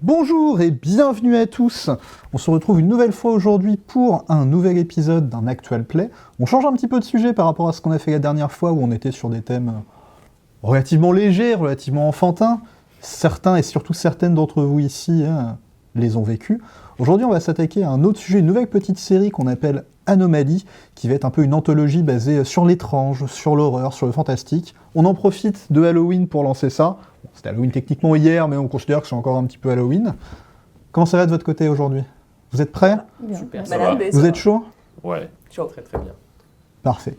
Bonjour et bienvenue à tous. On se retrouve une nouvelle fois aujourd'hui pour un nouvel épisode d'un Actual Play. On change un petit peu de sujet par rapport à ce qu'on a fait la dernière fois où on était sur des thèmes relativement légers, relativement enfantins. Certains et surtout certaines d'entre vous ici les ont vécus. Aujourd'hui, on va s'attaquer à un autre sujet, une nouvelle petite série qu'on appelle Anomalie, qui va être un peu une anthologie basée sur l'étrange, sur l'horreur, sur le fantastique. On en profite de Halloween pour lancer ça. Bon, c'était Halloween techniquement hier, mais on considère que c'est encore un petit peu Halloween. Comment ça va de votre côté aujourd'hui ? Vous êtes prêts ? Super, ça va. Vous êtes chaud ? Ouais, Chaud. très très bien. Parfait.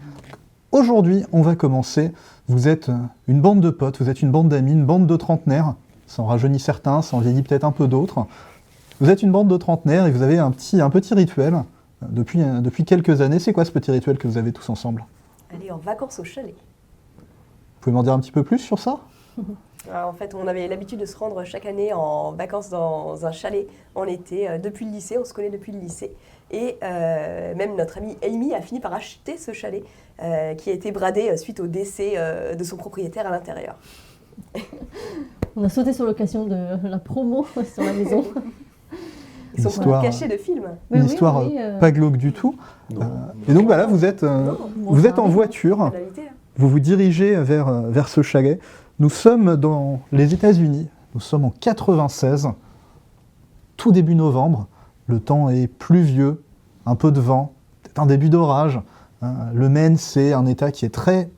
Aujourd'hui, on va commencer. Vous êtes une bande de potes, vous êtes une bande d'amis, une bande de trentenaires. Ça en rajeunit certains, ça en vieillit peut-être un peu d'autres. Vous êtes une bande de trentenaires et vous avez un petit rituel depuis quelques années. C'est quoi ce petit rituel que vous avez tous ensemble ? Aller en vacances au chalet. Vous pouvez m'en dire un petit peu plus sur ça ? Alors, en fait, on avait l'habitude de se rendre chaque année en vacances dans un chalet en été, depuis le lycée, on se connaît depuis le lycée. Et même notre amie Amy a fini par acheter ce chalet qui a été bradé suite au décès de son propriétaire à l'intérieur. On a sauté sur l'occasion de la promo sur la maison. Ils sont Histoire- cachés de films. Une histoire pas glauque du tout. Et donc voilà, vous êtes en voiture, En réalité, hein. vous vous dirigez vers ce chalet. Nous sommes dans les États-Unis, nous sommes en 96, tout début novembre. Le temps est pluvieux, un peu de vent, peut-être un début d'orage. Le Maine, c'est un État qui est très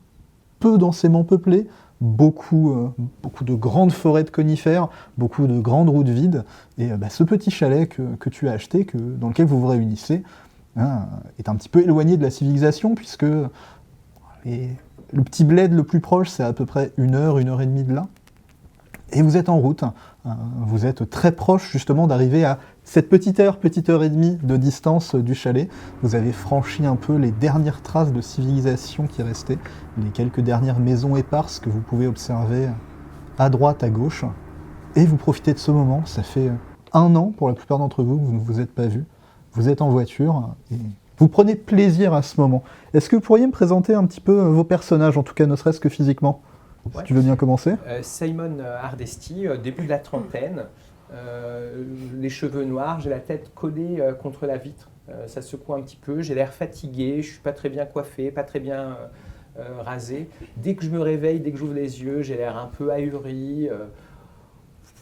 peu densément peuplé, beaucoup de grandes forêts de conifères, beaucoup de grandes routes vides. Et ce petit chalet que tu as acheté, dans lequel vous vous réunissez, est un petit peu éloigné de la civilisation, puisque le petit bled le plus proche, c'est à peu près 1 heure et demie de là. Et vous êtes en route, vous êtes très proche justement d'arriver à cette petite heure et demie de distance du chalet. Vous avez franchi un peu les dernières traces de civilisation qui restaient, les quelques dernières maisons éparses que vous pouvez observer à droite, à gauche. Et vous profitez de ce moment, ça fait 1 an pour la plupart d'entre vous que vous ne vous êtes pas vus. Vous êtes en voiture et vous prenez plaisir à ce moment. Est-ce que vous pourriez me présenter un petit peu vos personnages, en tout cas ne serait-ce que physiquement ? Si Ouais. tu veux bien commencer. Simon Hardesty, début de la trentaine, les cheveux noirs, j'ai la tête collée contre la vitre, ça secoue un petit peu, j'ai l'air fatigué, je suis pas très bien coiffé, pas très bien rasé. Dès que je me réveille, dès que j'ouvre les yeux, j'ai l'air un peu ahuri.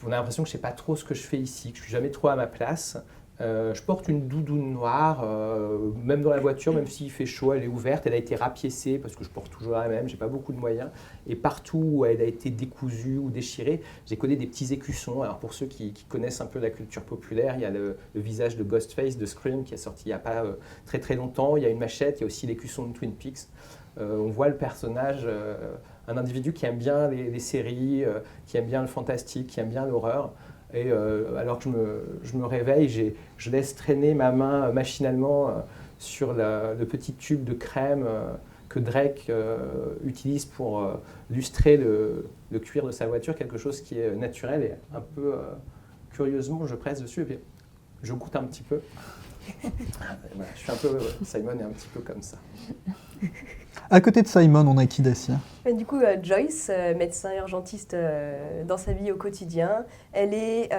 On a l'impression que je sais pas trop ce que je fais ici, que je suis jamais trop à ma place. Je porte une doudoune noire, même dans la voiture, même s'il fait chaud, elle est ouverte, elle a été rapiécée parce que je porte toujours la même, j'ai pas beaucoup de moyens. Et partout où elle a été décousue ou déchirée, j'ai collé des petits écussons. Alors pour ceux qui connaissent un peu la culture populaire, il y a le visage de Ghostface de Scream qui est sorti il n'y a pas très très longtemps, il y a une machette, il y a aussi l'écusson de Twin Peaks. On voit le personnage, un individu qui aime bien les séries, qui aime bien le fantastique, qui aime bien l'horreur. Et alors que je me réveille, je laisse traîner ma main machinalement sur le petit tube de crème que Drake utilise pour lustrer le cuir de sa voiture, quelque chose qui est naturel et un peu curieusement, je presse dessus et puis je goûte un petit peu. Voilà, je suis un peu, Simon est un petit peu comme ça. À côté de Simon, on a qui Dacia ? Et du coup, Joyce, médecin urgentiste dans sa vie au quotidien, elle est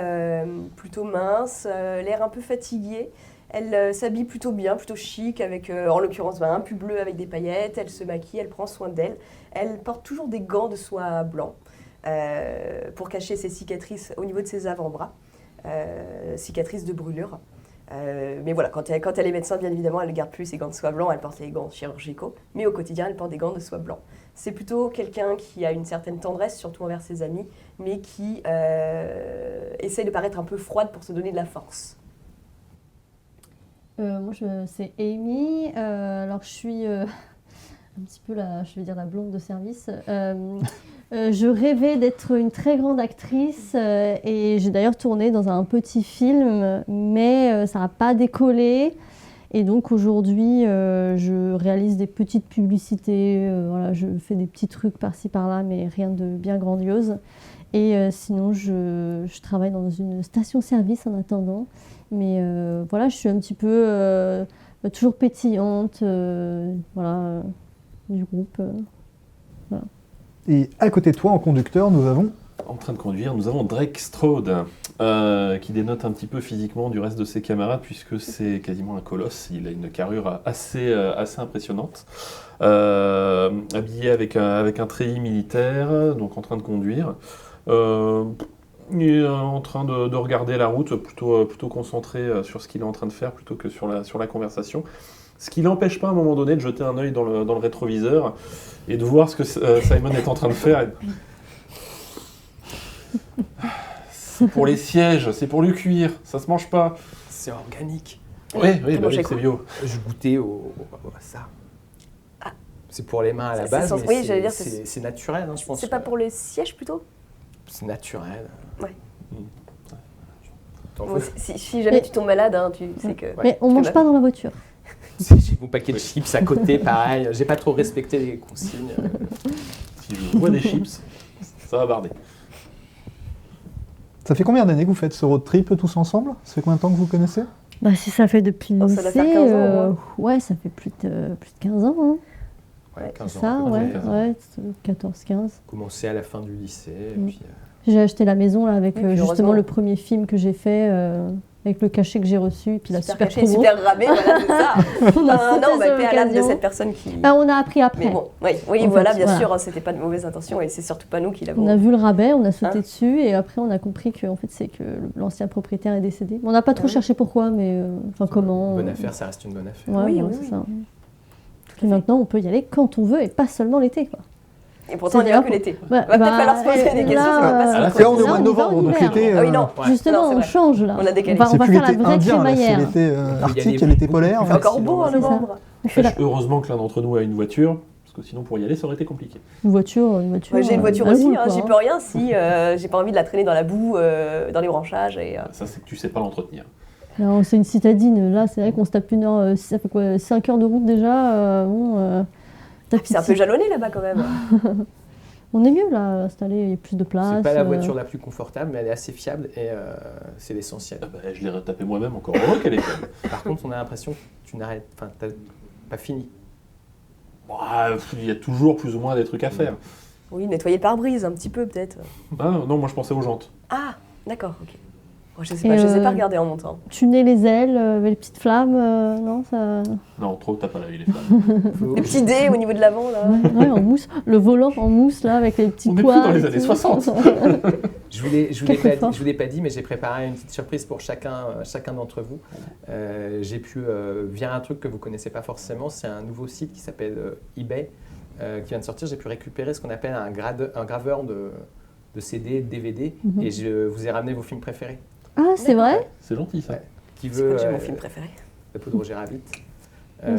plutôt mince, l'air un peu fatiguée. Elle s'habille plutôt bien, plutôt chic, avec en l'occurrence un pull bleu avec des paillettes. Elle se maquille, elle prend soin d'elle. Elle porte toujours des gants de soie blanc pour cacher ses cicatrices au niveau de ses avant-bras, cicatrices de brûlure. Mais voilà, quand elle est médecin, bien évidemment, elle ne garde plus ses gants de soie blanc, elle porte les gants chirurgicaux. Mais au quotidien, elle porte des gants de soie blanc. C'est plutôt quelqu'un qui a une certaine tendresse, surtout envers ses amis, mais qui essaye de paraître un peu froide pour se donner de la force. Moi, c'est Amy. Alors, je suis un petit peu la blonde de service. Je rêvais d'être une très grande actrice et j'ai d'ailleurs tourné dans un petit film, mais ça n'a pas décollé. Et donc aujourd'hui, je réalise des petites publicités, voilà, je fais des petits trucs par-ci par-là, mais rien de bien grandiose. Et sinon, je travaille dans une station-service en attendant. Mais voilà, je suis un petit peu toujours pétillante, voilà, du groupe. Voilà. Et à côté de toi, en conducteur, nous avons... En train de conduire, nous avons Drake Strode, qui dénote un petit peu physiquement du reste de ses camarades, puisque c'est quasiment un colosse. Il a une carrure assez impressionnante. Habillé avec un treillis militaire, donc en train de conduire. Il est en train de regarder la route, plutôt concentré sur ce qu'il est en train de faire, plutôt que sur la conversation. Ce qui l'empêche pas à un moment donné de jeter un œil dans le rétroviseur et de voir ce que Simon est en train de faire. C'est pour les sièges, c'est pour le cuir, ça se mange pas. C'est organique. Oui, mangez c'est bio. Je goûtais à ça. C'est pour les mains à la C'est base, sens- mais oui, j'allais dire, c'est naturel, hein, je pense. C'est pas pour les sièges plutôt? C'est naturel. Ouais. T'en Bon, veux si jamais tu tombes malade, hein, tu sais que... Mais on mange pas dans la voiture. J'ai mon paquet de chips à côté, pareil. J'ai pas trop respecté les consignes. Si je vois des chips, ça va barder. Ça fait combien d'années que vous faites ce road trip tous ensemble? Ça fait combien de temps que vous connaissez? Bah, si ça fait depuis le Oh, ça doit lycée, faire 15 ans, ouais, ça fait plus de 15 ans. Hein. Ouais, 15 C'est ans. ça, à peu près. ouais, 15 ans. ouais, 14-15. Commencé à la fin du lycée. Et Mm. puis, J'ai acheté la maison là, avec Oui, puis justement heureusement. le premier film que j'ai fait, avec le cachet que j'ai reçu, puis la super caché, promo. super rabais, voilà, c'est ça. On a sauté Non, sur paix à l'âme de l'occasion. cette personne qui... Ah, on a appris après. Mais bon, oui, En voilà, fait, bien voilà. sûr, hein, c'était pas de mauvaise intention et c'est surtout pas nous qui l'avons... On a vu le rabais, on a sauté Hein dessus et après on a compris que en fait, c'est que l'ancien propriétaire est décédé. On n'a pas trop Ah oui. cherché pourquoi, mais enfin comment. bonne affaire, ça reste une bonne affaire. Ouais, Oui, ouais, oui, c'est oui. ça. Et maintenant, on peut y aller quand on veut et pas seulement l'été. Quoi. Et pourtant, on C'est n'y va bien que l'été. Ouais, va peut-être falloir se poser des questions, ça va pas se là, faire. Là, on est au là, mois de on y va novembre, en donc hiver. l'été. Ah oui, non. Ouais. Justement, Non, c'est on vrai. change là. On a décalé. On C'est va plus faire la l'été vraie indien, là, c'est crémaillère. l'été Il y a arctique des- et l'été polaire. Il fait encore beau en C'est ça. novembre. On fait la- Heureusement que l'un d'entre nous a une voiture, parce que sinon pour y aller, ça aurait été compliqué. Une voiture. Moi, j'ai une voiture elle aussi, roule, hein, quoi, j'y hein. peux rien si j'ai pas envie de la traîner dans la boue, dans les branchages. Et, Ça, c'est que tu sais pas l'entretenir. Non, c'est une citadine. Là, c'est vrai qu'on se tape une heure. Ça fait quoi 5 heures de route déjà. T'as c'est un peu pitié. jalonné là-bas quand même. On est mieux là, installé, il y a plus de place. C'est pas la voiture la plus confortable, mais elle est assez fiable et c'est l'essentiel. Ah bah, je l'ai retapé moi-même encore heureux qu'elle est faible. Par contre, on a l'impression que tu n'arrêtes, enfin, t'as pas fini. Il y a toujours plus ou moins des trucs à faire. Oui, nettoyer le pare-brise un petit peu peut-être. Ah, non, moi je pensais aux jantes. Ah, d'accord, ok. Bon, je sais Et pas, je les ai pas regardées en montant. Tuner les ailes avec les petites flammes, non ça. Non, trop, t'as pas la vie les flammes. Les petits dés au niveau de l'avant là. Ouais, en mousse. Le volant en mousse là avec les petits On est plus poids. dans les et années tout. 60. Je vous l'ai Quelquefois. pas dit, mais j'ai préparé une petite surprise pour chacun d'entre vous. J'ai pu, via un truc que vous connaissez pas forcément, c'est un nouveau site qui s'appelle eBay, qui vient de sortir. J'ai pu récupérer ce qu'on appelle un graveur de CD, de DVD, Mhm. et je vous ai ramené vos films préférés. Ah, c'est vrai. C'est gentil ça. Ouais. Qui C'est veut quoi, j'ai mon film préféré. La peau de Roger Rabbit,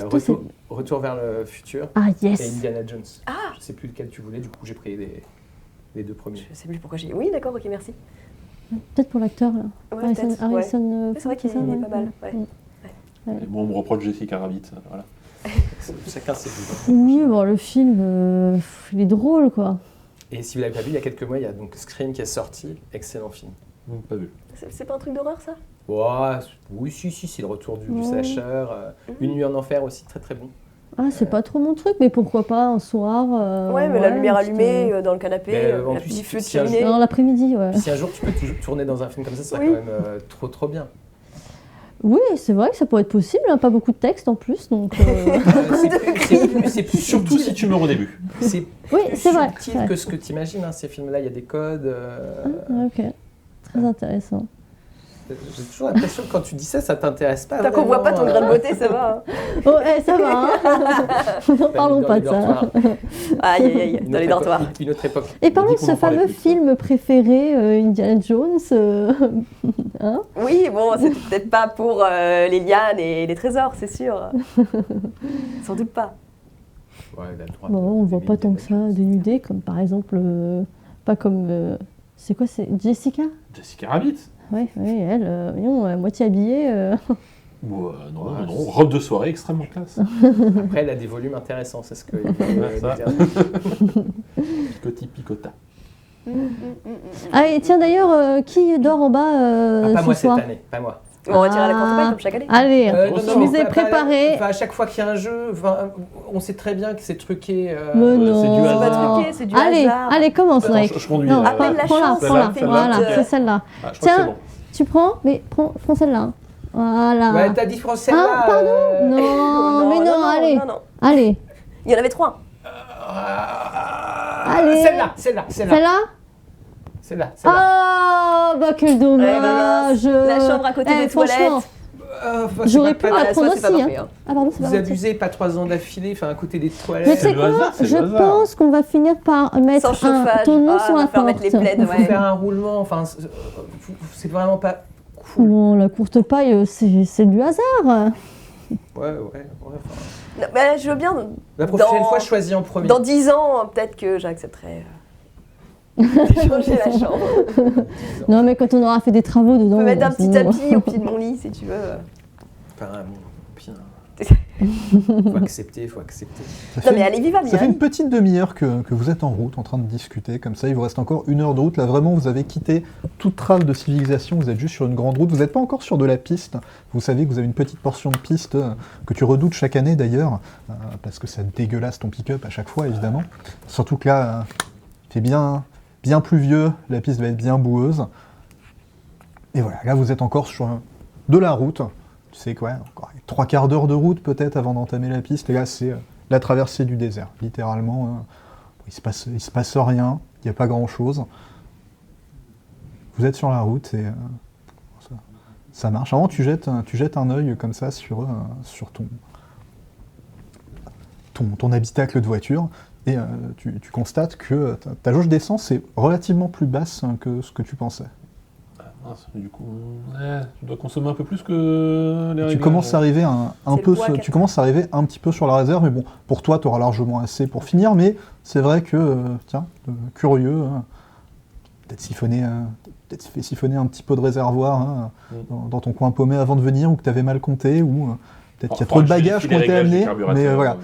Toi, c'est- Retour vers le futur Ah et yes. Indiana Jones. Ah, Je sais plus lequel tu voulais, du coup j'ai pris les deux premiers. je sais plus pourquoi j'ai. Oui, d'accord, ok, merci. Peut-être pour l'acteur là. Ouais, Harrison, peut-être, ouais. Harrison C'est vrai Ford, qu'il ça, est ouais. pas mal. Ouais. Et moi, on me reproche Jessica Rabbit. Voilà. Chacun ses goûts. Oui, bon, le film, il est drôle quoi. Et si vous l'avez pas vu, il y a quelques mois, il y a donc Scream qui est sorti, excellent film. Pas vu. C'est pas un truc d'horreur ça? Ouah, oui, si, c'est le retour du Ouais. slasher. Une nuit en enfer aussi, très très bon. Ah, c'est pas trop mon truc, mais pourquoi pas un soir. Ouais, mais la lumière une petite, allumée dans le canapé, Mais, en la plus, petite feu de si un cheminée. Dans l'après-midi, ouais. Puis si un jour tu peux tourner dans un film comme ça serait Oui. quand même trop bien. Oui, c'est vrai que ça pourrait être possible, hein, pas beaucoup de texte en plus, donc. C'est plus Surtout subtil, si tu meurs au début. c'est Oui, plus c'est vrai. subtil c'est vrai. que ce que tu imagines. Ces films-là, il y a des codes. Ah, ok, très intéressant. J'ai toujours l'impression que quand tu dis ça, ça t'intéresse pas. Tant qu'on voit pas ton grain de beauté, ça va. hein. Oh, ça va, hein. N'en parlons pas de ça. Aïe, aïe, aïe, dans les dortoirs. Une autre époque. Et On parlons dit de qu'on ce en parlait fameux plus, film préféré, Indiana Jones. Hein Oui, bon, c'est peut-être pas pour les lianes et les trésors, c'est sûr. Sans doute pas. Ouais, il a le droit Bon, on de- voit pas tant que ça dénudé, comme par exemple, pas comme. C'est quoi, c'est Jessica? Jessica Rabbit. Oui, elle, voyons, à moitié habillée. Non, Ouais, robe de soirée extrêmement classe. Après, elle a des volumes intéressants, c'est ce que. Ouais, ça. Picoti picota. Ah, et tiens d'ailleurs, qui dort en bas Pas ce moi soir? cette année, pas moi. On va tirer à la campagne comme chaque année. Allez, je vous ai pas- préparé. à chaque fois qu'il y a un jeu, on sait très bien que c'est truqué. Mais non. c'est du C'est pas hasard. truqué, c'est du Allez, hasard. allez, commence, Drake. Je conduis. Non, Appelle la prends-la, chance, prends-la. celle-là, Voilà, celle-là. c'est celle-là. Ah, je crois que Tiens. c'est bon. Tu prends, mais prends celle-là. Voilà. Ouais, t'as dit français là. Ah, pardon. Non, mais non, allez. Non. Allez, Il y en avait 3. Allez. Celle-là. celle-là. Ah, bah quel dommage. La chambre à côté des franchement, toilettes. j'aurais pu pas- la prendre c'est pas aussi. parfait, hein. Ah pardon, c'est pas Vous parti. abusez, pas 3 ans d'affilée, enfin à côté des Mais toilettes. tu sais le hasard, quoi, c'est je le hasard. pense qu'on va finir par mettre Sans chauffage. ton nom Ah, sur on va la faire porte. mettre les plaids, Il faut ouais. faire un roulement, enfin c'est vraiment pas cool. Bon, la courte paille, c'est du hasard. Ouais, enfin. Non, mais je veux bien. La prochaine Dans- fois, je choisis en premier. Dans 10 ans, peut-être que j'accepterai changer la chambre. Non, mais quand on aura fait des travaux dedans. On peut mettre un petit sinon- tapis au pied de mon lit si tu veux. Enfin, bon, bien. Faut accepter. Ça Non, fait, mais elle est vivable. ça fait hein. une petite demi-heure que vous êtes en route en train de discuter, comme ça il vous reste encore 1 heure de route. Là vraiment vous avez quitté toute trace de civilisation, vous êtes juste sur une grande route, vous n'êtes pas encore sur de la piste. Vous savez que vous avez une petite portion de piste que tu redoutes chaque année d'ailleurs, parce que ça dégueulasse ton pick-up à chaque fois évidemment. Surtout que là, il fait bien pluvieux, la piste va être bien boueuse. Et voilà, là vous êtes encore sur de la route. Tu sais quoi, encore 3/4 d'heure de route peut-être avant d'entamer la piste. Et là, c'est la traversée du désert. Littéralement, il se passe rien, il n'y a pas grand-chose. Vous êtes sur la route et ça marche. Avant, tu jettes un œil comme ça sur ton habitacle de voiture et tu constates que ta jauge d'essence est relativement plus basse que ce que tu pensais. Mince, du coup, tu dois consommer un peu plus que les Tu réglages. commences à arriver C'est le poids tu commences à arriver un petit peu sur la réserve, mais bon, pour toi, tu auras largement assez pour finir, mais c'est vrai que, curieux, peut-être fait siphonner un petit peu de réservoir dans ton coin paumé avant de venir, ou que tu avais mal compté, ou peut-être qu'il y a trop de bagages qui ont été amenés, mais voilà.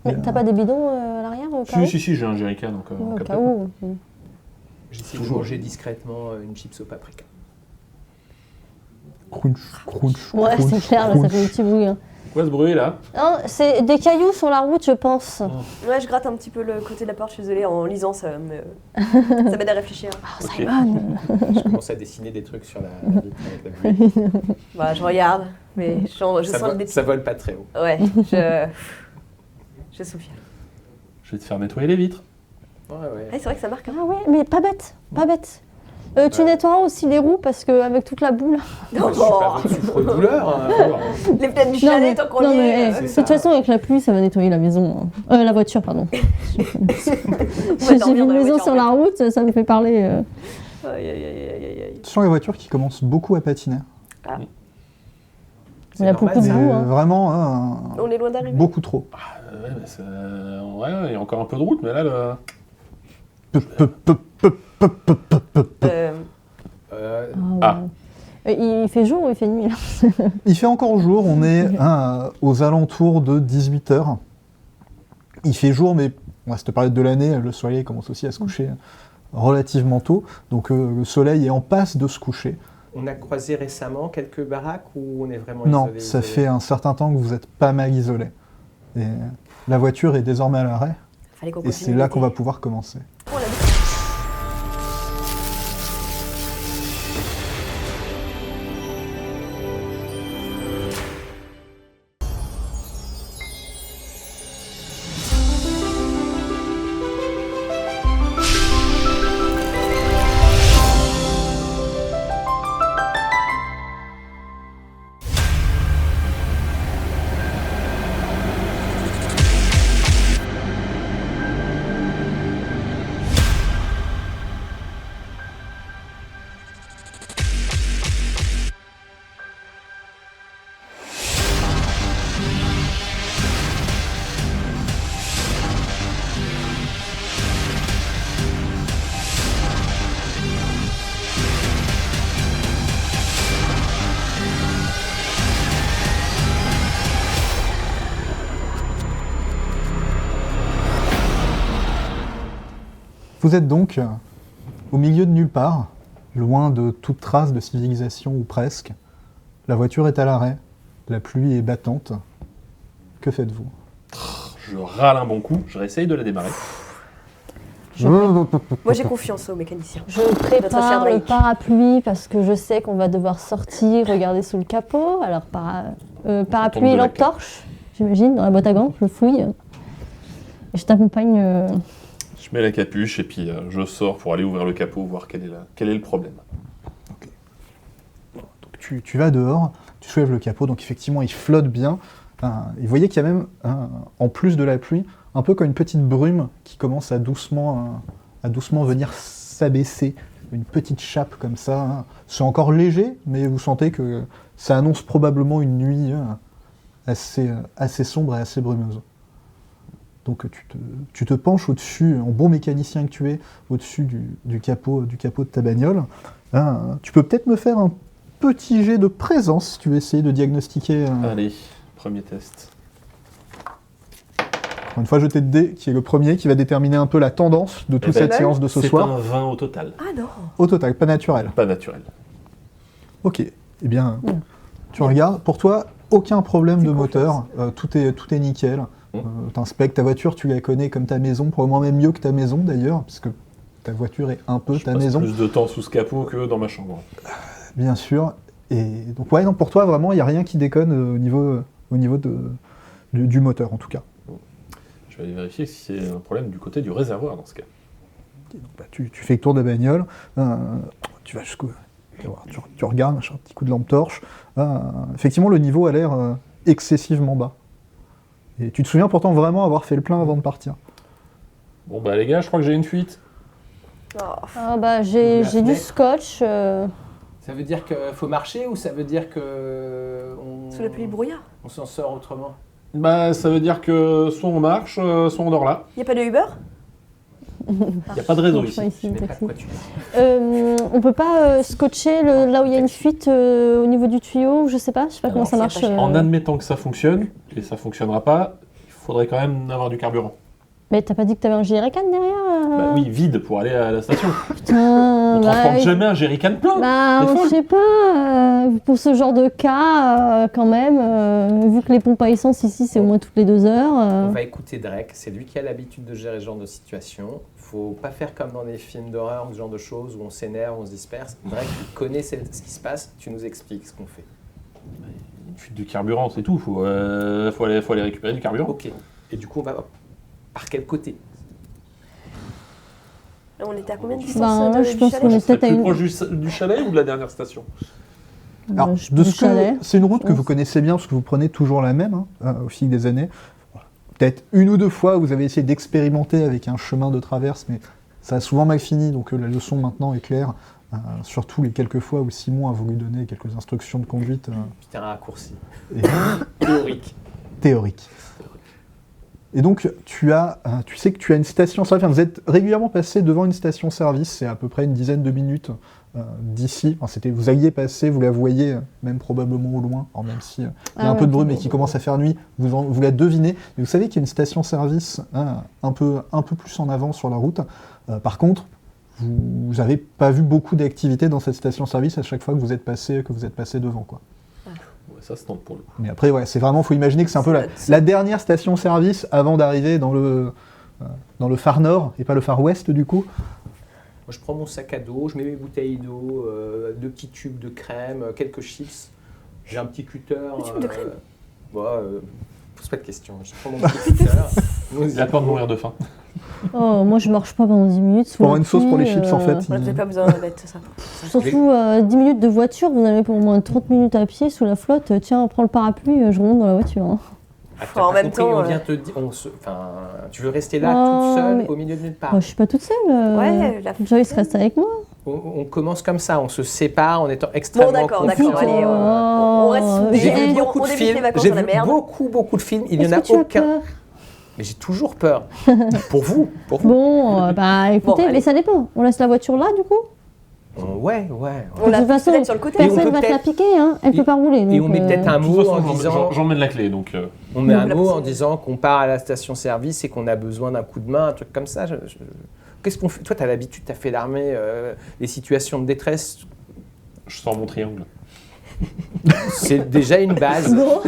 Mais t'as pas des bidons à l'arrière au cas où Si, j'ai un jerrycan, donc Ouais, au capte cas pas. où. J'essaie de Toujours. manger discrètement une chips au paprika. Crunch, crunch, Ouais, crunch, c'est clair, là, ça crunch. fait un petit bruit. hein. Quoi ce bruit là? Non, c'est des cailloux sur la route, je pense. Ouais, je gratte un petit peu le côté de la porte, je suis désolée, en lisant, ça m'aide à réfléchir. Oh, Ok. Simon. Je commence à dessiner des trucs sur la vitre avec la buée. Bah, je regarde, mais je sens le défi. Ça vole pas très haut. Ouais, je souffle. Je vais te faire nettoyer les vitres. Ouais. Ah, c'est vrai que ça marque. Hein. Ah ouais, mais pas bête, pas bête. Tu nettoieras aussi les roues parce qu'avec toute la boule. Non, Je suis pas votre souffre-douleur. les plaines du Non, chalet, mais, tant qu'on non, y mais, est. de c'est toute ça. façon, avec la pluie, ça va nettoyer la maison. La voiture, pardon. J'ai dormir vu dans une la maison voiture, sur en la route, ça me fait parler. Aïe, aïe, aïe, aïe, aïe, aïe. Sur la voiture qui commence beaucoup à patiner. Il y a beaucoup de Mais boue. hein. vraiment, On est loin d'arriver. beaucoup trop. Ouais, mais ouais, il y a encore un peu de route, mais là, Euh, Il fait jour ou il fait nuit là Il fait encore jour, on est aux alentours de 18h. Il fait jour, mais on va se parler de l'année, le soleil commence aussi à se coucher relativement tôt. Donc le soleil est en passe de se coucher. On a croisé récemment quelques baraques où on est vraiment Non, isolé. ça fait un certain temps que vous êtes pas mal isolé. Et la voiture est désormais à l'arrêt, fallait qu'on et continue c'est là qu'on va l'été. pouvoir commencer. Oh, la- Vous êtes donc au milieu de nulle part, loin de toute trace de civilisation ou presque. La voiture est à l'arrêt. La pluie est battante. Que faites-vous? Je râle un bon coup, je réessaye de la démarrer. Moi, j'ai confiance aux mécaniciens. Je prépare Notre cher le Drake. parapluie parce que je sais qu'on va devoir sortir, regarder sous le capot. Alors, parapluie et de la lampe torche, j'imagine, dans la boîte à gants, je fouille. Et je t'accompagne. Je mets la capuche et puis je sors pour aller ouvrir le capot, voir quel est le problème. Donc tu vas dehors, tu soulèves le capot, donc effectivement il flotte bien. Et vous voyez qu'il y a même, en plus de la pluie, un peu comme une petite brume qui commence à doucement venir s'abaisser. Une petite chape comme ça. Hein. C'est encore léger, mais vous sentez que ça annonce probablement une nuit assez sombre et assez brumeuse. Donc tu te penches au-dessus, en bon mécanicien que tu es, au-dessus du capot de ta bagnole. Tu peux peut-être me faire un petit jet de présence si tu veux essayer de diagnostiquer. Allez, premier test. Encore une fois, jeter de dés, qui est le premier, qui va déterminer un peu la tendance de toute ben, cette séance de ce soir. C'est un 20 au total. Ah non. Au total, pas naturel. Pas naturel. Ok, eh bien, tu regardes, pour toi, aucun problème de moteur, tout est nickel. T'inspectes ta voiture, tu la connais comme ta maison, probablement même mieux que ta maison d'ailleurs, puisque ta voiture est un peu Je ta passe maison. plus de temps sous ce capot que dans ma chambre. Bien sûr. Et donc ouais, non, pour toi, vraiment, il n'y a rien qui déconne au niveau du moteur, en tout cas. Je vais aller vérifier si c'est un problème du côté du réservoir dans ce cas. Bah, tu fais le tour de la bagnole, tu vas jusqu'au... Tu regardes, un petit coup de lampe torche. Effectivement, le niveau a l'air excessivement bas. Et tu te souviens pourtant vraiment avoir fait le plein avant de partir. Bon bah les gars, je crois que j'ai une fuite. Oh. Ah bah, j'ai La du fenêtre. scotch. Ça veut dire qu'il faut marcher ou ça veut dire que Sous la pluie, le brouillard. on s'en sort autrement? Bah ça veut dire que soit on marche, soit on dort là. Il n'y a pas de Uber? Il n'y a pas de réseau Non, je ici. vois Je ici, sais pas de taxi. quoi tu parles. On peut pas scotcher là où il y a une fuite au niveau du tuyau, je sais pas comment ça c'est marche. attaché. En admettant que ça fonctionne, et ça fonctionnera pas, il faudrait quand même avoir du carburant. Mais t'as pas dit que t'avais un jerrycan derrière Bah oui, vide pour aller à la station. Putain, On transporte jamais un jerrycan plein. Bah, T'es folle. je sais pas, pour ce genre de cas, quand même, vu que les pompes à essence ici, c'est au moins toutes les 2 heures. On va écouter Drake, c'est lui qui a l'habitude de gérer ce genre de situation. Faut pas faire comme dans des films d'horreur ou ce genre de choses où on s'énerve, on se disperse. Drake, il connaît ce qui se passe, tu nous expliques ce qu'on fait. Une fuite de carburant, c'est tout. Faut aller récupérer du carburant. Ok. Et du coup, on va par quel côté? Là, on était à combien de distance Ben, là, je du pense chalet? qu'on est Je serais peut-être à plus une... proche du chalet ou de la dernière station? Alors, je de pense ce que chalet. c'est une route que pense. vous connaissez bien parce que vous prenez toujours la même au fil des années. Voilà. Peut-être une ou deux fois vous avez essayé d'expérimenter avec un chemin de traverse, mais ça a souvent mal fini. Donc la leçon maintenant est claire. Surtout les quelques fois où Simon a voulu donner quelques instructions de conduite Putain, un raccourci. et- Théorique. théoriques. Et donc tu sais que tu as une station-service. Enfin, vous êtes régulièrement passé devant une station-service. C'est à peu près une dizaine de minutes d'ici. Enfin, vous alliez passer, vous la voyez même probablement au loin. Alors même si il y a un peu de brume et qu'il commence à faire nuit, vous la devinez. Mais vous savez qu'il y a une station-service un peu plus en avant sur la route. Par contre, vous n'avez pas vu beaucoup d'activité dans cette station-service à chaque fois que vous êtes passé devant, quoi. Ouais, ça se tente pour le coup. Mais après, ouais, c'est vraiment, faut imaginer que c'est un peu la dernière station-service avant d'arriver dans le phare nord et pas le phare ouest du coup. Moi, je prends mon sac à dos, je mets mes bouteilles d'eau, 2 petits tubes de crème, quelques chips. J'ai un petit cutter. Des tubes de crème Pose pas de questions. Je prends mon petit cutter. Il a peur de mourir de faim. Oh, moi je marche pas pendant 10 minutes. sous Pour avoir la une sauce pour les pluie, chips en fait. On n'a peut-être pas besoin de mettre ça. Surtout 10 minutes de voiture, vous en avez pour au moins 30 minutes à pied sous la flotte. Tiens, prends le parapluie, je remonte dans la voiture. Hein. Ah, En pas même compris, temps, on vient te dire. Tu veux rester là Oh, toute seule mais- au milieu de nulle part. Moi, je suis pas toute seule. Ouais, la Joyce reste avec moi. On commence comme ça, on se sépare en étant extrêmement Bon, d'accord, confus. d'accord, allez, on reste soudés. J'ai vu Et beaucoup on de évite films, les vacances j'ai dans la vu merde. beaucoup de films, il n'y en Est-ce a que tu as aucun. peur? Mais j'ai toujours peur. Pour vous. Bon, bah écoutez, Bon, allez. mais ça dépend. On laisse la voiture là, du coup. Ouais. On la De toute façon, peut-être sur le côté. Et on Personne peut va te la peut-être- piquer, hein. Elle et- peut pas rouler. Et donc, on met peut-être un De toute mot façon, en disant. j'emmène la clé, donc... On met un la mot en poussée. disant qu'on part à la station-service et qu'on a besoin d'un coup de main, un truc comme ça. Qu'est-ce qu'on fait? Toi, tu as l'habitude, tu as fait l'armée, les situations de détresse. Je sors mon triangle. C'est déjà une base. Bon,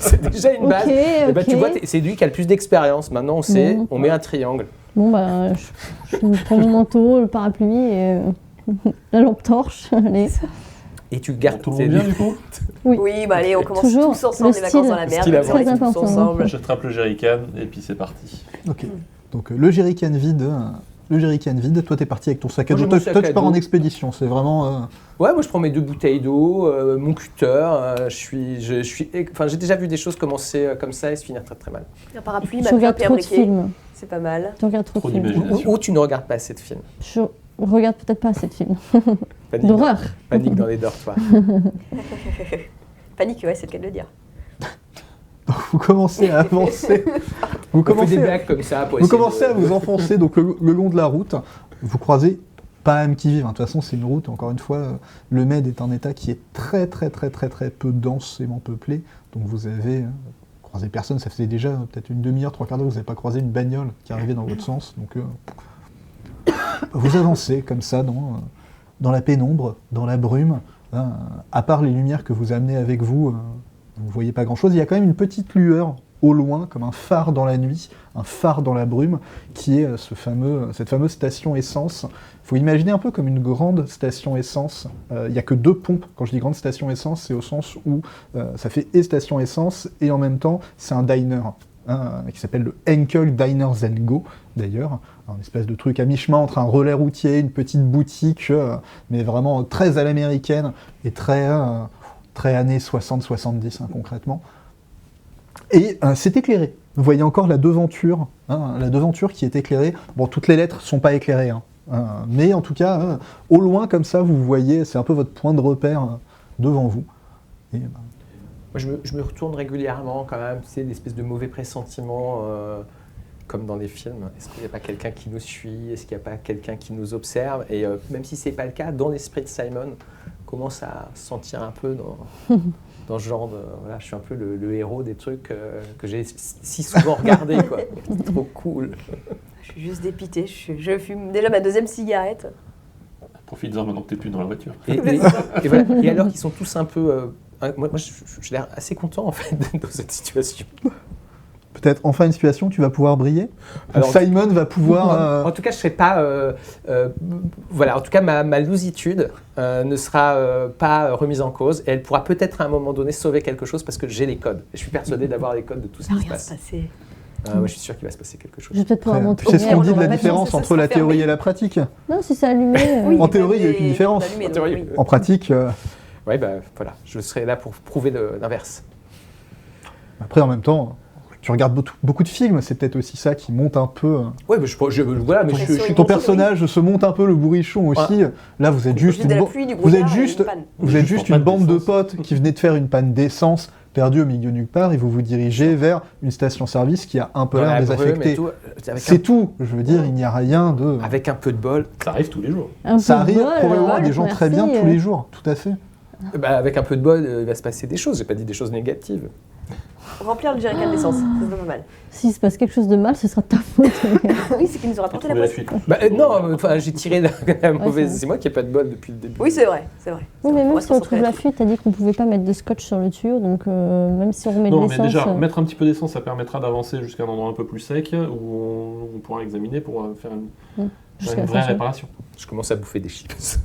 C'est déjà une base. ok, Et bah, ok. tu vois, c'est lui qui a le plus d'expérience. Maintenant, on sait, Bon. on met un triangle. Bon, bah, je prends mon manteau, le parapluie et la lampe torche. Allez. Et tu gardes Tout le monde bien du coup? Oui, bah allez, on commence Toujours tous ensemble le les vacances style. dans la mer. Style comme ça, on très est tous important. ensemble. J'attrape le jerrycan et puis c'est parti. Ok. Donc le jerrycan vide. Toi t'es parti avec ton sac à Moi, dos. j'ai mon Toi, sac tu à pars en dos. expédition. C'est vraiment. Ouais, moi je prends mes 2 bouteilles d'eau, mon cutter. J'ai déjà vu des choses commencer comme ça et se finir très très mal. Un parapluie, Tu ma regardes clope et un trop de briquet. films. C'est pas mal. Tu regardes trop de Trop films. d'imagination. Ou tu ne regardes pas assez de films. Je regarde peut-être pas assez de films. Panique, D'horreur. panique dans les dortoirs. Panique, ouais, c'est le cas de le dire. Vous commencez à avancer. Vous On fait des commencez. blagues comme ça pour Vous essayer commencez de- à vous enfoncer donc le long de la route. Vous croisez pas âme qui vive. De toute façon, c'est une route. Encore une fois, le Med est un état qui est très peu densément peuplé. Donc vous avez croisé personne. Ça faisait déjà peut-être une demi-heure, 3 quarts d'heure. Vous n'avez pas croisé une bagnole qui arrivait dans votre sens. Donc vous avancez comme ça dans la pénombre, dans la brume. Hein, à part les lumières que vous amenez avec vous, vous ne voyez pas grand-chose. Il y a quand même une petite lueur au loin, comme un phare dans la nuit, un phare dans la brume, qui est cette fameuse station essence. Il faut imaginer un peu comme une grande station essence. Il n'y a que 2 pompes. Quand je dis grande station essence, c'est au sens où ça fait et station essence, et en même temps, c'est un diner. Qui s'appelle le Henkel Diners and Go, d'ailleurs. Un espèce de truc à mi-chemin entre un relais routier, une petite boutique, mais vraiment très à l'américaine et très années 60-70, concrètement. Et c'est éclairé. Vous voyez encore la devanture qui est éclairée. Bon, toutes les lettres ne sont pas éclairées, mais en tout cas, au loin, comme ça, vous voyez, c'est un peu votre point de repère devant vous. Et, Moi, je me retourne régulièrement quand même, tu sais, des espèces de mauvais pressentiments, comme dans les films. Est-ce qu'il n'y a pas quelqu'un qui nous suit? Est-ce qu'il n'y a pas quelqu'un qui nous observe? Et même si ce n'est pas le cas, dans l'esprit de Simon, on commence à se sentir un peu dans ce genre de... Voilà, je suis un peu le héros des trucs que j'ai si souvent regardés, quoi. C'est trop cool. Je suis juste dépitée. Je fume déjà ma 2e cigarette. Profites-en maintenant que t'es plus dans la voiture. Et voilà. Et alors qu'ils sont tous un peu... moi, j'ai l'air assez content, en fait, d'être dans cette situation. peut-être enfin une situation où tu vas pouvoir briller. Alors, Simon va pouvoir... En tout cas, je serai pas. Voilà, en tout cas, ma lousitude ne sera pas remise en cause et elle pourra peut-être à un moment donné sauver quelque chose parce que j'ai les codes. Je suis persuadé d'avoir les codes de tout ce qui se Rien passe. se passer. Moi, je suis sûr qu'il va se passer quelque chose. Je vais peut-être pouvoir Après, monter. tu sais ce qu'on on dit de aura la pas de différence chance, ça entre sera la théorie fermé. et la pratique. Non, si c'est allumé. Oui, En théorie, il y a mais aucune différence. allumé, En donc théorie. oui. En pratique, Ouais, bah voilà, je serai là pour prouver l'inverse. après en même temps, tu regardes beaucoup de films, c'est peut-être aussi ça qui monte un peu... Ouais, mais voilà, mais je suis Ton personnage se monte un peu le bourrichon aussi. Là, vous êtes juste Juste de la une, pluie, du vous êtes brouillard et juste, une panne. vous êtes Juste juste en une panne bande de d'essence. potes qui venait de faire une panne d'essence perdue au milieu de nulle part et vous vous dirigez vers une station-service qui a un peu dans l'air la brume et désaffectée. tout, avec C'est tout. Je veux dire, il n'y a rien de... avec un peu de bol. Ça arrive tous les jours. Un Ça peu arrive de bol, probablement à des gens merci, très bien tous les jours, tout à fait. Avec un peu de bol, il va se passer des choses. J'ai pas dit des choses négatives. Remplir le jerrycan d'essence, ça serait pas mal. S'il se passe quelque chose de mal, ce sera de ta faute. Oui, c'est qu'il nous aura Pour porté la trouver la poisse. fuite. Non, enfin, j'ai tiré la mauvaise. c'est C'est moi qui n'ai pas de bol depuis le début. Oui, c'est vrai, c'est vrai. Oui, mais On même va si se on concentrer trouve la là-dessus. fuite, t'as dit qu'on pouvait pas mettre de scotch sur le tuyau, donc même si on remet de Non, mais l'essence. déjà, mettre un petit peu d'essence, ça permettra d'avancer jusqu'à un endroit un peu plus sec où on pourra examiner pour faire jusqu'à une la vraie fin. réparation. Je commence à bouffer des chips.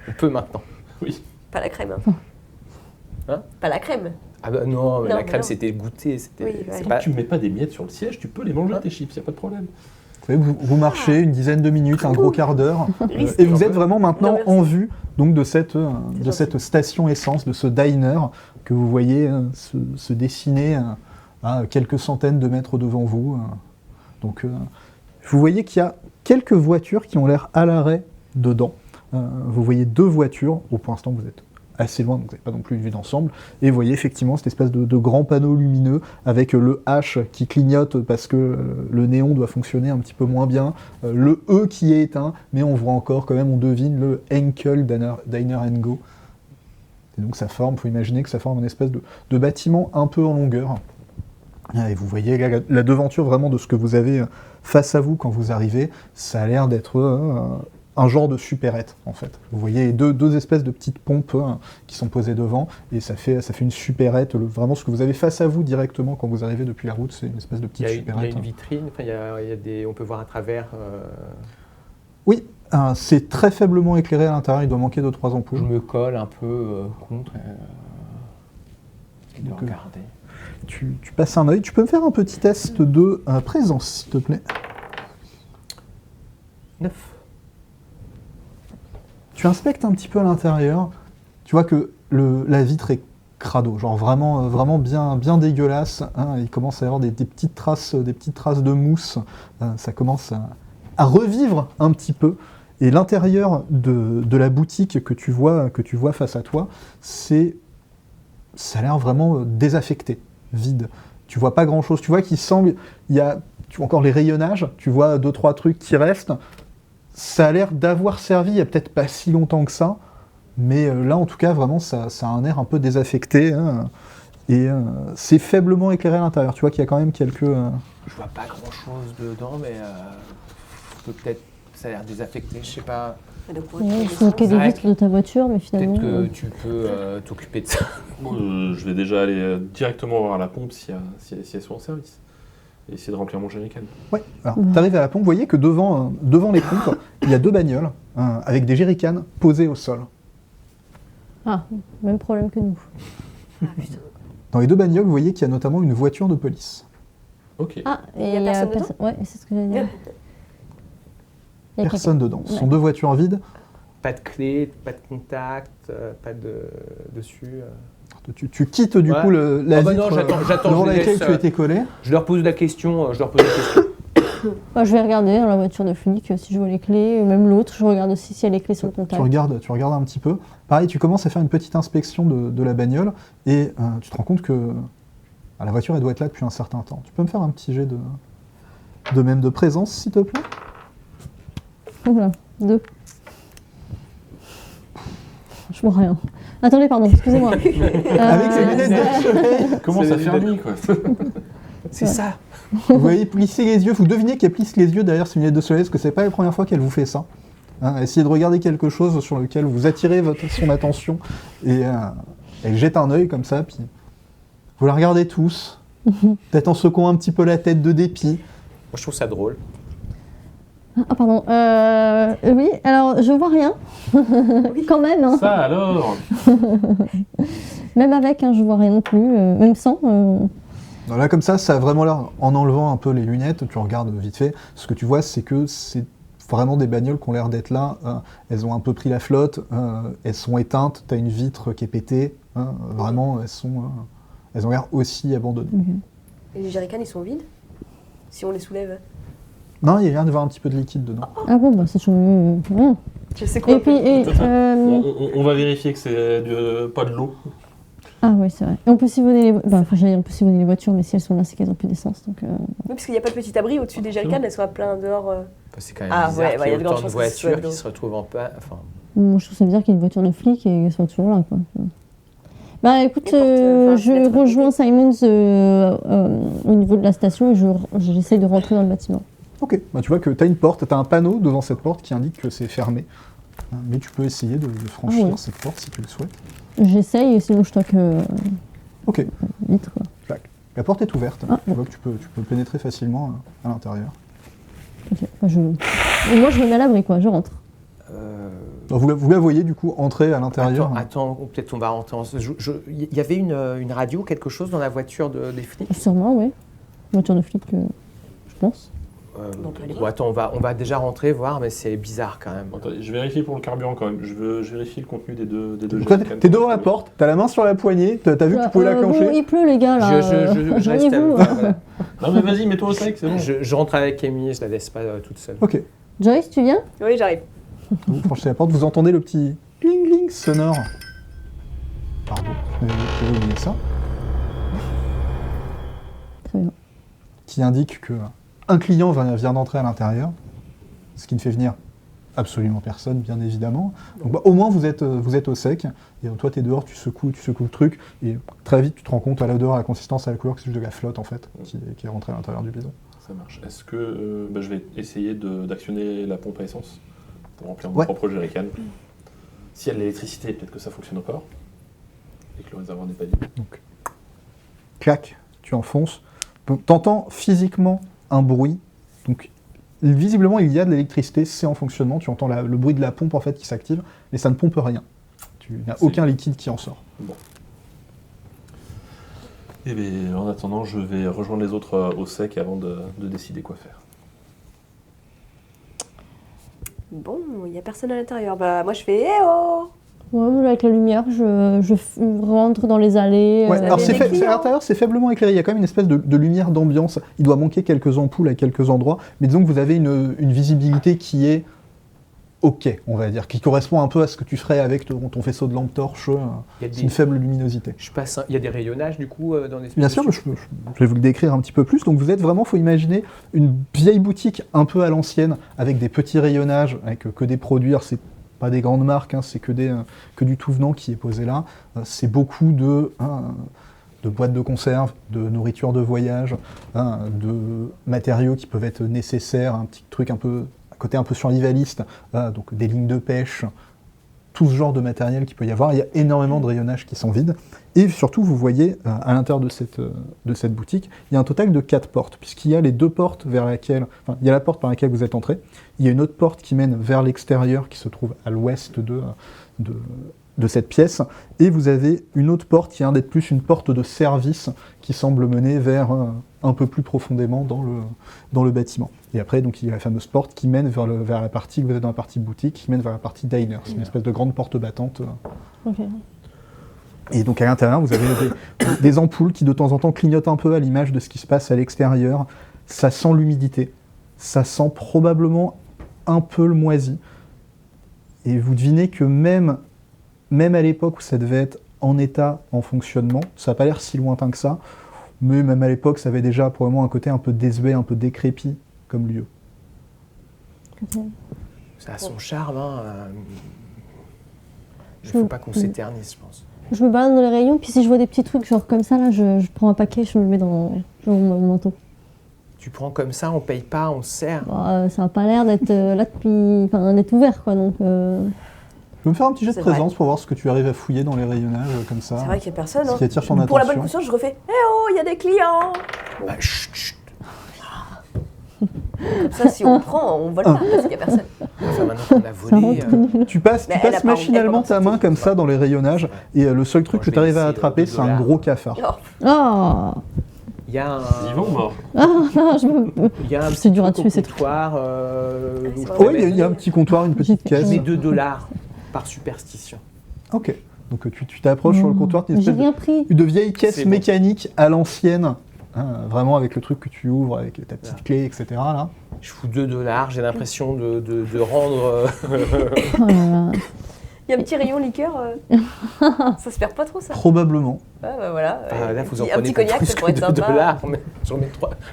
On peut maintenant. Oui. Pas la crème. Hein Pas la crème. Ah bah non, mais Non, la mais crème non. c'était goûté. C'était, Oui, c'est ouais. pas... Tu mets pas des miettes sur le siège, tu peux les manger tes chips, y a pas de problème. Vous, voyez, vous marchez une dizaine de minutes, un gros quart d'heure, Risqué. et vous êtes vraiment maintenant Non, merci. en vue donc, de cette gentil. station essence, de ce diner que vous voyez se dessiner à quelques centaines de mètres devant vous. Donc, vous voyez qu'il y a quelques voitures qui ont l'air à l'arrêt dedans. Vous voyez 2 voitures, pour l'instant vous êtes assez loin, donc vous n'avez pas non plus une vue d'ensemble, et vous voyez effectivement cette espèce de grand panneau lumineux avec le H qui clignote parce que le néon doit fonctionner un petit peu moins bien, le E qui est éteint, mais on voit encore quand même, on devine le Henkel Diner and Go. Et donc ça forme, il faut imaginer que ça forme une espèce de bâtiment un peu en longueur. Et vous voyez la devanture vraiment de ce que vous avez face à vous quand vous arrivez, ça a l'air d'être un genre de supérette, en fait. Vous voyez deux espèces de petites pompes qui sont posées devant, et ça fait une supérette. Vraiment, ce que vous avez face à vous directement quand vous arrivez depuis la route, c'est une espèce de petite Il y supérette. a une vitrine, enfin, on peut voir à travers. Oui, c'est très faiblement éclairé à l'intérieur, il doit manquer 2-3 ampoules. Je me colle un peu contre et de Donc, regarder. Tu passes un œil. Tu peux me faire un petit test de présence, s'il te plaît. 9. Tu inspectes un petit peu à l'intérieur. Tu vois que la vitre est crado, genre vraiment bien dégueulasse. Hein. Il commence à y avoir des petites traces de mousse. Ça commence à revivre un petit peu. Et l'intérieur de la boutique que tu vois face à toi, ça a l'air vraiment désaffecté, vide. Tu vois pas grand-chose. Tu vois qu'il semble, tu vois encore les rayonnages. Tu vois 2-3 trucs qui restent. Ça a l'air d'avoir servi il y a peut-être pas si longtemps que ça. Mais là, en tout cas, vraiment, ça a un air un peu désaffecté. Hein, et c'est faiblement éclairé à l'intérieur. Tu vois qu'il y a quand même quelques... Je vois pas grand-chose dedans, mais peut-être ça a l'air désaffecté, je sais pas. Elle doit pouvoir Ouais, être il faut qu'il y ait des Ouais. vitres de ta voiture, mais finalement. Peut-être que tu peux t'occuper de ça. Je vais déjà aller directement voir la pompe si elles sont en service. Et essayer de remplir mon jerrycan. Ouais. Alors, tu arrives à la pompe. Vous voyez que devant les pompes, il y a 2 bagnoles avec des jerrycans posés au sol. Ah, même problème que nous. Dans les 2 bagnoles, vous voyez qu'il y a notamment une voiture de police. Ok. Ah, et Il y a personne dedans Ouais, c'est ce que j'allais dire. Il y a Personne dedans. Ce sont Ouais. 2 voitures vides. Pas de clé, pas de contact, pas de dessus. Tu quittes du Ouais. coup la Ah bah vitre non, j'attends, devant je les laquelle laisse, tu as été collé. Je leur pose la question. Bah, je vais regarder dans la voiture de flic si je vois les clés, même l'autre, je regarde aussi si elle a les clés sur le Tu contact. regardes un petit peu. Pareil, tu commences à faire une petite inspection de la bagnole et tu te rends compte que la voiture elle doit être là depuis un certain temps. Tu peux me faire un petit jet de présence, s'il te plaît? Oula, 2. Je vois rien. Attendez, pardon, excusez-moi. Avec ses lunettes de soleil, Comment C'est ça les fait nuit, quoi. C'est ça. vous voyez plisser les yeux. Vous devinez qu'elle plisse les yeux derrière ses lunettes de soleil parce que c'est pas la première fois qu'elle vous fait ça. Hein, essayez de regarder quelque chose sur lequel vous attirez son attention et elle jette un œil comme ça, puis vous la regardez tous, peut-être en secouant un petit peu la tête de dépit. Moi, je trouve ça drôle. Ah, pardon. Oui, alors je vois rien. Quand même, hein. Ça alors. Même avec, hein, je vois rien non plus. Même sans. Non, là, comme ça a vraiment l'air, en enlevant un peu les lunettes, tu regardes vite fait, ce que tu vois, c'est que c'est vraiment des bagnoles qui ont l'air d'être là. Elles ont un peu pris la flotte, elles sont éteintes, tu as une vitre qui est pétée. Vraiment, elles ont l'air aussi abandonnées. Et les jerrycans, ils sont vides si on les soulève. Non, il y a l'air d'avoir un petit peu de liquide dedans. Ah bon, bah c'est toujours mieux. Rien. Je sais quoi. Et puis, On va vérifier que c'est pas de l'eau. ah oui, c'est vrai. Et on peut sillonner les on peut sillonner les voitures, mais si elles sont là, c'est qu'elles ont plus d'essence. Donc, Oui, parce qu'il n'y a pas de petit abri au-dessus des jerrycans, elles sont à plein dehors. Enfin, c'est quand même Ah, bizarre ouais, qu'il y il y a ait de autant grandes de chances que ce soit voitures de l'eau. qui se retrouvent en pas. Enfin, moi, je trouve ça bizarre qu'il y ait une voiture de flic et qu'elle soit toujours là, quoi. Bah écoute, Les portes, enfin, je fenêtres rejoins Simons au niveau de la station et j'essaye de rentrer dans le bâtiment. Ok, bah, tu vois que tu as une porte, tu as un panneau devant cette porte qui indique que c'est fermé. Mais tu peux essayer de franchir Ah ouais. cette porte si tu le souhaites. J'essaye et sinon je toque Ok, vite, quoi. la porte est ouverte. Ah, Tu vois que tu peux pénétrer facilement à l'intérieur. Ok, bah, et moi je me mets à l'abri, quoi, je rentre. Alors, vous la voyez du coup entrer à l'intérieur. Attends, peut-être on va rentrer en. Il y avait une radio, quelque chose dans la voiture des flics. Sûrement, oui. Voiture de flic, je pense. On peut aller Bon, voir. attends, on va déjà rentrer voir, mais c'est bizarre quand même. Attendez, je vérifie pour le carburant quand même. Je vérifie le contenu des deux Donc, toi, jerrycans. t'es devant la porte, t'as la main sur la poignée, t'as vu que tu pouvais la Bon, clencher. il pleut, les gars, là. Je reste Joignez-vous. voilà. Non mais vas-y, mets-toi au sec, c'est bon. Je rentre avec Amy, je la laisse pas toute seule. Ok, Joyce, tu viens? Oui, j'arrive. vous franchez la porte, vous entendez le petit cling cling sonore. Pardon, j'avais oublié ça. Très bien. Qui indique que un client vient d'entrer à l'intérieur, ce qui ne fait venir absolument personne, bien évidemment. Donc, bah, au moins, vous êtes au sec. Et toi, tu es dehors, tu secoues le truc. Et très vite, tu te rends compte à l'odeur, à la consistance, à la couleur, que c'est juste de la flotte, en fait, qui est rentrée à l'intérieur du bidon. Ça marche. Est-ce que je vais essayer d'actionner la pompe à essence pour remplir mon Ouais. propre jerrycan. S'il y a de l'électricité, peut-être que ça fonctionne encore. Et que le réservoir n'est pas vide. Donc, clac, tu enfonces. T'entends physiquement un bruit. Donc, visiblement, il y a de l'électricité, c'est en fonctionnement. Tu entends le bruit de la pompe en fait qui s'active, mais ça ne pompe rien. Tu n'as aucun liquide qui en sort. Bon. Et bien, en attendant, je vais rejoindre les autres au sec avant de décider quoi faire. Bon, il n'y a personne à l'intérieur. Bah, moi, je fais « Eh oh !» Ouais, mais avec la lumière, je rentre dans les allées. Ouais, alors des c'est clients. à l'intérieur, c'est faiblement éclairé. Il y a quand même une espèce de lumière d'ambiance. Il doit manquer quelques ampoules à quelques endroits, mais disons que vous avez une visibilité qui est OK, on va dire, qui correspond un peu à ce que tu ferais avec ton faisceau de lampe torche. Il y a C'est une faible luminosité. il y a des rayonnages du coup dans les Bien sûr, je vais vous le décrire un petit peu plus. Donc vous êtes vraiment, faut imaginer une vieille boutique un peu à l'ancienne, avec des petits rayonnages, avec que des produits. Alors, c'est pas des grandes marques, hein, c'est que du tout venant qui est posé là. C'est beaucoup de boîtes de conserve, de nourriture de voyage, de matériaux qui peuvent être nécessaires, un petit truc un côté un peu survivaliste, donc des lignes de pêche, tout ce genre de matériel qu'il peut y avoir. Il y a énormément de rayonnages qui sont vides. Et surtout, vous voyez, à l'intérieur de cette boutique, il y a un total de 4 portes, puisqu'il y a les 2 portes vers laquelle... Enfin, il y a la porte par laquelle vous êtes entré, il y a une autre porte qui mène vers l'extérieur, qui se trouve à l'ouest de cette pièce, et vous avez une autre porte qui a l'air d'être plus une porte de service, qui semble mener vers un peu plus profondément dans le bâtiment. Et après, donc, il y a la fameuse porte qui mène vers la partie, vous êtes dans la partie boutique, qui mène vers la partie diner. C'est une espèce de grande porte battante. Ok. Et donc à l'intérieur, vous avez des ampoules qui de temps en temps clignotent un peu à l'image de ce qui se passe à l'extérieur. Ça sent l'humidité. Ça sent probablement un peu le moisi. Et vous devinez que même à l'époque où ça devait être en état, en fonctionnement, ça n'a pas l'air si lointain que ça, mais même à l'époque, ça avait déjà probablement un côté un peu désuet, un peu décrépit comme lieu. Ok. Ça a son charme. Hein. Il ne Je- faut pas qu'on s'éternise, je pense. Je me balade dans les rayons, puis si je vois des petits trucs genre comme ça, là, je prends un paquet, je me le mets dans mon manteau. Tu prends comme ça, on paye pas, on se sert. Bah, ça n'a pas l'air d'être là depuis... Enfin, d'être ouvert, quoi, donc... Je peux me faire un petit jet de C'est vrai. présence pour voir ce que tu arrives à fouiller dans les rayonnages comme ça. C'est vrai qu'il n'y a personne. Ce Hein. qui attire ton Pour la bonne attention. conscience, je refais « Eh oh, il y a des clients !» Bah, chut, chut. Comme ça, si on prend, on vole pas parce qu'il n'y a personne. Enfin, maintenant qu'on a Ça volé, rentre. Tu passes Mais elle a pas- machinalement elle a pas ta main comme ça dans les rayonnages, et le seul truc Bon, que je tu vais arrives à laisser, attraper, 2 c'est un dollars. gros cafard. Oh, Oh il y a un... Vivant ou mort? Ah, non, je me... Il y a un C'est petit dur à truc au tuer, ces trucs. comptoir. c'est où je vrai. peux Oui, il y a un mettre- petit comptoir, une petite J'ai- Je caisse. mets 2 dollars par superstition. Ok. Donc tu t'approches sur le comptoir, t'as une J'ai espèce rien pris. de vieille caisse C'est bon. mécanique à l'ancienne, hein, vraiment avec le truc que tu ouvres avec ta petite Voilà. clé, etc. Là. Je fous 2 dollars, j'ai l'impression de rendre... Oh là là. il y a un petit rayon liqueur. Ça se perd pas trop, ça. Probablement. Ouais, bah voilà. Ah, là, vous en un prenez petit pour cognac, plus ça que pourrait être 2 sympa. dollars.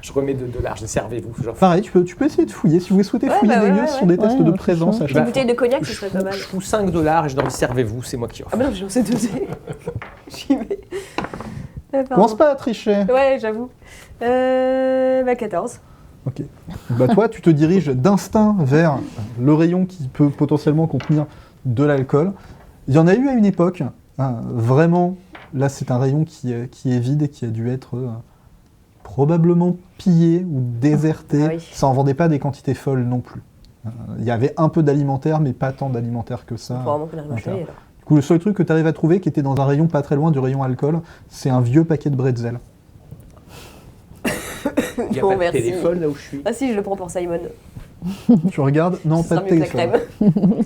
Je remets 2 dollars, servez-vous. Genre, Pareil, tu peux essayer de fouiller. Si vous souhaitez Ouais, fouiller bah des ouais, lieux, ce ouais, sont des ouais. tests de Ouais, présence à Une chaque bouteille de cognac, ce je serait pas mal. fous 5 dollars et je leur dis servez-vous, c'est moi qui offre. Ah bah non, j'en sais doser. J'y vais. Ah, pardon. Commence pas à tricher. Ouais, j'avoue. Bah 14. Ok. Bah toi, tu te diriges d'instinct vers le rayon qui peut potentiellement contenir de l'alcool. Il y en a eu à une époque, hein, vraiment, là c'est un rayon qui est vide et qui a dû être probablement pillé ou déserté. Ah oui. Ça en vendait pas des quantités folles non plus. Il y avait un peu d'alimentaire, mais pas tant d'alimentaire que ça. Faut vraiment qu'on arrive à d'accord. chaler, alors. Du coup, le seul truc que tu arrives à trouver qui était dans un rayon pas très loin du rayon alcool, c'est un vieux paquet de bretzel. Il n'y a Bon, pas de merci. téléphone là où je suis. Ah si, je le prends pour Simon. Tu regardes, non, Ça pas de sera mieux que la téléphone. crème.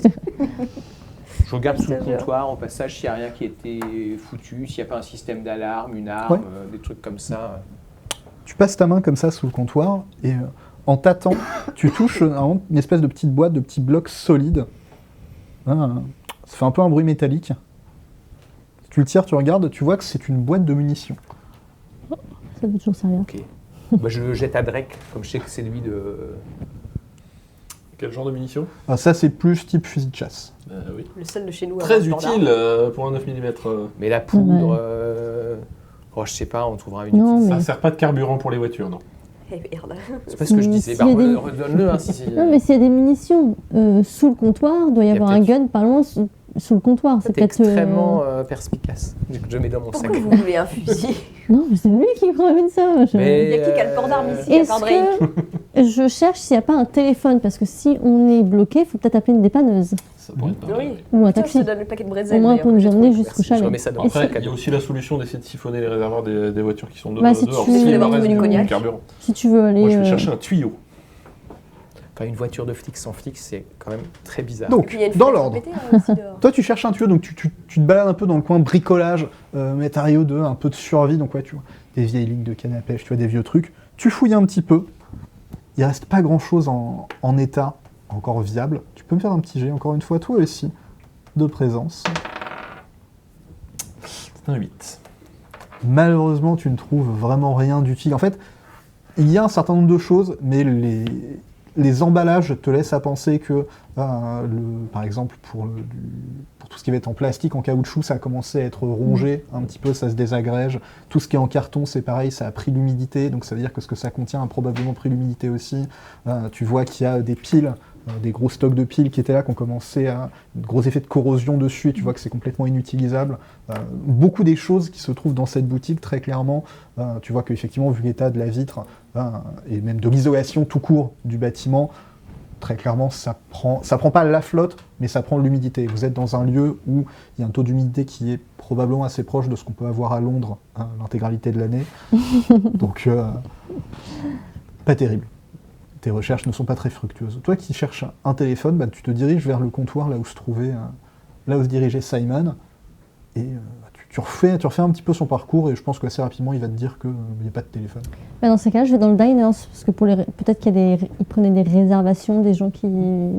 Je regarde sous le Je te jure. comptoir, au passage, s'il n'y a rien qui a été foutu, s'il n'y a pas un système d'alarme, une arme, Ouais. des trucs comme ça. Tu passes ta main comme ça sous le comptoir et en tâtant, tu touches une espèce de petite boîte, de petits blocs solides. Hein, ça fait un peu un bruit métallique. Tu le tires, tu regardes, tu vois que c'est une boîte de munitions. Ça veut toujours servir. Ok. Bah, je le jette à Drake, comme je sais que c'est lui de... Quel genre de munitions? Ah, ça, c'est plus type fusil de chasse. Oui. Le seul de chez nous. à Très avoir utile d'armes. pour un 9 mm. Mais la poudre... Ouais. Oh, je sais pas, on trouvera une Non, utilité. Ça mais sert pas de carburant pour les voitures, non. Eh merde. C'est pas ce que je disais. Bah, S'il y a des- redonne-le. Hein, si. Non, mais s'il y a des munitions sous le comptoir, il doit y Il y a avoir un gun pas loin sous le comptoir. C'est C'est peut-être. extrêmement perspicace. Je mets dans mon Pourquoi sac. vous voulez un fusil? Non, mais c'est lui qui ramène ça. Mais, Il y a qui a le port d'armes ici, à part Drake? Est-ce que je cherche s'il n'y a pas un téléphone? Parce que si on est bloqué, il faut peut-être appeler une dépanneuse Ça pourrait être pas mal, Oui. oui. ou un Tiens, je taxi. te donne le paquet de bretzels. Au moins d'ailleurs, pour que nous j'ai emmener trouvé. jusqu'au Je chalet. remets ça dans Après, mon sac il à y a dos. aussi la solution d'essayer de siphonner les réservoirs des voitures qui sont Bah, si dehors. tu- C'est Si le tu reste veux du du cognac. carburant. Si tu veux aller. Moi, je vais chercher un tuyau. Enfin, une voiture de flic sans flic, c'est quand même très bizarre. Et Donc, puis il y a une dans fenêtre l'ordre. pétée, hein, aussi dehors. Toi, tu cherches un tuyau, donc tu te balades un peu dans le coin bricolage, matériaux un peu de survie, donc ouais, tu vois, des vieilles lignes de canne à pêche, tu vois, des vieux trucs. Tu fouilles un petit peu. Il reste pas grand-chose en état encore viable. Tu peux me faire un petit jet, encore une fois, toi aussi, de présence. C'est un 8. Malheureusement, tu ne trouves vraiment rien d'utile. En fait, il y a un certain nombre de choses, mais les emballages te laissent à penser que, par exemple, pour tout ce qui va être en plastique, en caoutchouc, ça a commencé à être rongé un petit peu, ça se désagrège. Tout ce qui est en carton, c'est pareil, ça a pris l'humidité, donc ça veut dire que ce que ça contient a probablement pris l'humidité aussi. Tu vois qu'il y a des piles, des gros stocks de piles qui étaient là, qui ont commencé à gros effets de corrosion dessus, et tu vois que c'est complètement inutilisable. Beaucoup des choses qui se trouvent dans cette boutique, très clairement, tu vois qu'effectivement, vu l'état de la vitre, et même de l'isolation tout court du bâtiment, très clairement, ça prend pas la flotte, mais ça prend l'humidité. Vous êtes dans un lieu où il y a un taux d'humidité qui est probablement assez proche de ce qu'on peut avoir à Londres l'intégralité de l'année. Donc, pas terrible. Tes recherches ne sont pas très fructueuses. Toi qui cherches un téléphone, tu te diriges vers le comptoir là où se dirigeait Simon, et tu refais un petit peu son parcours, et je pense qu'assez rapidement il va te dire qu'il n'y a pas de téléphone. Bah, dans ces cas-là, je vais dans le diners, parce que peut-être qu'il y a ils prenaient des réservations des gens qui Il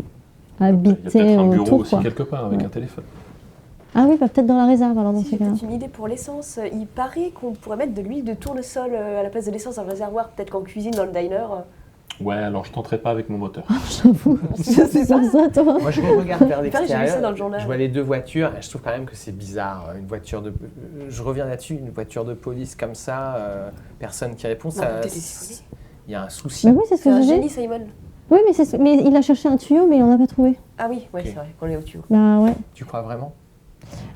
y a habitaient peut-être un bureau autour. aussi Quoi. quelque part avec Ouais. un téléphone. Ah oui, bah, peut-être dans la réserve alors dans Si, ces j'ai cas-là. peut-être une idée pour l'essence. Il paraît qu'on pourrait mettre de l'huile de tournesol à la place de l'essence dans le réservoir, peut-être qu'en cuisine dans le diner. Ouais, alors je tenterai pas avec mon moteur. J'avoue. Je sais C'est pas. ça, toi. Moi, je regarde vers Il paraît que j'ai vu ça dans l'extérieur. le journal. Je vois les deux voitures et je trouve quand même que c'est bizarre. Une voiture de. Je reviens là-dessus, une voiture de police comme ça, personne qui répond, Non, ça. peut-être siphonné. Il y a un souci. Mais oui, c'est ce C'est que un j'ai génie, dit. Simon. Oui, mais il a cherché un tuyau, mais il en a pas trouvé. Ah oui, ouais, Ok. c'est vrai, qu'on est au tuyau. Bah ouais. Tu crois vraiment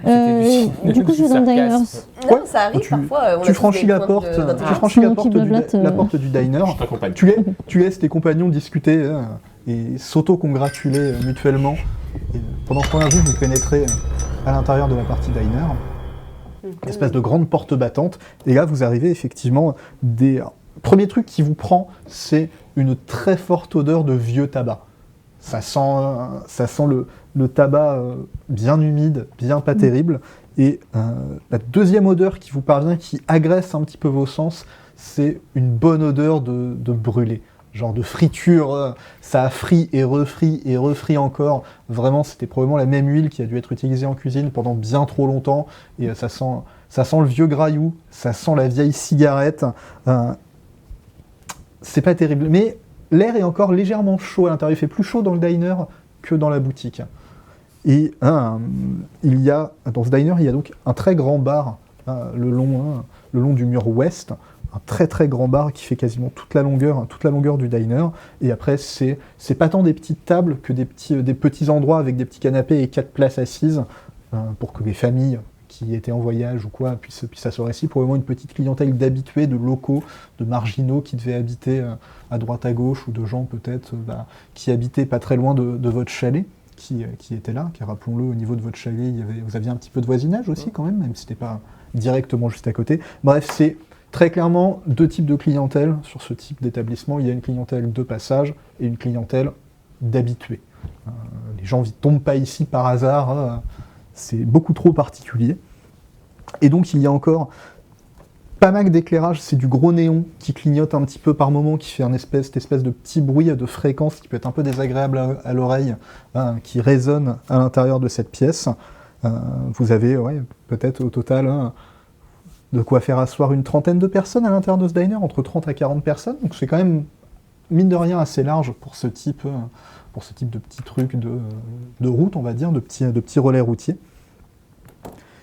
Du coup, je vais dans le diners. Non, ça arrive tu- parfois. on a Tu tous franchis des la points porte, d'intérêt. tu franchis la Sinon, porte qui blablatent, la porte du diner. Je t'accompagne. Tu laisses tes compagnons discuter et s'auto-congratuler mutuellement. Et pendant ce temps-là, vous pénétrez à l'intérieur de la partie diner, une espèce de grande porte battante. Et là, vous arrivez effectivement Premier truc qui vous prend, c'est une très forte odeur de vieux tabac. Ça sent le tabac bien humide, bien pas terrible. Et la deuxième odeur qui vous parvient, qui agresse un petit peu vos sens, c'est une bonne odeur de brûlé. Genre de friture, ça a frit et refrit encore. Vraiment, c'était probablement la même huile qui a dû être utilisée en cuisine pendant bien trop longtemps. Et ça sent le vieux graillou, ça sent la vieille cigarette. C'est pas terrible. Mais l'air est encore légèrement chaud à l'intérieur. Il fait plus chaud dans le diner que dans la boutique. Et dans ce diner, il y a donc un très grand bar le long du mur ouest. Un très très grand bar qui fait quasiment toute la longueur du diner. Et après, c'est pas tant des petites tables que des petits endroits avec des petits canapés et 4 places assises pour que les familles qui étaient en voyage ou quoi puissent s'asseoir ici. Probablement une petite clientèle d'habitués, de locaux, de marginaux qui devaient habiter à droite à gauche, ou de gens peut-être qui habitaient pas très loin de votre chalet, qui étaient là. Car rappelons-le, au niveau de votre chalet, vous aviez un petit peu de voisinage aussi quand même si c'était pas directement juste à côté. Bref, c'est très clairement deux types de clientèle sur ce type d'établissement. Il y a une clientèle de passage et une clientèle d'habitués. Les gens ne tombent pas ici par hasard, c'est beaucoup trop particulier. Et donc il y a encore pas mal d'éclairage, c'est du gros néon qui clignote un petit peu par moment, qui fait cette espèce de petit bruit de fréquence qui peut être un peu désagréable à l'oreille, qui résonne à l'intérieur de cette pièce. Vous avez peut-être au total de quoi faire asseoir une trentaine de personnes à l'intérieur de ce diner, entre 30 à 40 personnes, donc c'est quand même, mine de rien, assez large pour ce type de petits trucs de route, on va dire, de petits relais routiers.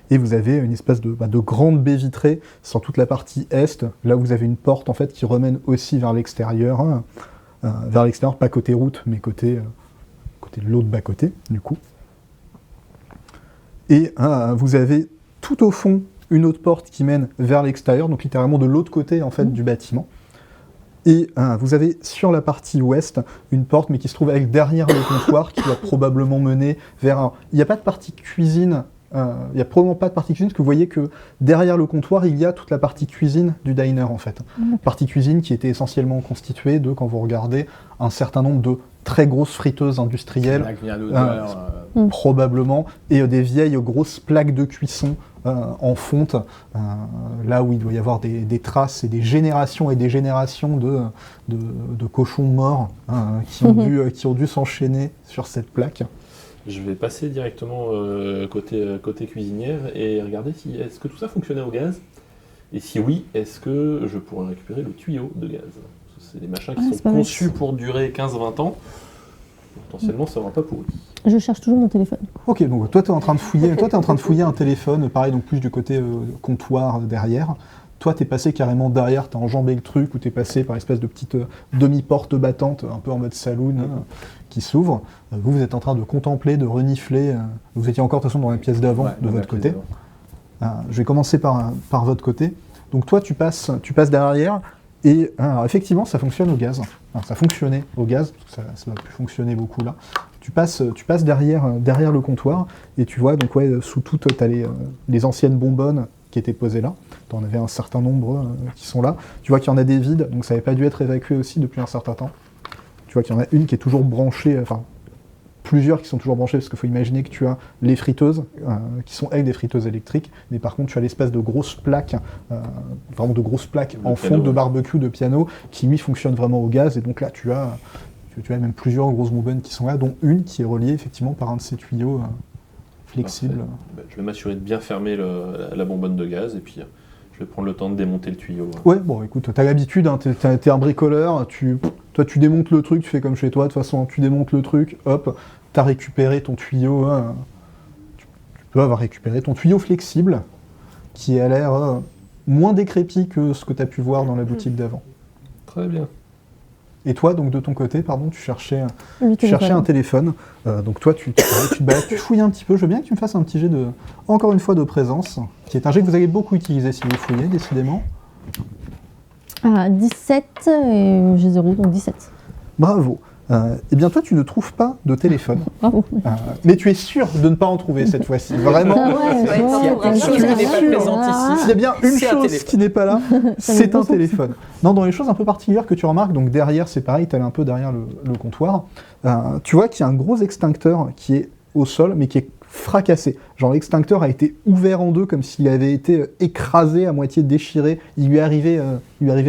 Et vous avez une espèce de grande baie vitrée sur toute la partie est, là où vous avez une porte en fait qui remène aussi vers l'extérieur, pas côté route, mais côté de l'autre bas-côté, du coup. Et vous avez tout au fond une autre porte qui mène vers l'extérieur, donc littéralement de l'autre côté en fait du bâtiment. Et vous avez sur la partie ouest une porte, mais qui se trouve derrière le comptoir, qui va probablement mener vers il n'y a pas de partie cuisine, il n'y a probablement pas de partie cuisine, parce que vous voyez que derrière le comptoir, il y a toute la partie cuisine du diner en fait. Partie cuisine qui était essentiellement constituée de, quand vous regardez, un certain nombre de très grosses friteuses industrielles, probablement, et des vieilles grosses plaques de cuisson en fonte, là où il doit y avoir des traces et des générations de cochons morts qui ont dû s'enchaîner sur cette plaque. Je vais passer directement côté cuisinière et regarder si est-ce que tout ça fonctionnait au gaz. Et si oui, est-ce que je pourrais récupérer le tuyau de gaz? C'est des machins qui sont conçus pour durer 15-20 ans. Potentiellement, ça ne va pas pourri. Je cherche toujours mon téléphone. Ok, donc toi, tu es en train de fouiller un téléphone, pareil, donc plus du côté comptoir derrière. Toi, tu es passé carrément derrière, tu as enjambé le truc, ou tu es passé par espèce de petite demi-porte battante, un peu en mode saloon, qui s'ouvre. Vous êtes en train de contempler, de renifler. Vous étiez encore de toute façon dans la pièce d'avant, de votre côté. Je vais commencer par votre côté. Donc toi, tu passes derrière, et alors, effectivement, ça fonctionne au gaz. Alors, ça fonctionnait au gaz, ça va plus fonctionner beaucoup là. Tu passes derrière le comptoir, et tu vois, donc sous toutes, tu as les anciennes bonbonnes qui étaient posées là. Tu en avais un certain nombre qui sont là. Tu vois qu'il y en a des vides, donc ça n'avait pas dû être évacué aussi depuis un certain temps. Tu vois qu'il y en a une qui est toujours branchée, enfin plusieurs qui sont toujours branchées, parce qu'il faut imaginer que tu as les friteuses, qui sont avec des friteuses électriques, mais par contre tu as l'espèce de grosses plaques, vraiment de grosses plaques en fonte de barbecue, de piano, qui lui fonctionnent vraiment au gaz, et donc là tu as même plusieurs grosses bonbonnes qui sont là, dont une qui est reliée effectivement par un de ces tuyaux flexibles. Je vais m'assurer de bien fermer la bonbonne de gaz, et puis je vais prendre le temps de démonter le tuyau. Ouais, bon écoute, t'as l'habitude, hein, t'es un bricoleur, toi tu démontes le truc, tu fais comme chez toi, de toute façon tu démontes le truc, hop, t'as récupéré ton tuyau, tu peux avoir récupéré ton tuyau flexible, qui a l'air moins décrépit que ce que t'as pu voir dans la boutique d'avant. Très bien. Et toi, donc de ton côté, pardon, tu cherchais un téléphone. Donc toi, tu te balades, tu fouilles un petit peu. Je veux bien que tu me fasses un petit jet encore une fois, de présence, qui est un jet que vous allez beaucoup utiliser si vous fouillez, décidément. 17, et j'ai 0, donc 17. Bravo. Eh bien toi, tu ne trouves pas de téléphone. Bravo. Mais tu es sûr de ne pas en trouver cette fois-ci. Vraiment. S'il y a une chose qui n'est pas présente ici, S'il y a bien une chose qui n'est pas là, c'est un téléphone. Non, dans les choses un peu particulières que tu remarques, donc derrière, c'est pareil, tu es un peu derrière le comptoir, tu vois qu'il y a un gros extincteur qui est au sol, mais qui est fracassé. Genre l'extincteur a été ouvert en deux, comme s'il avait été écrasé, à moitié déchiré. Il lui arrivait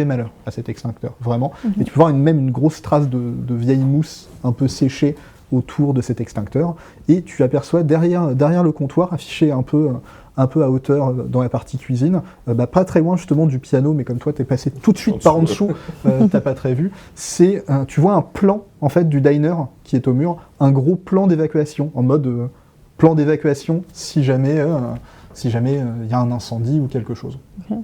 malheur à cet extincteur, vraiment. Et tu peux voir même une grosse trace de vieille mousse un peu séchée autour de cet extincteur. Et tu aperçois derrière le comptoir, affiché un peu à hauteur dans la partie cuisine, pas très loin justement du piano, mais comme toi t'es passé tout de suite par en dessous, t'as pas très vu, tu vois un plan en fait du diner qui est au mur, un gros plan d'évacuation, en mode plan d'évacuation si jamais y a un incendie ou quelque chose. Okay.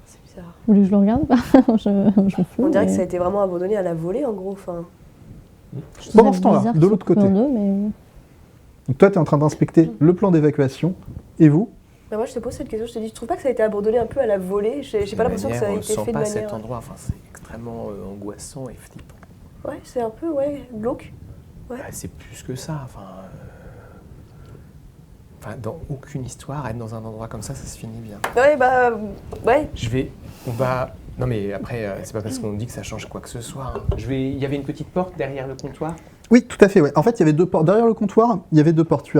C'est bizarre. Vous voulez que je le regarde ou pas? je me fous, On dirait que ça a été vraiment abandonné à la volée en gros. Pendant ce temps-là, de l'autre côté. Donc toi, tu es en train d'inspecter le plan d'évacuation, et vous? Moi, je te pose cette question, je te dis, tu trouves pas que ça a été abandonné un peu à la volée? J'ai pas l'impression que ça a été fait de manière... cet endroit, enfin, c'est extrêmement angoissant et flippant. Ouais, c'est un peu, glauque. Ouais. C'est plus que ça, dans aucune histoire, être dans un endroit comme ça se finit bien. Ouais. Non mais après, c'est pas parce qu'on dit que ça change quoi que ce soit. Hein. Il y avait une petite porte derrière le comptoir? Oui, tout à fait, ouais. En fait, il y avait deux portes. Derrière le comptoir, il y avait deux portes.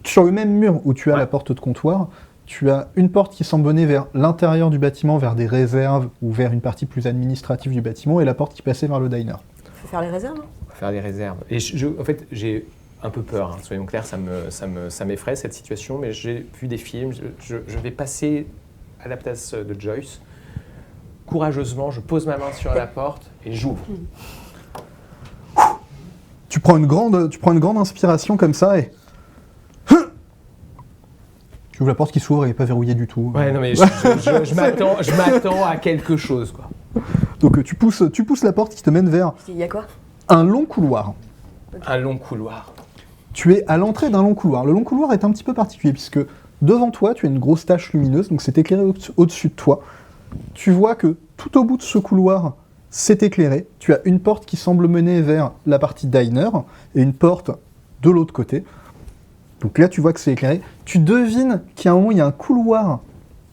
Sur le même mur où tu as la porte de comptoir, tu as une porte qui semble mener vers l'intérieur du bâtiment, vers des réserves ou vers une partie plus administrative du bâtiment, et la porte qui passait vers le diner. Faut faire les réserves, hein. On va faire les réserves. Et en fait, j'ai un peu peur, hein. Soyons clairs, ça m'effraie cette situation, mais j'ai vu des films, je vais passer à la place de Joyce. Courageusement, je pose ma main sur la porte et j'ouvre. Tu prends une grande inspiration comme ça et Tu ouvres la porte qui s'ouvre et n'est pas verrouillée du tout. Ouais, non, mais je m'attends à quelque chose, quoi. Donc tu pousses la porte qui te mène vers Il y a quoi? un long couloir. Un long couloir. Tu es à l'entrée d'un long couloir. Le long couloir est un petit peu particulier puisque devant toi, tu as une grosse tache lumineuse, donc c'est éclairé au-dessus de toi. Tu vois que tout au bout de ce couloir, c'est éclairé. Tu as une porte qui semble mener vers la partie diner et une porte de l'autre côté. Donc là, tu vois que c'est éclairé. Tu devines qu'à un moment, il y a un couloir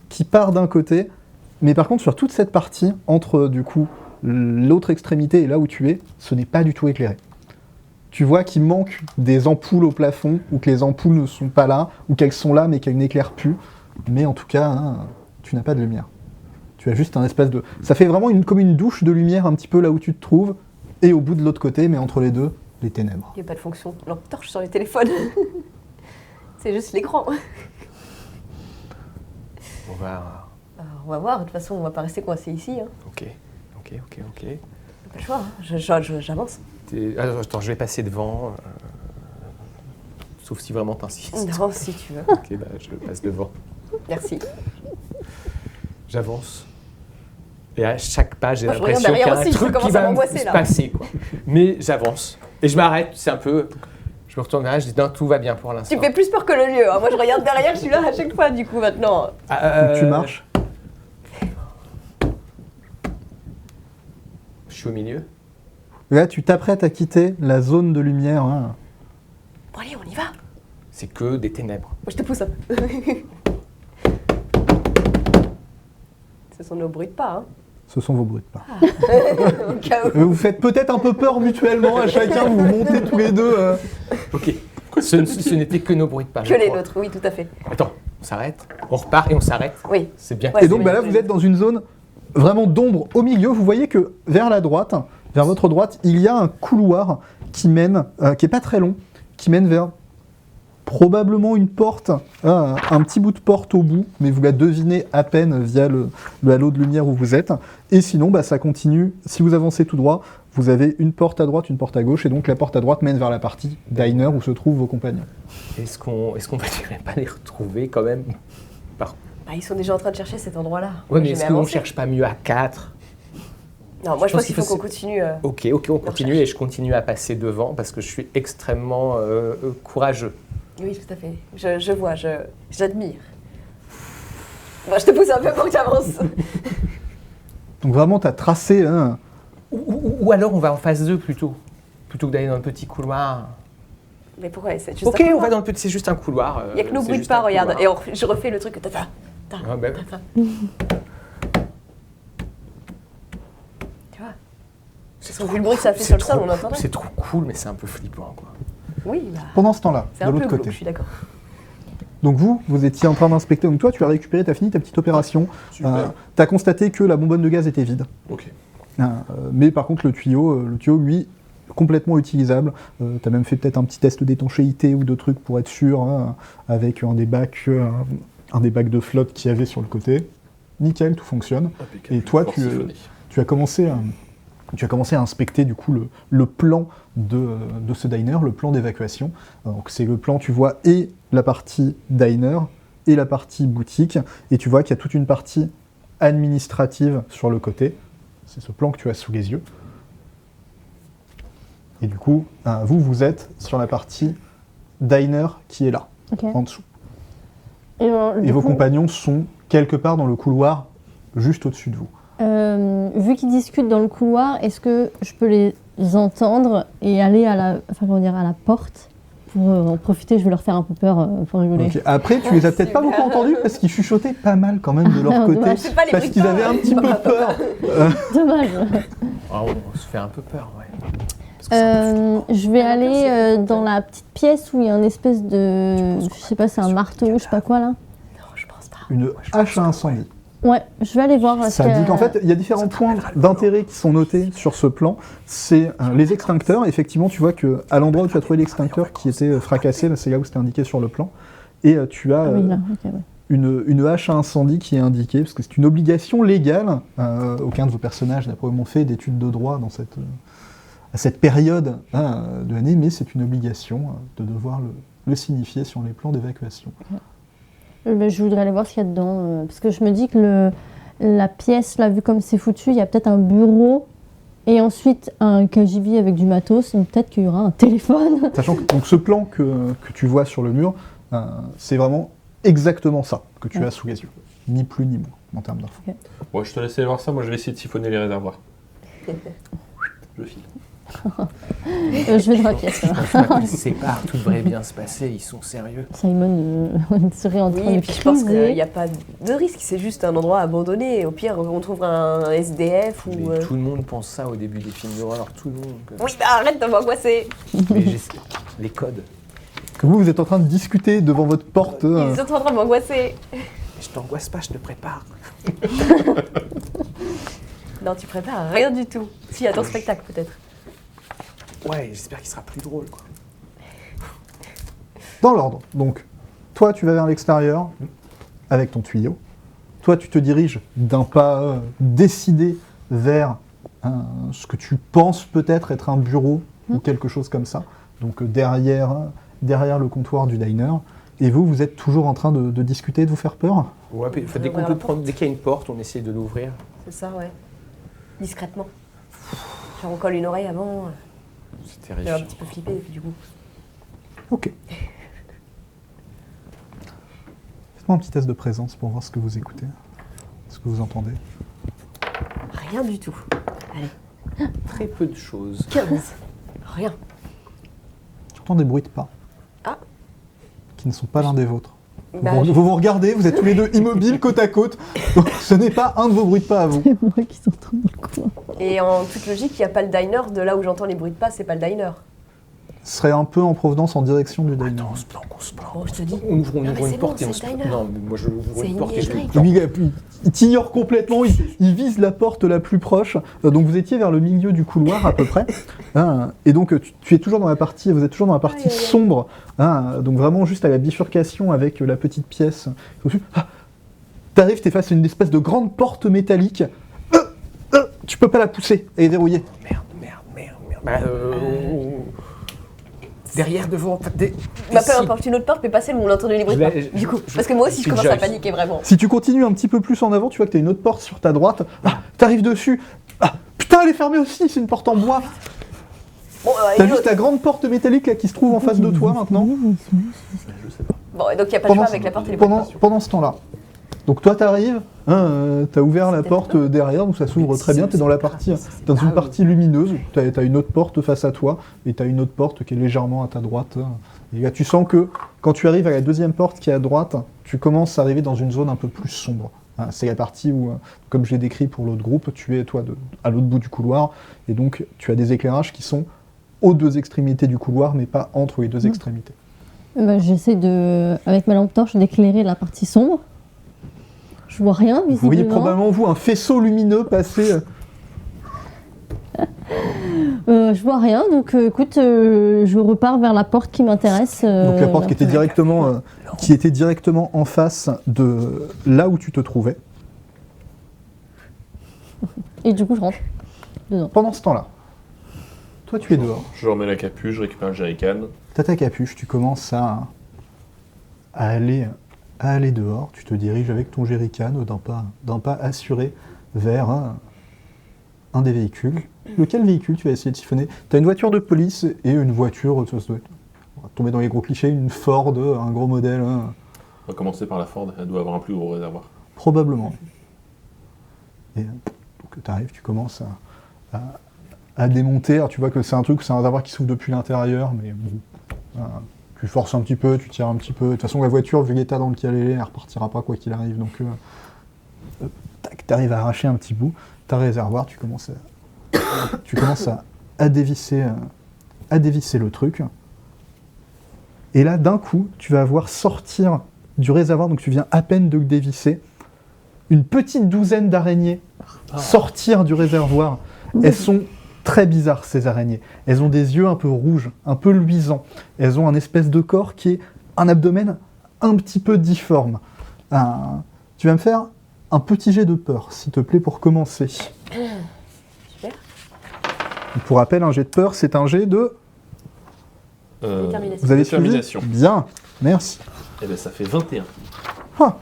qui part d'un côté, mais par contre, sur toute cette partie, entre du coup l'autre extrémité et là où tu es, ce n'est pas du tout éclairé. Tu vois qu'il manque des ampoules au plafond, ou que les ampoules ne sont pas là, ou qu'elles sont là mais qu'elles n'éclairent plus. Mais en tout cas, hein, tu n'as pas de lumière. Tu as juste un espèce de... Ça fait vraiment comme une douche de lumière un petit peu là où tu te trouves, et au bout de l'autre côté, mais entre les deux, les ténèbres. Il n'y a pas de fonction lampe torche sur les téléphones. C'est juste l'écran. On va... On va voir, de toute façon, on va pas rester coincé ici. Hein. Ok. Pas le choix, hein. J'avance. Attends, je vais passer devant. Sauf si vraiment t'insistes. Non, si tu veux. Ok, bah je passe devant. Merci. J'avance. Et à chaque pas, j'ai Moi, je regarde l'impression qu'il y a derrière un aussi, je truc commence qui à va m'angoisser, se là. passer, quoi. Mais j'avance. Et je m'arrête, c'est un peu... Je me retourne derrière, je dis non, tout va bien pour l'instant. Tu me fais plus peur que le lieu. Hein. Moi, je regarde derrière, je suis là à chaque fois, du coup, maintenant. Donc tu marches. Je suis au milieu. Là, tu t'apprêtes à quitter la zone de lumière. Hein. Bon, allez, on y va. C'est que des ténèbres. Moi, je te pousse un peu. Ce sont nos bruits de pas, hein. Ce sont vos bruits de pas. Au cas où. Vous faites peut-être un peu peur mutuellement à chacun, vous montez tous les deux. Ok. Ce n'était que nos bruits de pas. Que je les crois. nôtres, oui, tout à fait. Attends, on s'arrête. On repart et on s'arrête. Oui. C'est bien. Ouais, Et donc c'est bah là, bien. vous êtes dans une zone vraiment d'ombre au milieu. Vous voyez que vers la droite, vers votre droite, il y a un couloir qui mène, qui est pas très long, qui mène vers probablement une porte, un petit bout de porte au bout, mais vous la devinez à peine via le halo de lumière où vous êtes. Et sinon, bah, ça continue. Si vous avancez tout droit, vous avez une porte à droite, une porte à gauche, et donc la porte à droite mène vers la partie diner où se trouvent vos compagnons. Est-ce qu'on va pas les retrouver quand même Bah, ils sont déjà en train de chercher cet endroit-là. Ouais, mais J'ai est-ce jamais qu'on avancé. cherche pas mieux à 4? Non, moi, je pense qu'il faut qu'il qu'on faut- continue. Ok, on continue et je continue à passer devant parce que je suis extrêmement courageux. Oui, tout à fait. Je vois, j'admire. Moi, je te pousse un peu pour que tu avances. Donc vraiment, tu as tracé... hein, Ou alors on va en phase 2 plutôt que d'aller dans le petit couloir. Mais pourquoi c'est juste Ok, un couloir. on va dans le petit, c'est juste un couloir. Il n'y a que nos c'est bruits de juste pas, un regarde. couloir. Et je refais le truc. Tata. Ah, bah, Tu vois. Vu le bruit que ça fait sur le sol, on entendrait. C'est trop cool, mais c'est un peu flippant, quoi. Oui, bah, Pendant ce temps-là, c'est de un peu l'autre glauque, côté. je suis d'accord. Donc vous étiez en train d'inspecter. Donc toi, tu as récupéré, tu as fini ta petite opération. Super. Tu as constaté que la bonbonne de gaz était vide. Ok. Mais par contre, le tuyau, lui, complètement utilisable. Tu as même fait peut-être un petit test d'étanchéité ou de trucs pour être sûr, hein, avec un des bacs de flotte qu'il y avait sur le côté. Nickel, tout fonctionne. Impeccable. Et toi, Fort siphonné. tu as commencé à inspecter du coup le plan de ce diner, le plan d'évacuation. Donc c'est le plan, tu vois, et la partie diner et la partie boutique, et tu vois qu'il y a toute une partie administrative sur le côté. C'est ce plan que tu as sous les yeux. Et du coup, vous êtes sur la partie diner qui est là, Ok. en dessous. Et Et vos compagnons sont quelque part dans le couloir, juste au-dessus de vous. vu qu'ils discutent dans le couloir, est-ce que je peux les entendre et aller à la porte pour en profiter? Je vais leur faire un peu peur pour rigoler. Ok. Après, tu les as peut-être pas Super. beaucoup entendus parce qu'ils chuchotaient pas mal quand même de leur Ah, côté, dommage. C'est pas les parce bruits de qu'ils pas, avaient un ouais. petit peu peur. Dommage. Ah, on se fait un peu peur, ouais. Parce que c'est un peu flippant. Je vais Ah, aller d'accord, c'est dans la petite pièce où il y a une espèce de... Je sais pas, c'est un marteau, je sais pas quoi là. Non, je pense pas. Une hache à incendie. Ouais, je vais aller voir. parce Ça que- dit qu'en fait, il y a différents points d'intérêt qui sont notés sur ce plan. C'est les extincteurs. Effectivement, tu vois qu'à l'endroit où tu as trouvé l'extincteur qui était fracassé, là, c'est là où c'était indiqué sur le plan. Et tu as Ah oui, là, ok, ouais. une hache à incendie qui est indiquée, parce que c'est une obligation légale. Aucun de vos personnages n'a probablement fait d'études de droit dans à cette période de l'année, mais c'est une obligation de devoir le signifier sur les plans d'évacuation. Je voudrais aller voir ce qu'il y a dedans. Parce que je me dis que la pièce, là, vu comme c'est foutu, il y a peut-être un bureau et ensuite un KGV avec du matos. Donc peut-être qu'il y aura un téléphone. Sachant que donc, ce plan que tu vois sur le mur, c'est vraiment exactement ça que tu as sous les yeux. Ni plus ni moins en termes d'infos. Bon, je te laisse aller voir ça, moi je vais essayer de siphonner les réservoirs. Je file. Je vais dans la pièce. là. Franchement, ils se séparent, tout devrait bien se passer, ils sont sérieux. Simon serait en train Oui, et de puis je pense qu'il criser. n'y a pas de risque, c'est juste un endroit abandonné. Au pire, on trouve un SDF ou... Mais tout le monde pense ça au début des films d'horreur, tout le monde. Oui, bah arrête de m'angoisser. Mais les codes. Que vous êtes en train de discuter devant votre porte. Ils sont en train de m'angoisser. Je t'angoisse pas, je te prépare. Non, tu prépares rien du tout. Si, à ton spectacle peut-être. Ouais, j'espère qu'il sera plus drôle, quoi. Dans l'ordre. Donc, toi, tu vas vers l'extérieur avec ton tuyau. Toi, tu te diriges d'un pas décidé vers ce que tu penses peut-être être un bureau ou quelque chose comme ça. Donc, derrière le comptoir du diner. Et vous, vous êtes toujours en train de discuter, de vous faire peur? Ouais, puis, dès ouvrir la porte. qu'il y a une porte, on essaie de l'ouvrir. C'est ça, ouais. Discrètement. Genre on colle une oreille avant. C'est J'ai un terrifiant. petit peu flippé du coup. Ok. Faites-moi un petit test de présence pour voir ce que vous écoutez, ce que vous entendez. Rien du tout. Allez, Très peu de choses. 15. Rien. J'entends des bruits de pas. Ah. Qui ne sont pas l'un des vôtres. Bah, Vous regardez, vous êtes tous les deux immobiles côte à côte. Donc, ce n'est pas un de vos bruits de pas à vous. C'est moi qui s'entends dans le coin. Et en toute logique, il n'y a pas le diner. De là où j'entends les bruits de pas, c'est pas le diner. Ce serait un peu en provenance en direction du diner. Attends, on se planque. Oh, je te dis. On ouvre mais une c'est porte bon, et on c'est se le planque. diner. Non, mais moi je ouvre C'est une une porte et je librairie. Lui, il t'ignore complètement, il vise la porte la plus proche. Donc vous étiez vers le milieu du couloir à peu près. Et donc tu es toujours dans la partie, vous êtes toujours dans la partie Aïe, aïe, aïe. sombre. Donc vraiment juste à la bifurcation avec la petite pièce. T'arrives, t'es face à une espèce de grande porte métallique. Tu peux pas la pousser, elle est verrouillée. Merde. Bah, derrière, devant. Bah, peu importe, une autre porte, mais pas celle où on a entendu les bruits de pas. Je- Du coup, je- parce que moi aussi, je je commence suis à déjà- paniquer vraiment. Si tu continues un petit peu plus en avant, tu vois que t'as une autre porte sur ta droite. T'arrives dessus. Putain, elle est fermée aussi, c'est une porte en bois. Bon, T'as une juste autre. la grande porte métallique là qui se trouve en face de toi maintenant. Je sais pas. Bon, et donc il n'y a pas de choix avec la porte et les bruits de pas. pendant ce temps-là. Donc toi t'arrives, t'as ouvert la porte derrière, donc ça s'ouvre très bien, t'es dans une partie lumineuse, t'as une autre porte face à toi, et t'as une autre porte qui est légèrement à ta droite. Et là tu sens que quand tu arrives à la deuxième porte qui est à droite, tu commences à arriver dans une zone un peu plus sombre. C'est la partie où, comme je l'ai décrit pour l'autre groupe, tu es toi à l'autre bout du couloir, et donc tu as des éclairages qui sont aux deux extrémités du couloir, mais pas entre les deux extrémités. J'essaie avec ma lampe torche d'éclairer la partie sombre. Je vois rien Vous voyez visiblement. probablement vous un faisceau lumineux passer. Je vois rien, donc écoute, je repars vers la porte qui m'intéresse. Donc la porte qui était directement en face de là où tu te trouvais. Et du coup, je rentre dedans. Pendant ce temps-là, toi tu es dehors. Je remets la capuche, je récupère le jerrycan. T'as ta capuche, tu commences à aller dehors. Tu te diriges avec ton jerrycan d'un pas assuré vers un des véhicules. Lequel véhicule tu vas essayer de siphonner? T'as une voiture de police et une voiture, ça doit être, on va tomber dans les gros clichés, une Ford, un gros modèle, On va commencer par la Ford, elle doit avoir un plus gros réservoir. probablement. Et donc t'arrives, tu commences à démonter. Alors, tu vois que c'est un réservoir qui s'ouvre depuis l'intérieur, mais bon, tu forces un petit peu, tu tires un petit peu. De toute façon, la voiture, vu l'état dans lequel elle repartira pas quoi qu'il arrive. Donc, t'arrives à arracher un petit bout. Ta réservoir, tu commences à dévisser le truc. Et là, d'un coup, tu vas voir sortir du réservoir, donc tu viens à peine de le dévisser, une petite douzaine d'araignées sortir du réservoir. Elles sont très bizarres, ces araignées. Elles ont des yeux un peu rouges, un peu luisants. Elles ont un espèce de corps qui est un abdomen un petit peu difforme. Tu vas me faire un petit jet de peur, s'il te plaît, pour commencer. Super. Pour rappel, un jet de peur, c'est un jet de... Détermination. Vous avez suivi? Détermination. Bien, merci. Eh bien, ça fait 21. Ah.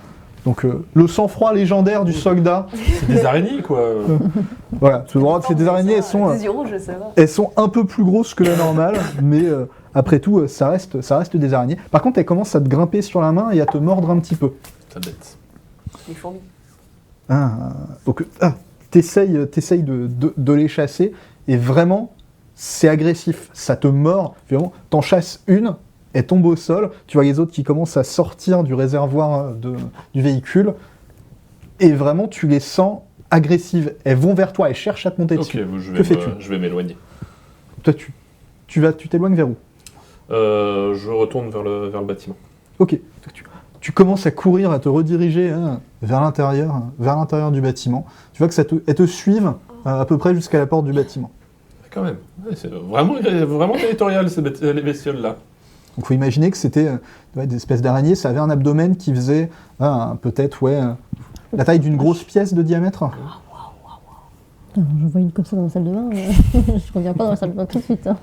Donc le sang-froid légendaire du soldat. C'est des araignées, quoi. Voilà, c'est des araignées, Des yeux rouges, ça va. elles sont un peu plus grosses que la normale, mais après tout, ça reste des araignées. Par contre, elles commencent à te grimper sur la main et à te mordre un petit peu. Ça bête. Les fourmis. Donc, t'essayes de les chasser, et vraiment, c'est agressif. Ça te mord, vraiment. T'en chasses une, elle tombe au sol, tu vois les autres qui commencent à sortir du réservoir du véhicule, et vraiment, tu les sens agressives. Elles vont vers toi, elles cherchent à te monter dessus. Ok, Que fais-tu ? je vais m'éloigner. Toi, tu t'éloignes vers où ? Je retourne vers le bâtiment. Ok. Tu commences à courir, à te rediriger vers l'intérieur du bâtiment. Tu vois que elles te suivent à peu près jusqu'à la porte du bâtiment. Quand même. Ouais, c'est vraiment territorial, les bestioles-là. Donc il faut imaginer que c'était des espèces d'araignées, ça avait un abdomen qui faisait peut-être la taille d'une grosse pièce de diamètre. Je vois une comme ça dans la salle de bain, je reviens pas dans la salle de bain tout de suite. Hein.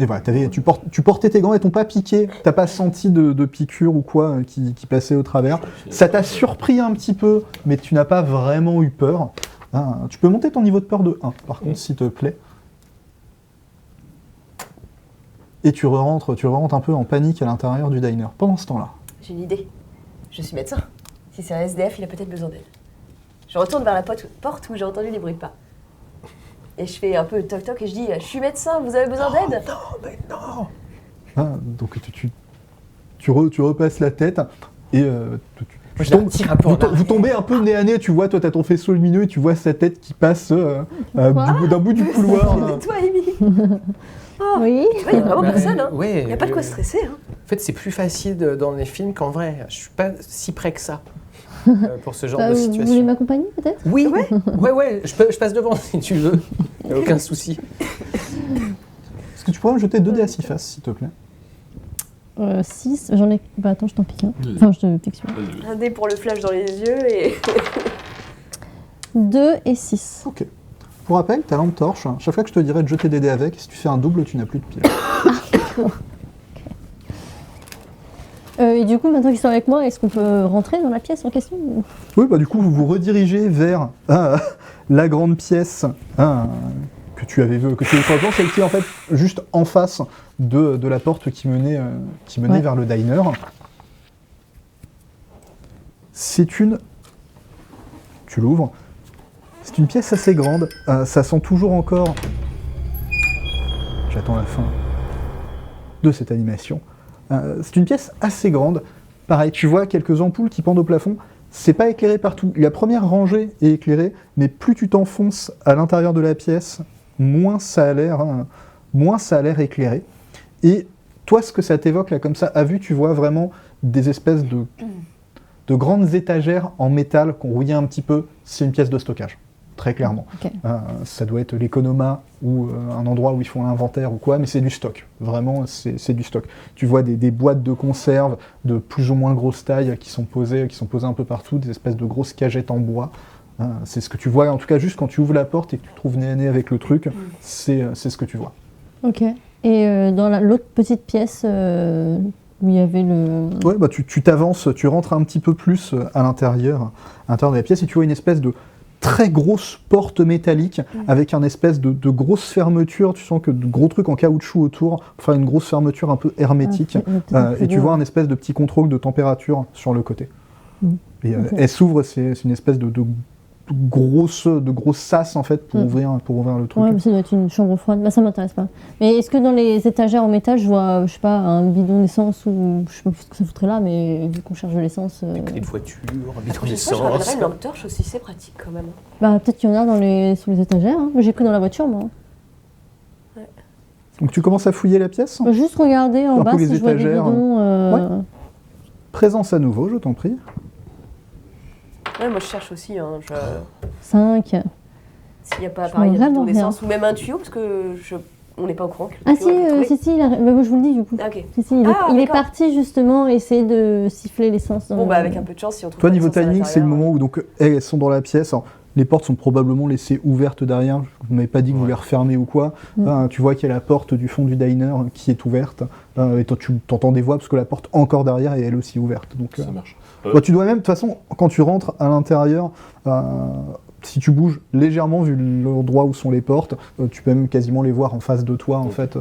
Et voilà, tu portais tes gants, elles t'ont pas piqué, t'as pas senti de piqûre ou quoi qui passait au travers. Ça t'a surpris un petit peu, mais tu n'as pas vraiment eu peur. Tu peux monter ton niveau de peur de 1, par contre, s'il te plaît. Et tu rentres un peu en panique à l'intérieur du diner. Pendant ce temps-là. J'ai une idée. Je suis médecin. Si c'est un SDF, il a peut-être besoin d'aide. Je retourne vers la porte où j'ai entendu les bruits de pas. Et je fais un peu toc-toc et je dis « Je suis médecin, vous avez besoin d'aide ?» Non, mais non. Donc tu repasses la tête et vous tombez un peu nez à nez, tu vois, toi t'as ton faisceau lumineux et tu vois sa tête qui passe d'un bout du couloir. Toi, Amy. Oui. Tu vois, il n'y a vraiment personne. Hein. Ouais, Il n'y a pas de quoi stresser. Hein. En fait, c'est plus facile dans les films qu'en vrai. Je suis pas si près que ça pour ce genre de Vous voulez situation. m'accompagner peut-être ? Oui, ouais, je passe devant si tu veux. Y a aucun souci. Est-ce que tu pourrais me jeter 2 dés à 6 faces, s'il te plaît ? 6, j'en ai... Bah attends, je t'en pique un. Enfin, je te pique celui-là. Vas-y. Un dé pour le flash dans les yeux et... 2 et 6. Ok. Pour rappel, ta lampe torche, chaque fois que je te dirais de jeter des dés avec, si tu fais un double, tu n'as plus de pile. Et du coup, maintenant qu'ils sont avec moi, est-ce qu'on peut rentrer dans la pièce en question ou... Oui, bah du coup, vous vous redirigez vers la grande pièce que tu avais vue, celle qui est en fait juste en face de la porte qui menait Ouais. vers le diner. Tu l'ouvres. C'est une pièce assez grande. Ça sent toujours encore... J'attends la fin de cette animation. C'est une pièce assez grande. Pareil, tu vois quelques ampoules qui pendent au plafond. C'est pas éclairé partout. La première rangée est éclairée, mais plus tu t'enfonces à l'intérieur de la pièce, moins ça a l'air éclairé. Et toi, ce que ça t'évoque là comme ça, à vue, tu vois vraiment des espèces de grandes étagères en métal qu'on rouillait un petit peu. C'est une pièce de stockage, très clairement. Ok. Ça doit être l'économa ou un endroit où ils font l'inventaire ou quoi, mais c'est du stock. Vraiment, c'est du stock. Tu vois des boîtes de conserve de plus ou moins grosse taille qui sont posées un peu partout, des espèces de grosses cagettes en bois. C'est ce que tu vois, en tout cas, juste quand tu ouvres la porte et que tu te trouves nez à nez avec le truc, c'est ce que tu vois. Ok. Et dans l'autre petite pièce où il y avait le... Ouais, bah tu t'avances, tu rentres un petit peu plus à l'intérieur de la pièce et tu vois une espèce de très grosse porte métallique avec un espèce de grosse fermeture. Tu sens que de gros trucs en caoutchouc autour pour faire une grosse fermeture un peu hermétique. Et tu vois un espèce de petit contrôle de température sur le côté. Et elle s'ouvre, c'est une espèce de grosse sas en fait pour ouvrir le truc. Ouais, mais ça doit être une chambre froide. Bah, ça m'intéresse pas. Mais est-ce que dans les étagères en métal, je vois, je sais pas, un bidon d'essence ou je sais pas ce que ça foutrait là, mais vu qu'on cherche de l'essence. Des clés de voiture, un bidon Je sais pas, je ramènerais d'essence. une lampe torche aussi, c'est pratique quand même. Bah peut-être qu'il y en a sous les étagères. Hein. Mais j'ai pris dans la voiture moi. Donc tu commences à fouiller la pièce. Juste regarder en Un bas peu les si je vois des étagères. bidons. Présence à nouveau, je t'en prie. Ouais, moi je cherche aussi. Hein, 5. S'il n'y a pas Je pareil, vois un bidon vraiment d'essence ou même un tuyau, parce que on n'est pas au courant que le Ah tuyau a été trouvé. si, mais moi je vous le dis du coup. Ah, ok. Si, il Ah, est d'accord. parti justement essayer de siffler l'essence. Bon, bah avec un peu de chance, si on trouve Toi, pas niveau d'essence à timing, c'est le l'intérieur. moment où donc elles sont dans la pièce. Alors, Les portes sont probablement laissées ouvertes derrière. Vous m'avez pas dit que vous les refermez ou quoi. Tu vois qu'il y a la porte du fond du diner qui est ouverte. Et tu entends des voix parce que la porte encore derrière est elle aussi ouverte. Donc, Ça marche. tu dois même, de toute façon, quand tu rentres à l'intérieur, si tu bouges légèrement vu l'endroit où sont les portes, tu peux même quasiment les voir en face de toi en fait.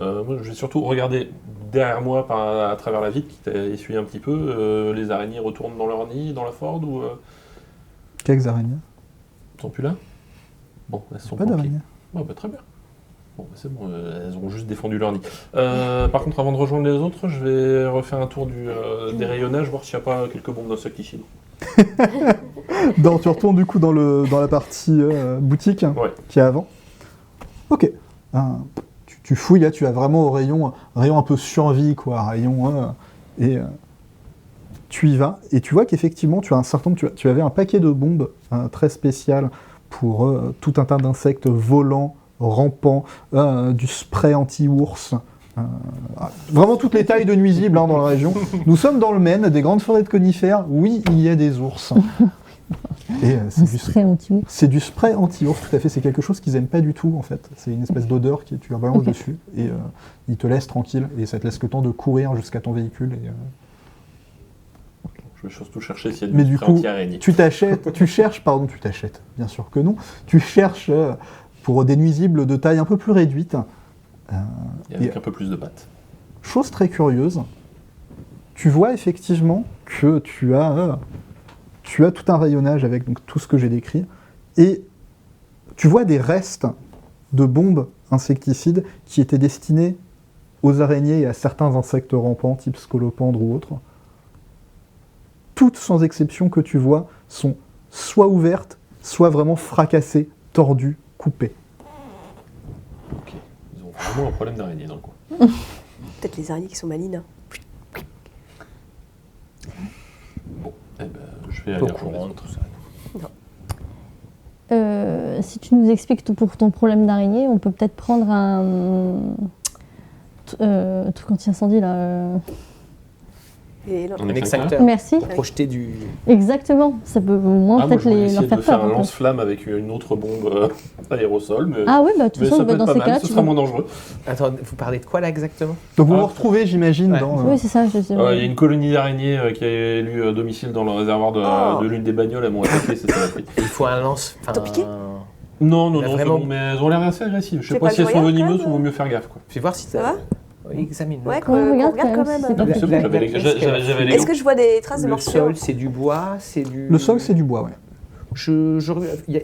Moi, je vais surtout regarder derrière moi à travers la vitre qui t'a essuyé un petit peu. Les araignées retournent dans leur nid, dans la Ford ou Quelques araignées. elles sont plus là? Bon, elles sont Pas planquées. d'araignées. Oh, bah, très bien. Bon, bah, c'est bon, elles ont juste défendu leur nid. Par contre, avant de rejoindre les autres, je vais refaire un tour des rayonnages, voir s'il n'y a pas quelques bombes d'insecticides. Tu retournes du coup dans la partie boutique Ouais. qui est avant. Ok. Tu fouilles là, tu as vraiment un rayon un peu survie quoi, un rayon et tu y vas et tu vois qu'effectivement tu avais un paquet de bombes très spécial pour tout un tas d'insectes volants, rampants, du spray anti-ours. Vraiment toutes les tailles de nuisibles dans la région. Nous sommes dans le Maine, des grandes forêts de conifères. Oui, il y a des ours. Et c'est du spray anti-ours, tout à fait. C'est quelque chose qu'ils aiment pas du tout en fait. C'est une espèce d'odeur que tu balances dessus et ils te laissent tranquille et ça te laisse le temps de courir jusqu'à ton véhicule. Je vais surtout chercher s'il y a Mais du du spray coup, anti-araignée. tu cherches, bien sûr que non. Tu cherches pour des nuisibles de taille un peu plus réduite. Et avec un peu plus de pattes. Chose très curieuse, tu vois effectivement que tu as tout un rayonnage avec donc, tout ce que j'ai décrit, et tu vois des restes de bombes insecticides qui étaient destinées aux araignées et à certains insectes rampants, type scolopendre ou autres. Toutes sans exception que tu vois sont soit ouvertes, soit vraiment fracassées, tordues, coupées. Ok. Ils ont vraiment un problème d'araignée dans le coin. Peut-être les araignées qui sont malines. Bon, eh ben, je vais Pas aller au rejoindre les courant de autres. tout ça. Si tu nous expliques tout pour ton problème d'araignée, on peut peut-être prendre un truc anti-incendie là. Et On Un est extincteur. Merci. Pour projeter du... Exactement. Ça peut au moins Ah, moi, peut-être je vais leur essayer faire de faire peur. un un peu. lance-flamme avec une autre bombe aérosol, mais, Ah oui, bah de toute mais façon, ça peut être dans pas ces mal, cas-là, ce tu sera vas- moins dangereux. Attends, vous parlez de quoi là exactement? Donc vous Ah. vous retrouvez, j'imagine, Ouais. dans... Oui, c'est ça. Je sais. Il y a une colonie d'araignées qui a élu domicile dans le réservoir Oh. de l'une des bagnoles, elles m'ont attaqué, c'est ça la prise. Il faut un lance... T'as piqué Non, Bah, c'est vraiment- bon, mais elles ont l'air assez agressives. Je sais C'est pas pas si elles sont joyeux, venimeuses quand ou même. vaut mieux faire gaffe. Quoi. Fais voir si Ça va? Examine. Ouais, qu'on regarde quand quand même, même. si Non, mais c'est bon, j'avais les Est-ce gants. que je vois des traces de Le morsure? sol, c'est du bois, c'est du... Le sol, c'est du bois, ouais.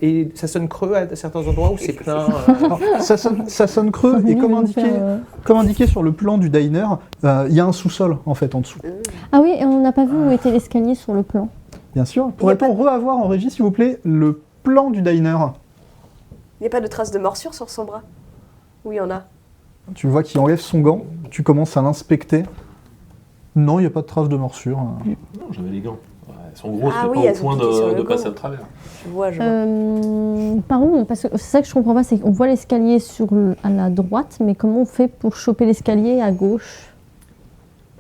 Et ça sonne creux à certains endroits où c'est plein... Alors, ça sonne creux, et Nous, on va faire, comme indiqué sur le plan du diner, il y a un sous-sol, en fait, en dessous. Ah oui, et on n'a pas vu où était l'escalier sur le plan. Bien sûr. Il y a Pourrait-on reavoir en régie, s'il vous plaît, le plan du diner? Il n'y a pas de traces de morsure sur son bras? Oui, il y en a. Tu vois qu'il enlève son gant, tu commences à l'inspecter. Non, il n'y a pas de trace de morsure. Non, j'avais les gants. Ouais, elles sont grosses, Ah mais oui, pas elles au ont point piqué sur le de gant. passer à travers. Je vois. Par où Parce que c'est ça que je comprends pas, c'est qu'on voit l'escalier à la droite, mais comment on fait pour choper l'escalier à gauche?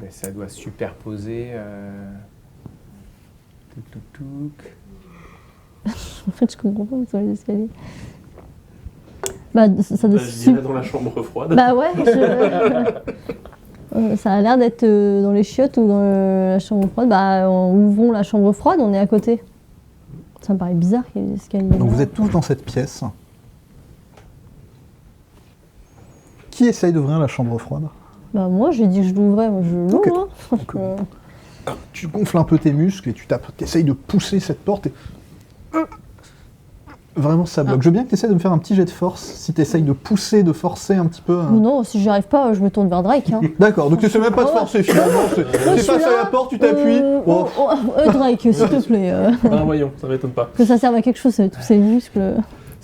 Mais ça doit superposer... Touc, touc, touc. En fait, je comprends pas où sont les escaliers. Bah, ça doit Je dirais dans la chambre froide. Bah ouais, ça a l'air d'être dans les chiottes ou dans la chambre froide. Bah, ouvrons la chambre froide, on est à côté. Ça me paraît bizarre qu'il y ait des escaliers. Donc là. vous êtes tous dans cette pièce. Qui essaye d'ouvrir la chambre froide? Bah moi, j'ai dit que je l'ouvrais, moi je l'ouvre. Ok. hein. Donc, tu gonfles un peu tes muscles et tu essayes de pousser cette porte et... Vraiment, ça bloque. Je veux bien que tu essaies de me faire un petit jet de force, si tu essayes de pousser, de forcer un petit peu. Ou non, si j'y arrive pas, je me tourne vers Drake. Hein. D'accord, donc tu sais même pas de Ouais. forcer finalement. je C'est suis face à là, la porte, tu t'appuies. Oh. Drake, s'il te plaît. Ben voyons, ça m'étonne pas. Que ça serve à quelque chose, tous ces muscles.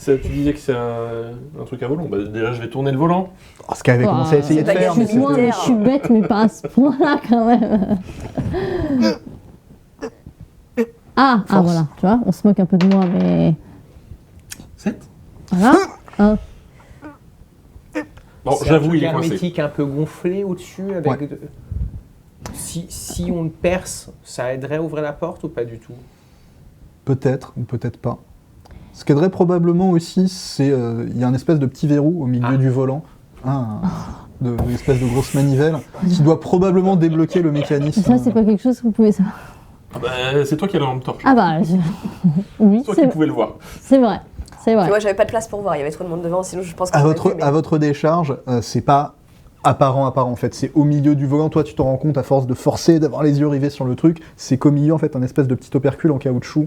Tu disais que c'est un truc à volant. Bah, déjà, je vais tourner le volant. Oh, ce qu'elle avait commencé à essayer de c'est faire. pas Mais gagné. Excuse-moi, mais je suis bête, mais pas à ce point-là quand même. Ah, Force. voilà, tu vois, on se moque un peu de moi, mais 7. voilà. Bon, C'est un j'avoue, truc il est coincé. hermétique un peu gonflé au-dessus avec Ouais. Si on le perce, ça aiderait à ouvrir la porte ou pas du tout? Peut-être ou peut-être pas. Ce qui aiderait probablement aussi, c'est il y a un espèce de petit verrou au milieu du volant, une espèce de grosse manivelle, qui doit probablement débloquer le mécanisme. Ça, c'est pas quelque chose que vous pouvez savoir. Ah bah, c'est toi qui as la lampe torche. Ah bah, oui, C'est toi qui pouvais le voir. c'est vrai. C'est vrai. Moi, j'avais pas de place pour voir, il y avait trop de monde devant, sinon je pense que À j'aurais votre, vu, mais- à votre décharge, c'est pas apparent en fait, c'est au milieu du volant. Toi, tu t'en rends compte à force de forcer, d'avoir les yeux rivés sur le truc. C'est qu'au milieu, en fait, un espèce de petit opercule en caoutchouc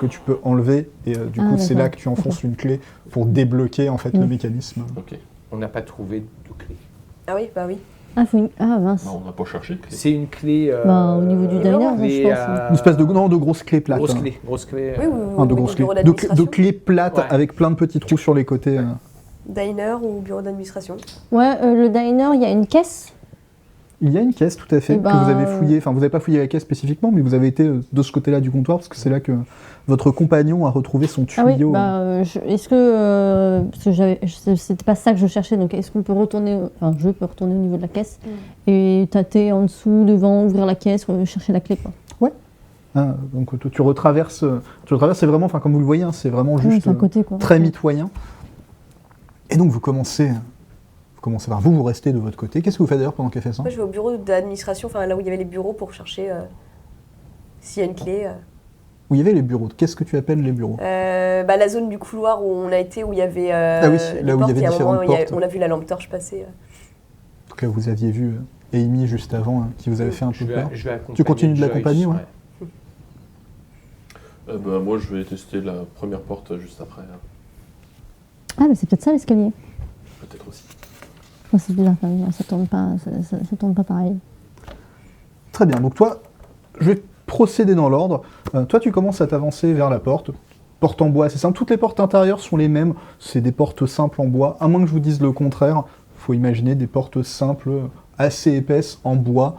que tu peux enlever, et du coup, c'est d'accord. là que tu enfonces une clé pour débloquer en fait le mécanisme. Ok. On n'a pas trouvé de clé. Ah oui, bah oui. Ah, ah mince. Non, on n'a pas cherché. de clé. C'est une clé. Au niveau du diner, clé, je pense. Une espèce de grosse clé plate. Grosse hein. clé. Grosse clé. Oui, Enfin, de oui, grosses clés. bureau De d'administration. clés plates Ouais. avec plein de petits trous sur les côtés. Diner ou bureau d'administration. Ouais, le diner, il y a une caisse. Il y a une caisse, tout à fait, Eh que ben, vous avez fouillée. Enfin, vous n'avez pas fouillé la caisse spécifiquement, mais vous avez été de ce côté-là du comptoir, parce que c'est là que votre compagnon a retrouvé son Ah oui, tuyau. est-ce que. Parce que c'était pas ça que je cherchais, donc est-ce qu'on peut retourner. Enfin, je peux retourner au niveau de la caisse et tâter en dessous, devant, ouvrir la caisse, chercher la clé, quoi. Hein, donc tu retraverses, c'est vraiment, enfin comme vous le voyez, hein, c'est vraiment Ah oui, juste c'est à côté, quoi. très mitoyen. Et donc vous commencez par vous restez de votre côté. Qu'est-ce que vous faites d'ailleurs pendant qu'elle fait ça? Moi, je vais au bureau d'administration, enfin là où il y avait les bureaux pour chercher s'il y a une clé. Où il y avait les bureaux. Qu'est-ce que tu appelles les bureaux? La zone du couloir où on a été, où il y avait Ah oui, les là où il y portes, avait et à un différentes moment, portes. on a vu la lampe torche passer. En tout cas, vous aviez vu Amy juste avant, hein, qui vous avait fait un peu peur. Je vais accompagner Tu continues de Joyce, l'accompagner, ouais. Bah, moi, je vais tester la première porte juste après. Ah, mais c'est peut-être ça l'escalier. Peut-être aussi. Oh, c'est bizarre, quand même, ça tourne pas, ça tourne pas pareil. Très bien. Donc toi, je vais procéder dans l'ordre. Toi, tu commences à t'avancer vers la porte. Porte en bois, c'est simple. Toutes les portes intérieures sont les mêmes. C'est des portes simples en bois. À moins que je vous dise le contraire, il faut imaginer des portes simples, assez épaisses, en bois.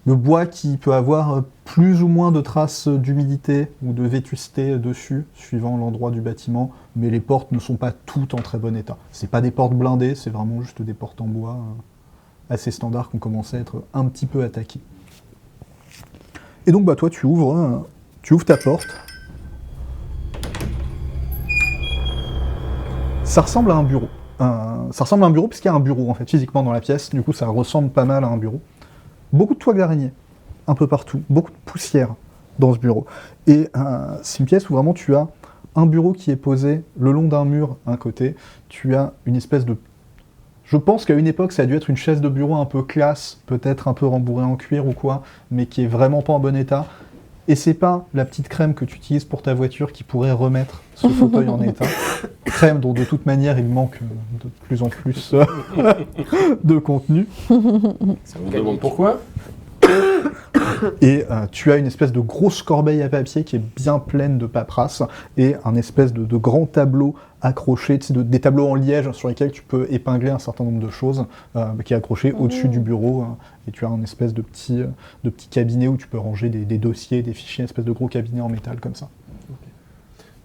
Le bois qui peut avoir plus ou moins de traces d'humidité ou de vétusté dessus, suivant l'endroit du bâtiment, mais les portes ne sont pas toutes en très bon état. C'est pas des portes blindées, c'est vraiment juste des portes en bois assez standards qui ont commencé à être un petit peu attaquées. Et donc bah toi tu ouvres ta porte. Ça ressemble à un bureau. Ça ressemble à un bureau puisqu'il y a un bureau en fait physiquement dans la pièce, du coup ça ressemble pas mal à un bureau. Beaucoup de toiles d'araignée, un peu partout, beaucoup de poussière dans ce bureau. Et c'est une pièce où vraiment tu as un bureau qui est posé le long d'un mur à un côté, tu as une espèce de... Je pense qu'à une époque ça a dû être une chaise de bureau un peu classe, peut-être un peu rembourrée en cuir ou quoi, mais qui est vraiment pas en bon état. Et c'est pas la petite crème que tu utilises pour ta voiture qui pourrait remettre ce fauteuil en état. Crème dont de toute manière il manque de plus en plus de contenu. On me demande pourquoi. Et tu as une espèce de grosse corbeille à papier qui est bien pleine de paperasse et un espèce de grand tableau accroché, tu sais, des tableaux en liège sur lesquels tu peux épingler un certain nombre de choses qui est accroché au-dessus du bureau. Et tu as un espèce de petit cabinet où tu peux ranger des dossiers, des fichiers, un espèce de gros cabinet en métal comme ça.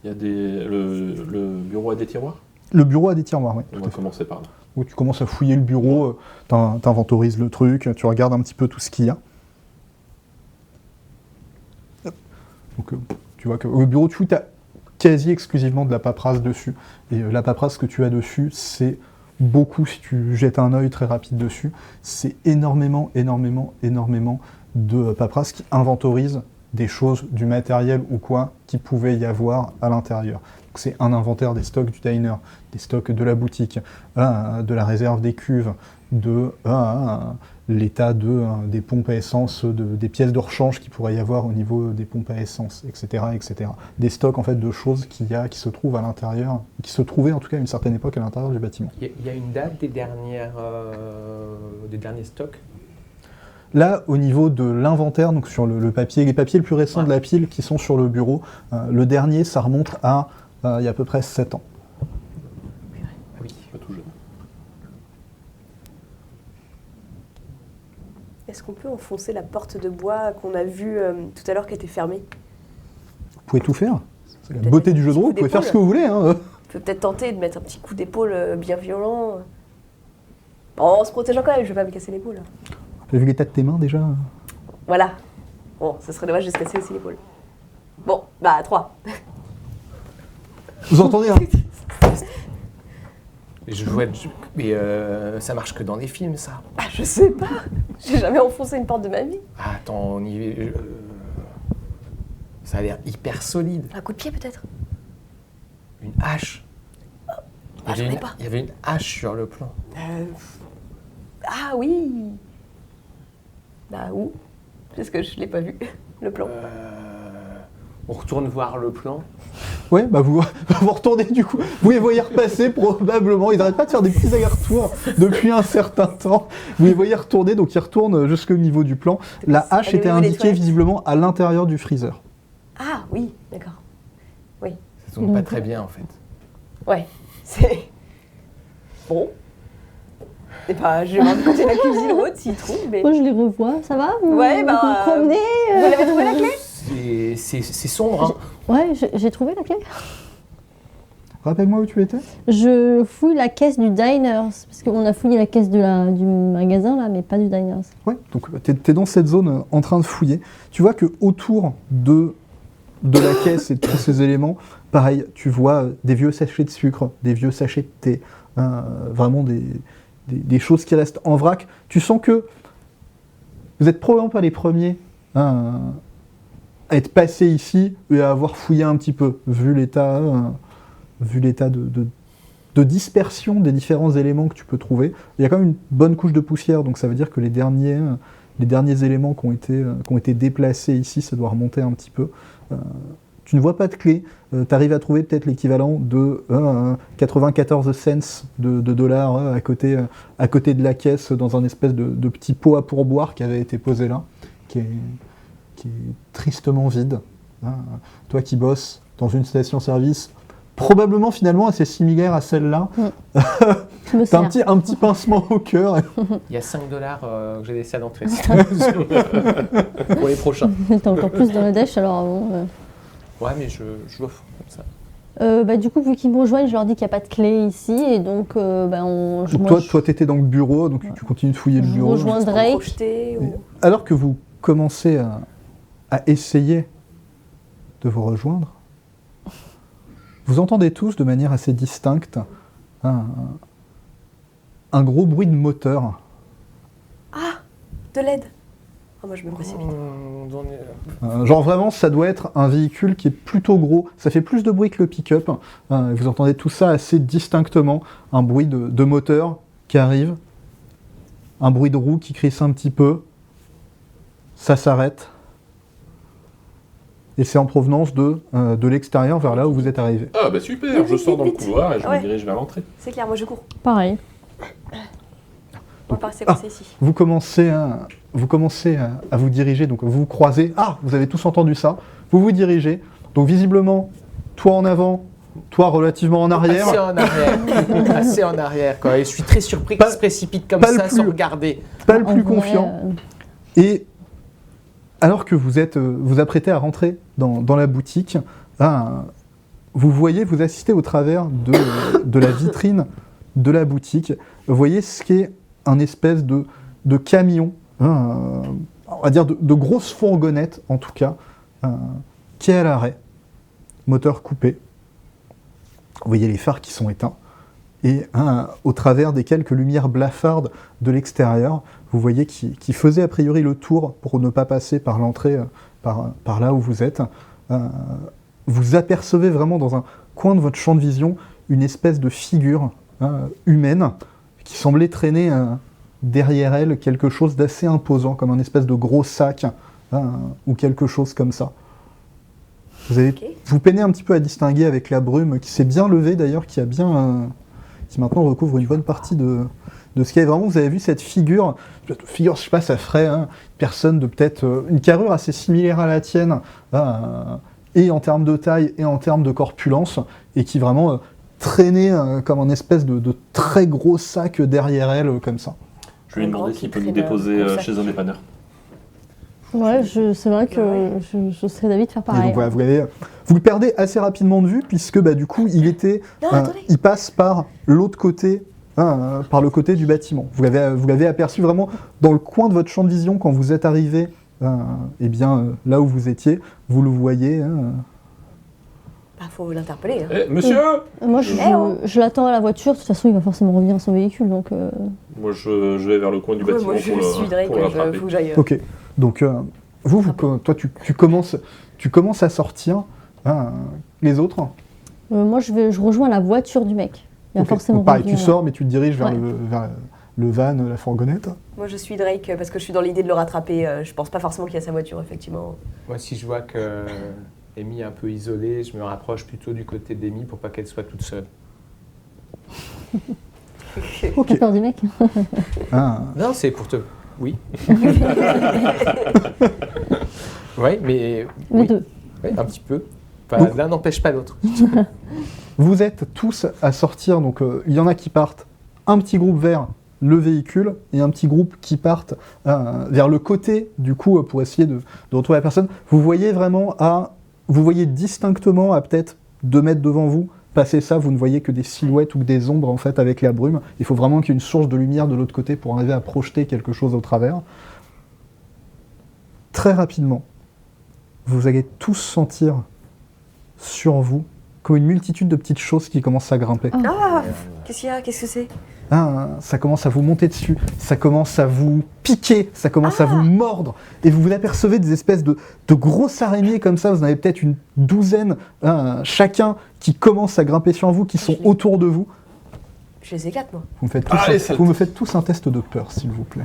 Il y a le bureau a des tiroirs. Le bureau a des tiroirs, oui. On va commencer par là. Où tu commences à fouiller le bureau, t'inventorises le truc, tu regardes un petit peu tout ce qu'il y a. Donc tu vois que au bureau, tu as quasi exclusivement de la paperasse dessus. Et la paperasse que tu as dessus, c'est beaucoup, si tu jettes un œil très rapide dessus, c'est énormément de paperasse qui inventorise des choses, du matériel ou quoi, qui pouvait y avoir à l'intérieur. Donc c'est un inventaire des stocks du diner, des stocks de la boutique, de la réserve des cuves, de l'état des pompes à essence, des pièces de rechange qu'il pourrait y avoir au niveau des pompes à essence, etc., etc. Des stocks en fait de choses qui se trouvent à l'intérieur, qui se trouvaient en tout cas à une certaine époque à l'intérieur du bâtiment. Il y a une date des derniers stocks. Là, au niveau de l'inventaire, donc sur le papier, les papiers les plus récents de la pile qui sont sur le bureau, le dernier, ça remonte à il y a à peu près 7 ans. Ah oui. Pas tout jeune. Est-ce qu'on peut enfoncer la porte de bois qu'on a vue tout à l'heure qui était fermée? Vous pouvez tout faire. C'est la Peut-être beauté mettre du un jeu de petit rôle, coup vous pouvez faire d'épaule. ce que vous voulez. Hein. On peut peut-être tenter de mettre un petit coup d'épaule bien violent. Bon, en se protégeant quand même, je vais pas me casser l'épaule. Tu as vu l'état de tes mains déjà? Voilà. Bon, ça serait dommage de se casser aussi l'épaule. Bon, bah 3. Vous entendez un... Mais ça marche que dans les films, ça. Ah, je sais pas. J'ai jamais enfoncé une porte de ma vie. Ah, attends, ça a l'air hyper solide. Un coup de pied peut-être. Une hache. Ah, j'en ai pas. Il y avait une hache sur le plan. Ah oui. Bah où? Parce que je l'ai pas vu, le plan. On retourne voir le plan. Ouais, bah vous retournez du coup. Vous les voyez repasser probablement. Ils n'arrêtent pas de faire des petits allers-retours depuis un certain temps. Vous les voyez retourner, donc ils retournent jusqu'au niveau du plan. La hache Allez, était oui, les indiquée toilettes. visiblement à l'intérieur du freezer. Ah oui, d'accord. Ça tombe pas très bien, en fait. Ouais, c'est... Bon. Et bah, je vais voir du côté de la cuisine ou autre s'il trouve, mais... Moi, je les revois. Ça va? Ouais, bah, Vous vous promenez Vous l'avez trouvé la clé? C'est sombre, hein. Ouais, j'ai trouvé la clé. Rappelle-moi où tu étais. Je fouille la caisse du Diners, parce qu'on a fouillé la caisse du magasin, là, mais pas du Diners. Ouais, donc t'es dans cette zone en train de fouiller. Tu vois que autour de la caisse et de tous ces éléments, pareil, tu vois des vieux sachets de sucre, des vieux sachets de thé, vraiment des choses qui restent en vrac. Tu sens que vous êtes probablement pas les premiers à être passés ici et à avoir fouillé un petit peu, vu l'état de dispersion des différents éléments que tu peux trouver. Il y a quand même une bonne couche de poussière, donc ça veut dire que les derniers éléments qui ont été déplacés ici, ça doit remonter un petit peu. Tu ne vois pas de clé, tu arrives à trouver peut-être l'équivalent de 94 cents de dollars à côté de la caisse dans un espèce de petit pot à pourboire qui avait été posé là, qui est tristement vide. Toi qui bosses dans une station-service, probablement finalement assez similaire à celle-là, Je me t'as sers. un petit pincement au cœur. Il y a 5 dollars que j'ai laissé à l'entrée. Pour les prochains. T'as encore plus dans le dash, alors bon... Ouais, mais je l'offre comme ça. Bah, du coup, vu qu'ils me rejoignent, je leur dis qu'il n'y a pas de clé ici, et donc Donc toi t'étais dans le bureau, donc tu continues de fouiller le je bureau. rejoins Sans Drake. projeter ou... Alors que vous commencez à essayer de vous rejoindre, vous entendez tous de manière assez distincte un gros bruit de moteur. Ah, de l'aide. Ah, moi je me précipite. Genre vraiment, ça doit être un véhicule qui est plutôt gros. Ça fait plus de bruit que le pick-up. Vous entendez tout ça assez distinctement. Un bruit de moteur qui arrive. Un bruit de roue qui crisse un petit peu. Ça s'arrête. Et c'est en provenance de l'extérieur vers là où vous êtes arrivé. Ah bah super, je sors dans le couloir et je Ouais. me dirige vers l'entrée. C'est clair, moi je cours. Pareil. On va pas rester coincé ici. Vous commencez à vous diriger, donc vous vous croisez. Ah, vous avez tous entendu ça. Vous vous dirigez. Donc visiblement, toi en avant, toi relativement en arrière. Assez en arrière. Assez en arrière, quoi. Et je suis très surpris Pas- qu'il se précipite comme pas le ça plus- sans regarder. Pas le En plus vrai, confiant. Et alors que vous êtes vous apprêtez à rentrer dans la boutique, vous voyez, vous assistez au travers de la vitrine de la boutique. Vous voyez ce qu'est un espèce de camion, on va dire de grosses fourgonnettes en tout cas, qui est à l'arrêt, moteur coupé. Vous voyez les phares qui sont éteints. Et au travers des quelques lumières blafardes de l'extérieur, vous voyez qui faisait a priori le tour pour ne pas passer par l'entrée, par là où vous êtes. Vous apercevez vraiment dans un coin de votre champ de vision une espèce de figure humaine qui semblait traîner derrière elle quelque chose d'assez imposant, comme un espèce de gros sac ou quelque chose comme ça. Vous peinez un petit peu à distinguer avec la brume qui s'est bien levée d'ailleurs, qui maintenant recouvre une bonne partie de ce qu'il y a. Vraiment, vous avez vu cette figure, je sais pas, ça ferait une personne de peut-être une carrure assez similaire à la tienne, et en termes de taille et en termes de corpulence, et qui vraiment traînait comme un espèce de très gros sac derrière elle, comme ça. Je lui ai Un demandé grand s'il qui peut nous traîne déposer un sac. chez un dépanneur. Ouais, c'est vrai que je serais d'avis de faire Et pareil. donc voilà, vous le perdez assez rapidement de vue, puisque du coup, Non, attendez. il passe par l'autre côté, par le côté du bâtiment. Vous l'avez aperçu vraiment dans le coin de votre champ de vision quand vous êtes arrivé, là où vous étiez, vous le voyez. Ah, faut l'interpeller. Hein. Eh, monsieur Moi, oh. je l'attends à la voiture. De toute façon, il va forcément revenir à son véhicule. Donc, Moi, je vais vers le coin du Ouais, bâtiment moi, je pour suis Drake, le rattraper. il faut que j'aille. Ok. Donc, toi, tu commences à sortir. Les autres moi, je rejoins la voiture du mec. Il va Ok. forcément Donc, pareil, tu revenir. sors, mais tu te diriges vers, Ouais. vers le van, la fourgonnette. Moi, je suis Drake parce que je suis dans l'idée de le rattraper. Je pense pas forcément qu'il y a sa voiture, effectivement. Moi, si je vois que Amy est un peu isolée, je me rapproche plutôt du côté d'Amy pour pas qu'elle soit toute seule. Ok. T'as peur du mec? Non, c'est pour te... Oui. Oui, mais... Les oui. deux. Oui, un petit peu. Enfin, Donc- l'un n'empêche pas l'autre. Vous êtes tous à sortir, donc il y en a qui partent un petit groupe vers le véhicule et un petit groupe qui partent vers le côté, du coup, pour essayer de retrouver la personne. Vous voyez distinctement à peut-être 2 mètres devant vous, passer ça, vous ne voyez que des silhouettes ou que des ombres en fait avec la brume. Il faut vraiment qu'il y ait une source de lumière de l'autre côté pour arriver à projeter quelque chose au travers. Très rapidement, vous allez tous sentir sur vous comme une multitude de petites choses qui commencent à grimper. Ah, qu'est-ce qu'il y a? Qu'est-ce que c'est? Ça commence à vous monter dessus, ça commence à vous piquer, ça commence à vous mordre, et vous vous apercevez des espèces de grosses araignées comme ça, vous en avez peut-être une douzaine chacun qui commencent à grimper sur vous, qui sont autour de vous. Je les éclate, moi. Vous me faites tous un test de peur, s'il vous plaît.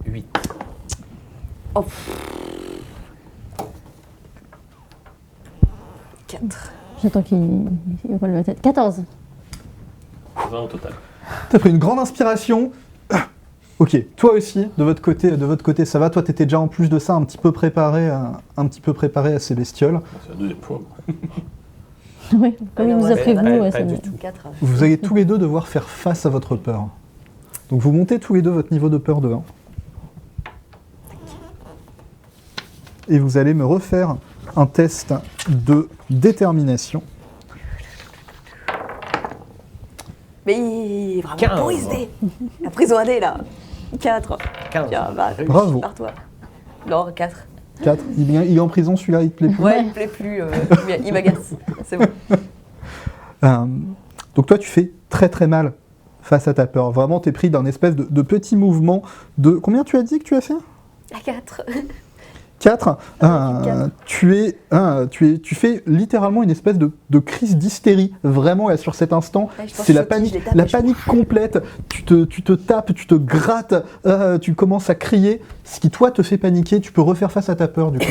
8. Oh. 4. J'attends qu'il relève la tête. 14. 20 au total. T'as pris une grande inspiration. Ok, toi aussi, de votre côté, ça va. Toi, t'étais déjà en plus de ça un petit peu préparé à ces bestioles. C'est la deuxième fois. Oui, comme il nous a prévenu. Ouais, pas ça du me- tout. 4. Vous allez tous les deux devoir faire face à votre peur. Donc vous montez tous les deux votre niveau de peur de 1. Et vous allez me refaire un test de détermination. Mais il est vraiment 15. pourri ce dé. La prison à dé, là. 4. 15. Tiens, va, Bravo. par-toi. Non, 4. 4. Il est en prison, celui-là, il te plaît plus. Ouais, il me plaît plus. Il m'agace. C'est bon. Donc toi, tu fais très très mal face à ta peur. Vraiment, t'es pris d'un espèce de petit mouvement de... Combien tu as dit que tu as fait? À 4. 4. Quatre. Tu fais littéralement une espèce de crise d'hystérie. Vraiment, là, sur cet instant, Ouais, je pense c'est que la je panique, les tape la et je- panique complète. Tu te tapes, tu te grattes, tu commences à crier. Ce qui, toi, te fait paniquer. Tu peux refaire face à ta peur, du coup.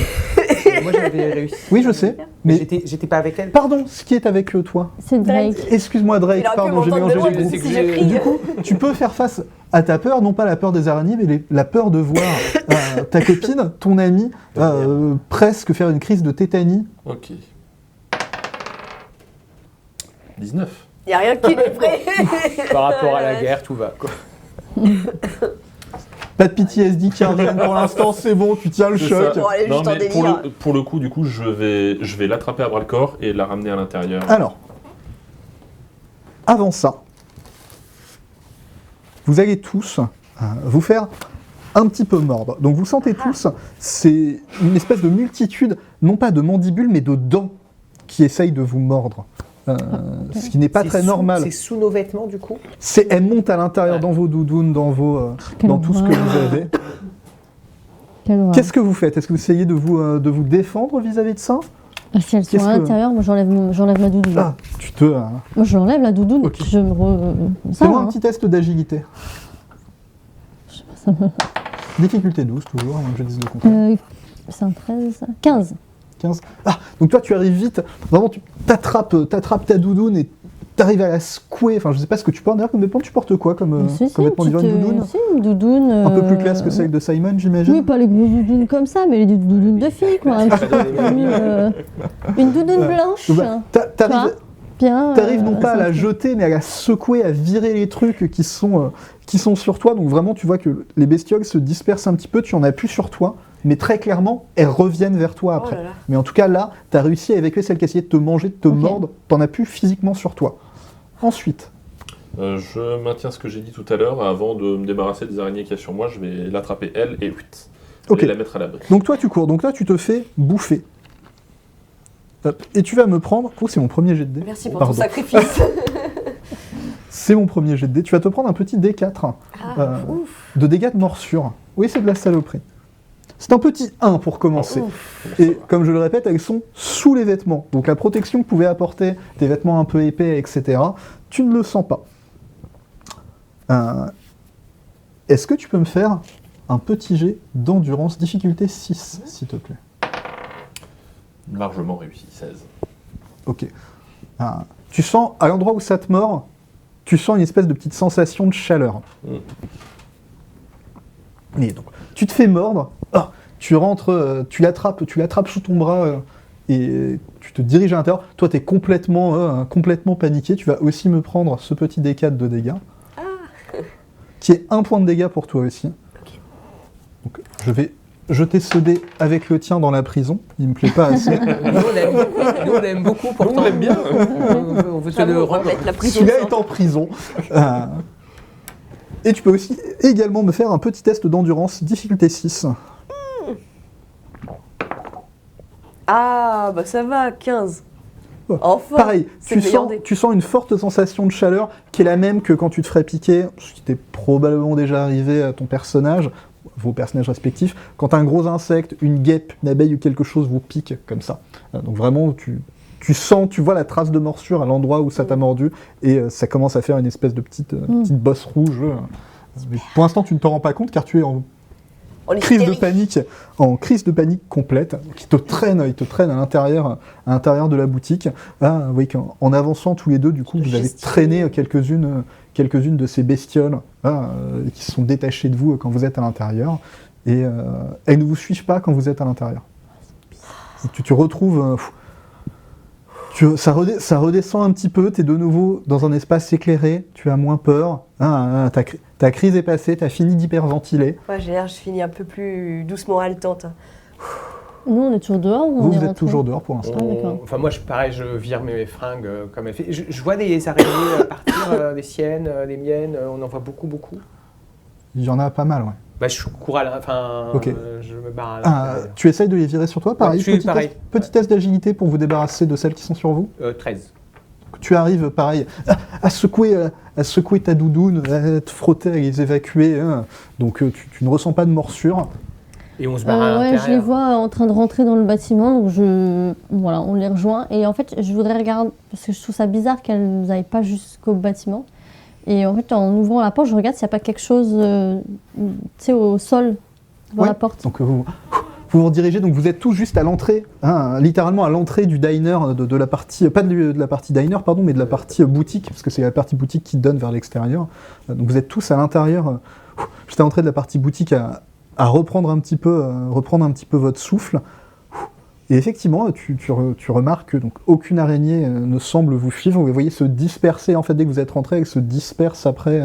Moi, j'avais réussi. Oui, je sais. Mais Mais, j'étais pas avec elle. pardon, ce qui est avec toi. C'est Drake. Excuse-moi, Drake, Il aurait pu pardon, j'ai m'entendre mélangé de les loin groupes. si je crie. Du coup, tu peux faire face à ta peur, non pas la peur des araignées, mais la peur de voir ta copine, ton ami, presque faire une crise de tétanie. Ok. 19. Il n'y a rien qui est prêt. Par rapport à la guerre, tout va. Quoi. Pas de PTSD qui revient pour l'instant, c'est bon, tu tiens le C'est choc. ça. Bon, allez, Non, juste en mais délire. pour le coup, du coup, je vais l'attraper à bras le corps et la ramener à l'intérieur. Alors, avant ça, vous allez tous vous faire un petit peu mordre. Donc vous sentez tous, c'est une espèce de multitude, non pas de mandibules, mais de dents qui essayent de vous mordre. Ce qui n'est pas C'est très sous- normal. C'est sous nos vêtements, du coup. Elles montent à l'intérieur dans vos doudounes, dans tout ce que vous avez. Quelle horreur. Qu'est-ce que vous faites? Est-ce que vous essayez de vous défendre vis-à-vis de ça? Ah, si elles sont qu'est-ce à que- l'intérieur, moi j'enlève ma doudoune. Ah, tu te... Moi je l'enlève la doudoune Ok. et puis je me ça, Fais-moi un hein. petit test d'agilité. Difficulté 12, toujours, à moins que je dise le contraire. C'est un 13. 15. 15. Ah, donc toi tu arrives vite, vraiment tu t'attrapes ta doudoune et t'arrives à la secouer. Enfin, je sais pas ce que tu portes. D'ailleurs, comme vêtements, tu portes quoi comme Si, comme vêtements d'hiver, une doudoune? si, une doudoune. Un peu plus classe que celle de Simon, j'imagine. Oui, pas les grosses doudounes comme ça, mais les doudounes de filles, quoi. Un petit peu plus, une doudoune blanche. Bah, t'arrives Bien. T'arrives non pas à la ça- jeter, mais à la secouer, à virer les trucs qui sont sur toi. Donc vraiment, tu vois que les bestioles se dispersent un petit peu, tu en as plus sur toi, mais très clairement, elles reviennent vers toi après. Oh là là. Mais en tout cas, là, t'as réussi à évacuer celle qui essayait de te manger, de te mordre, t'en as plus physiquement sur toi. Ensuite, Je maintiens ce que j'ai dit tout à l'heure. Avant de me débarrasser des araignées qu'il y a sur moi, je vais l'attraper elle et Ok. Et la mettre à l'abri. Donc toi tu cours, donc là tu te fais bouffer. Hop. Et tu vas me prendre... Oh, c'est mon premier jet de dés. Merci pour Pardon. ton sacrifice. C'est mon premier jet de dés. Tu vas te prendre un petit D4 Ouf. de dégâts de morsure. Oui, c'est de la saloperie. C'est un petit 1 pour commencer. Et comme je le répète, elles sont sous les vêtements. Donc la protection que pouvaient apporter des vêtements un peu épais, etc., tu ne le sens pas. Est-ce que tu peux me faire un petit jet d'endurance, difficulté 6, s'il te plaît? Largement réussi, 16. Ok. Tu sens, à l'endroit où ça te mord, tu sens une espèce de petite sensation de chaleur. Et donc, tu te fais mordre, tu rentres, tu l'attrapes sous ton bras et tu te diriges à l'intérieur. Toi, tu es complètement paniqué. Tu vas aussi me prendre ce petit D4 de dégâts, qui est 1 point de dégâts pour toi aussi. Ok. Donc, je vais jeter ce dé avec le tien dans la prison. Il me plaît pas assez. Nous, on l'aime beaucoup, pourtant. On l'aime bien. On veut te le rendre. Mettre la prison. Celui-là est en prison. Et tu peux aussi également me faire un petit test d'endurance, difficulté 6. Ah, bah ça va, 15. Enfin. Pareil, c'est le meilleur dé. tu sens une forte sensation de chaleur qui est la même que quand tu te ferais piquer, ce qui t'est probablement déjà arrivé à ton personnage, vos personnages respectifs, quand un gros insecte, une guêpe, une abeille ou quelque chose vous pique comme ça. Donc vraiment, tu sens, tu vois la trace de morsure à l'endroit où ça t'a mordu et ça commence à faire une espèce de petite bosse rouge. Mais pour l'instant, tu ne t'en rends pas compte car tu es en crise de panique complète, qui te traîne, il te traîne à l'intérieur de la boutique. Vous voyez qu'en avançant tous les deux, du coup, vous avez traîné quelques-unes de ces bestioles qui se sont détachées de vous quand vous êtes à l'intérieur, et elles ne vous suivent pas quand vous êtes à l'intérieur. Tu te retrouves... ça redescend un petit peu, tu es de nouveau dans un espace éclairé, tu as moins peur, ta crise est passée, tu as fini d'hyperventiler. Ouais, j'ai l'air, je finis un peu plus doucement haletante. Nous, on est toujours dehors ou on est Vous êtes rentré toujours dehors pour l'instant. d'accord. Enfin, moi, pareil, je vire mes fringues comme elle fait. Je vois des araignées partir, des siennes, des miennes, on en voit beaucoup. Il y en a pas mal, ouais. Bah, je cours Ok. je me barre à l'intérieur. Tu essayes de les virer sur toi, pareil, Ouais, pareil. Petit test d'agilité pour vous débarrasser de celles qui sont sur vous. 13. Tu arrives, pareil, à secouer ta doudoune, à te frotter, à les évacuer. Donc tu ne ressens pas de morsure. Et on se barre à Ouais, l'intérieur. je les vois en train de rentrer dans le bâtiment, donc voilà, on les rejoint. Et en fait, je voudrais regarder, parce que je trouve ça bizarre qu'elles n'aillent pas jusqu'au bâtiment. Et en fait, en ouvrant la porte, je regarde s'il n'y a pas quelque chose, tu sais, au sol, devant Ouais. la porte. Donc vous vous dirigez, donc vous êtes tous juste à l'entrée, littéralement à l'entrée du diner, de la partie, pas de la partie diner, pardon, mais de la partie boutique, parce que c'est la partie boutique qui donne vers l'extérieur. Donc vous êtes tous à l'intérieur, juste à l'entrée de la partie boutique, à reprendre un petit peu votre souffle. Et effectivement, tu remarques que donc, aucune araignée ne semble vous suivre. Vous les voyez se disperser, en fait, dès que vous êtes rentré, elles se dispersent après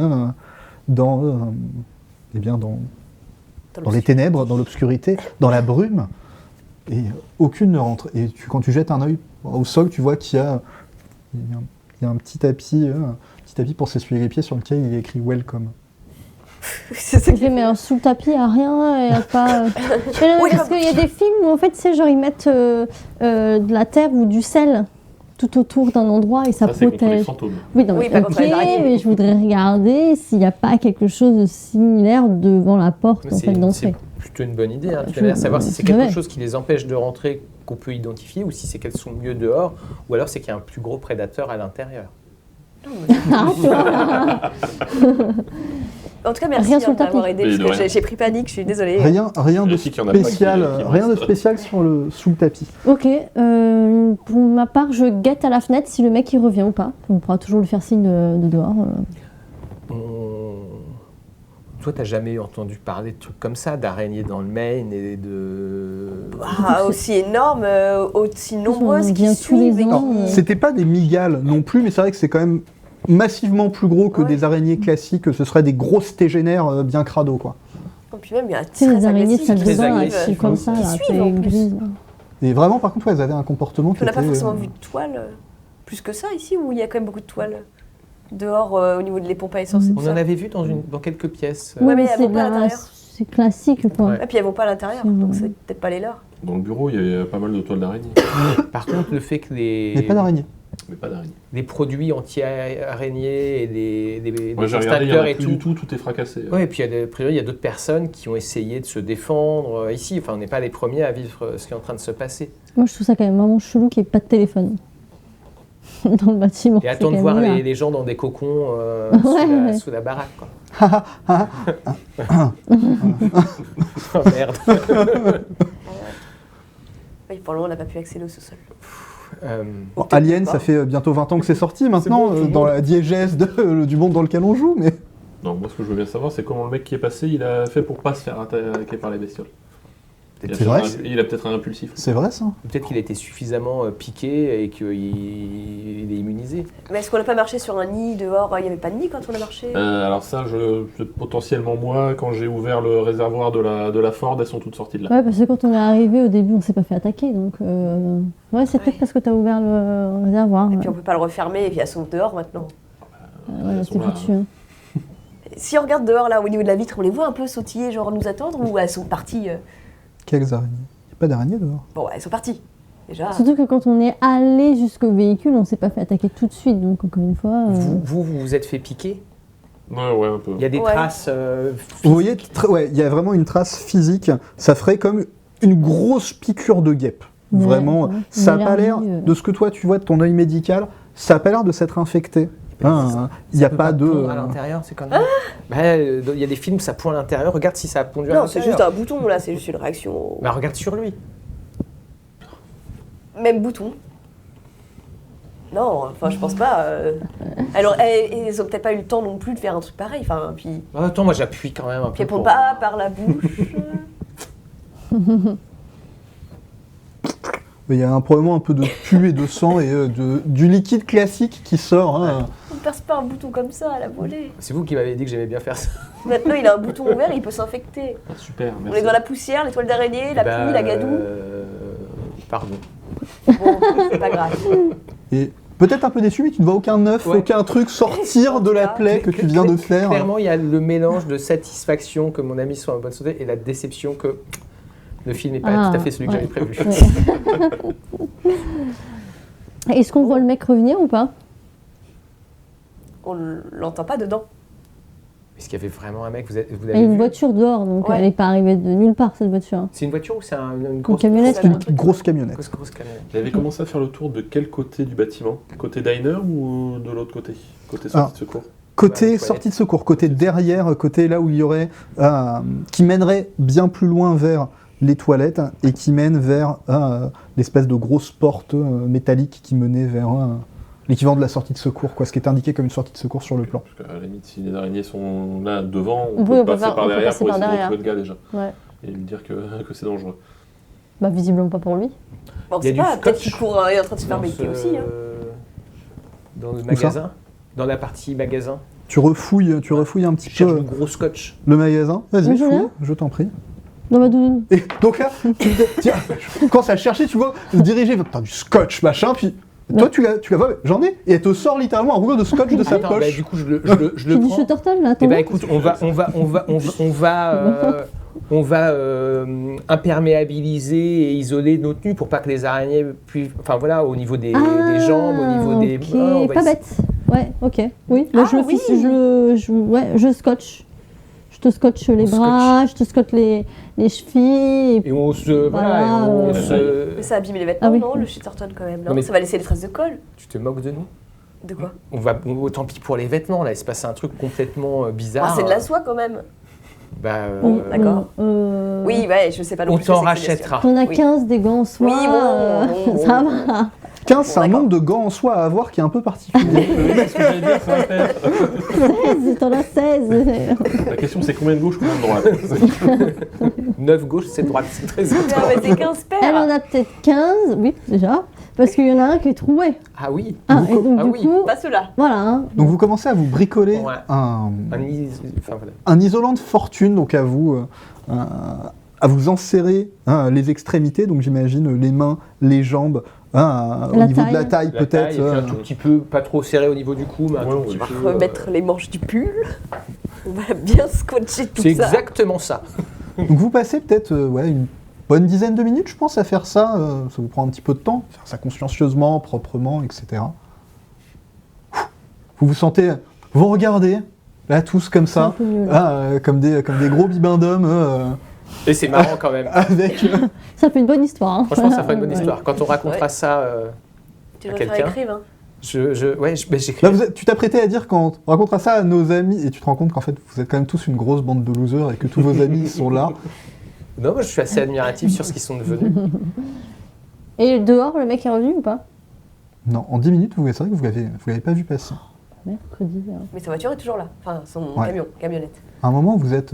dans les ténèbres, dans l'obscurité, dans la brume. Et aucune ne rentre. Et quand tu jettes un œil au sol, tu vois qu'il y a un petit tapis pour s'essuyer les pieds sur lequel il est écrit « Welcome ». C'est ça Ok, mais sous le tapis, il n'y a rien, il n'y a pas... Mais non, Oui, parce qu'il y a des films où en fait, tu sais, genre ils mettent de la terre ou du sel tout autour d'un endroit et ça Ça, c'est contre les protège. fantômes. Oui, non, Oui, mais pas contre les araignées. mais je voudrais regarder s'il n'y a pas quelque chose de similaire devant la porte en fait, C'est d'entrée. plutôt une bonne idée. Hein. Tu Je- vas savoir si c'est je quelque vais. chose qui les empêche de rentrer, qu'on peut identifier, ou si c'est qu'elles sont mieux dehors, ou alors c'est qu'il y a un plus gros prédateur à l'intérieur. Ah, toi. En tout cas, merci Rien sur le d'avoir tapis. aidé, Mais parce de que rien. j'ai pris panique, je suis désolée. Rien de Je sais qu'il y en a pas spécial, qui rien de restent. spécial sous le tapis. Ok, pour ma part, je guette à la fenêtre si le mec il revient ou pas. On pourra toujours lui faire signe de dehors. Toi, t'as jamais entendu parler de trucs comme ça, d'araignées dans le Maine et de... Ah, aussi énorme, aussi nombreuses On qui vient tous suivent. les et ans. qui- C'était pas des mygales non plus, mais c'est vrai que c'est quand même massivement plus gros que Ouais. des araignées classiques. Ce seraient des grosses tégénaires bien crado, quoi. Et puis même, il y a Tu sais, les très araignées de agressif, salle très de bain, là, agressif, qui sont comme ça, qui là, suivent, en c'est plus. grise. Et vraiment, par contre, ouais, elles avaient un comportement qui On n'a pas était, forcément vu de toile plus que ça ici, où il y a quand même beaucoup de toiles dehors au niveau des pompes à essence et tout On ça. en avait vu dans quelques pièces. Ouais, mais c'est elles vont pas à l'intérieur. c'est classique, quoi. Ouais. Et puis elles vont pas à l'intérieur, donc c'est peut-être pas les leurs. Dans le bureau, il y avait pas mal de toiles d'araignée. Par contre, le fait que Mais pas d'araignée. Mais pas d'araignée. les produits anti-araignées et des Moi j'ai regardé, il y en extincteurs a et plus tout. du tout est fracassé. Oui, et puis a priori, il y a d'autres personnes qui ont essayé de se défendre ici. Enfin, on n'est pas les premiers à vivre ce qui est en train de se passer. Moi, je trouve ça quand même vraiment chelou qu'il n'y ait pas de téléphone dans le bâtiment. Et attends de voir les gens dans des cocons sous la baraque. Quoi. Oh, merde. Oui, pour le moment, on n'a pas pu accéder au sous-sol. Ou Bon, peut-être Alien, pas. ça fait bientôt 20 ans que c'est sorti maintenant, bon, tout le dans monde. la diégèse du monde dans lequel on joue, mais... Non, moi ce que je veux bien savoir, c'est comment le mec qui est passé, il a fait pour pas se faire attaquer par les bestioles. C'est vrai, Il a peut-être un impulsif. C'est vrai, ça? Peut-être qu'il a été suffisamment piqué et qu'il est immunisé. Mais est-ce qu'on n'a pas marché sur un nid dehors? Il n'y avait pas de nid quand on a marché? Alors ça, potentiellement moi, quand j'ai ouvert le réservoir de la Ford, elles sont toutes sorties de là. Ouais, parce que quand on est arrivé au début, on s'est pas fait attaquer, donc ouais, c'est peut-être Ouais. parce que tu as ouvert le réservoir. Et puis on peut pas le refermer, et puis elles sont dehors maintenant. Ouais, Elles c'est sont là, foutu. Hein. Si on regarde dehors, là, au niveau de la vitre, on les voit un peu sautiller, genre nous attendre, ou elles sont parties Quelles araignées? Il n'y a pas d'araignées dehors. Bon, elles sont parties. Déjà. Surtout que quand on est allé jusqu'au véhicule, on s'est pas fait attaquer tout de suite, donc encore une fois. Vous vous êtes fait piquer. Ouais, un peu. Il y a des Ouais. traces. Vous voyez, ouais, il y a vraiment une trace physique. Ça ferait comme une grosse piqûre de guêpe. Ouais, Vraiment, ouais. ça Une n'a pas l'air, allergie, de ce que toi tu vois de ton œil médical, ça n'a pas l'air de s'être infecté. Hein, il n'y a peut pas de... pondre à l'intérieur, c'est comme ça. Il y a des films, ça pond à l'intérieur. Regarde si ça a pondu à Non, c'est l'intérieur. juste un bouton, là, c'est juste une réaction. Bah, regarde sur lui. Même bouton. Non, enfin, je pense pas. Alors, elles ont peut-être pas eu le temps non plus de faire un truc pareil. Enfin, puis Attends, moi j'appuie quand même un puis peu. elles pondent pour- pas par la bouche. Il y a probablement un peu de pu et de sang et du liquide classique qui sort. Hein. On perce pas un bouton comme ça à la volée. C'est vous qui m'avez dit que j'aimais bien faire ça. Maintenant, il a un bouton ouvert, il peut s'infecter. Ah, super, On est merci. dans la poussière, l'étoile d'araignée, la Bah, pluie, la gadoue. Pardon. Bon, c'est pas grave. Et peut-être un peu déçu, mais tu ne vois aucun œuf, Ouais. aucun truc sortir de la plaie que tu viens de faire. Clairement, il y a le mélange de satisfaction que mon ami soit en bonne santé et la déception que le film n'est pas Ah, tout à fait celui que ouais. j'avais prévu. Ouais. Est-ce qu'on voit le mec revenir ou pas? On l'entend pas dedans. Est-ce qu'il y avait vraiment un mec, vous Il y l'avez a une vu voiture dehors, donc Ouais. elle n'est pas arrivée de nulle part, cette voiture. C'est une voiture ou c'est une Une grosse camionnette. C'est là. un truc. Grosse camionnette. grosse camionnette. Il avait commencé à faire le tour de quel côté du bâtiment? Côté diner ou de l'autre côté? Côté Ah. sortie de secours? Côté Ouais, sortie de secours, côté derrière, côté là où il y aurait... qui mènerait bien plus loin vers les toilettes et qui mène vers l'espèce de grosse porte métallique qui menait vers l'équivalent de la sortie de secours, quoi, ce qui est indiqué comme une sortie de secours sur le plan. Parce qu'à la limite, si les araignées sont là devant, on Oui, peut on peut passer faire- par on peut derrière passer pour par essayer de derrière. retrouver le gars déjà. Ouais. Et lui dire que c'est dangereux. Bah, visiblement pas pour lui. Bon, on Il y a sait du pas, peut-être scotch qu'il court, il est en train de se faire Dans becquer ce- aussi. Hein. Dans le ça magasin. Dans la partie magasin. Tu refouilles un petit Je cherche peu du gros scotch. le magasin. Vas-y, Oui, je fouille, viens. je t'en prie. Dans ma doudoune. Et donc là, tiens, je commence à chercher, tu vois, se diriger, putain, du scotch, machin, puis toi, tu la vois, j'en ai, et elle te sort littéralement un rouleau de scotch de sa Attends, bah, poche. du coup, je le C'est du prends. Shutterton, là, Eh attends. ben écoute, on va imperméabiliser et isoler nos tenues pour pas que les araignées puissent. Enfin voilà, au niveau des jambes, au niveau des ok, mains. on va pas essayer- bête. Ouais, ok. Oui, bah, Ah, je le oui. fixe, je scotche. Je te scotche les On bras, je te scotche les chevilles. Et on se. Voilà, et on Voilà, se. Mais ça abîme les vêtements, Ah oui. non, le Shitterton quand même. Non, Non, mais- ça va laisser des traces de colle. Tu te moques de nous? De quoi? Tant pis pour les vêtements, là, il se passe un truc complètement bizarre. Ah, c'est de la soie quand même. Bah, d'accord. Euh, Oui, ouais, je sais pas non on plus. t'en ce que c'est que rachètera. On a Oui. 15 des gants en soie. Oui, bon, ça bon. va. 15, c'est un d'accord. nombre de gants en soie à avoir qui est un peu particulier. Ce que j'allais dire, ça va faire. 16, t'en as 16. La question, c'est combien de gauche, combien de droite? 9 gauche, 7 droite, c'est très Ah, important. mais c'est 15 Elle paires. en a peut-être 15, oui, déjà. Parce qu'il y en a un qui est troué. Ah oui, Ah, et donc, Ah du oui. coup, Pas ceux-là. voilà. Hein. Donc vous commencez à vous bricoler Ouais. un enfin voilà. isolant de fortune, donc à vous enserrer les extrémités, donc j'imagine les mains, les jambes, au La niveau de la taille. taille La peut-être. taille, et puis un tout petit peu, pas trop serré au niveau du cou, mais un Ouais, tout petit on va peu. Remettre les manches du pull. On va bien scotcher tout C'est ça. exactement ça. Donc vous passez peut-être une bonne dizaine de minutes, je pense, à faire ça. Ça vous prend un petit peu de temps, faire ça consciencieusement, proprement, etc. Vous vous sentez, vous regardez, là tous comme C'est un ça, peu mieux, là. comme des gros bibins d'hommes, Et c'est marrant quand même. avec... Ça fait une bonne histoire. Hein. Franchement, ça fait une bonne Ouais. histoire. Quand on racontera Ouais. ça, Tu à devrais faire quelqu'un. écrivain. J'écris. Là, tu t'apprêtais à dire quand on racontera ça à nos amis, et tu te rends compte qu'en fait, vous êtes quand même tous une grosse bande de losers et que tous vos amis sont là. Non, moi je suis assez admiratif sur ce qu'ils sont devenus. Et dehors, le mec est revenu ou pas? Non, en 10 minutes, c'est vrai que vous l'avez pas vu passer. Mercredi. Mais sa voiture est toujours là. Enfin, son Ouais. camionnette. À un moment, vous êtes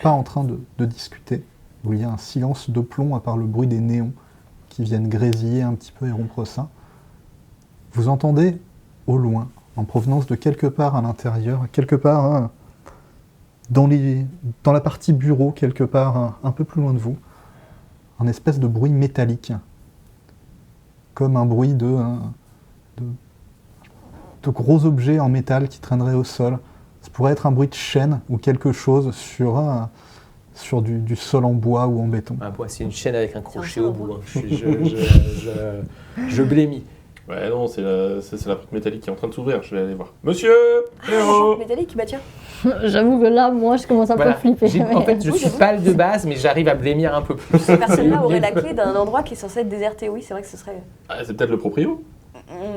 pas en train de discuter, où il y a un silence de plomb à part le bruit des néons qui viennent grésiller un petit peu et rompre ça. Vous entendez au loin, en provenance de quelque part à l'intérieur, quelque part dans la partie bureau, quelque part un peu plus loin de vous, un espèce de bruit métallique, comme un bruit de gros objets en métal qui traîneraient au sol. Ça pourrait être un bruit de chaîne ou quelque chose sur du sol en bois ou en béton. Ah, bon, c'est une chaîne avec un crochet au bout. Hein. Je blémis. Ouais, non, c'est la porte métallique qui est en train de s'ouvrir. Je vais aller voir. Monsieur Héros Métallique, bah tiens. J'avoue que là, moi, je commence un peu à Voilà. flipper. En fait, je Oui, suis j'avoue. pâle de base, mais j'arrive à blémir un peu plus. Cette personne-là aurait la clé d'un endroit qui est censé être déserté. Oui, c'est vrai que ce serait. Ah, c'est peut-être le proprio.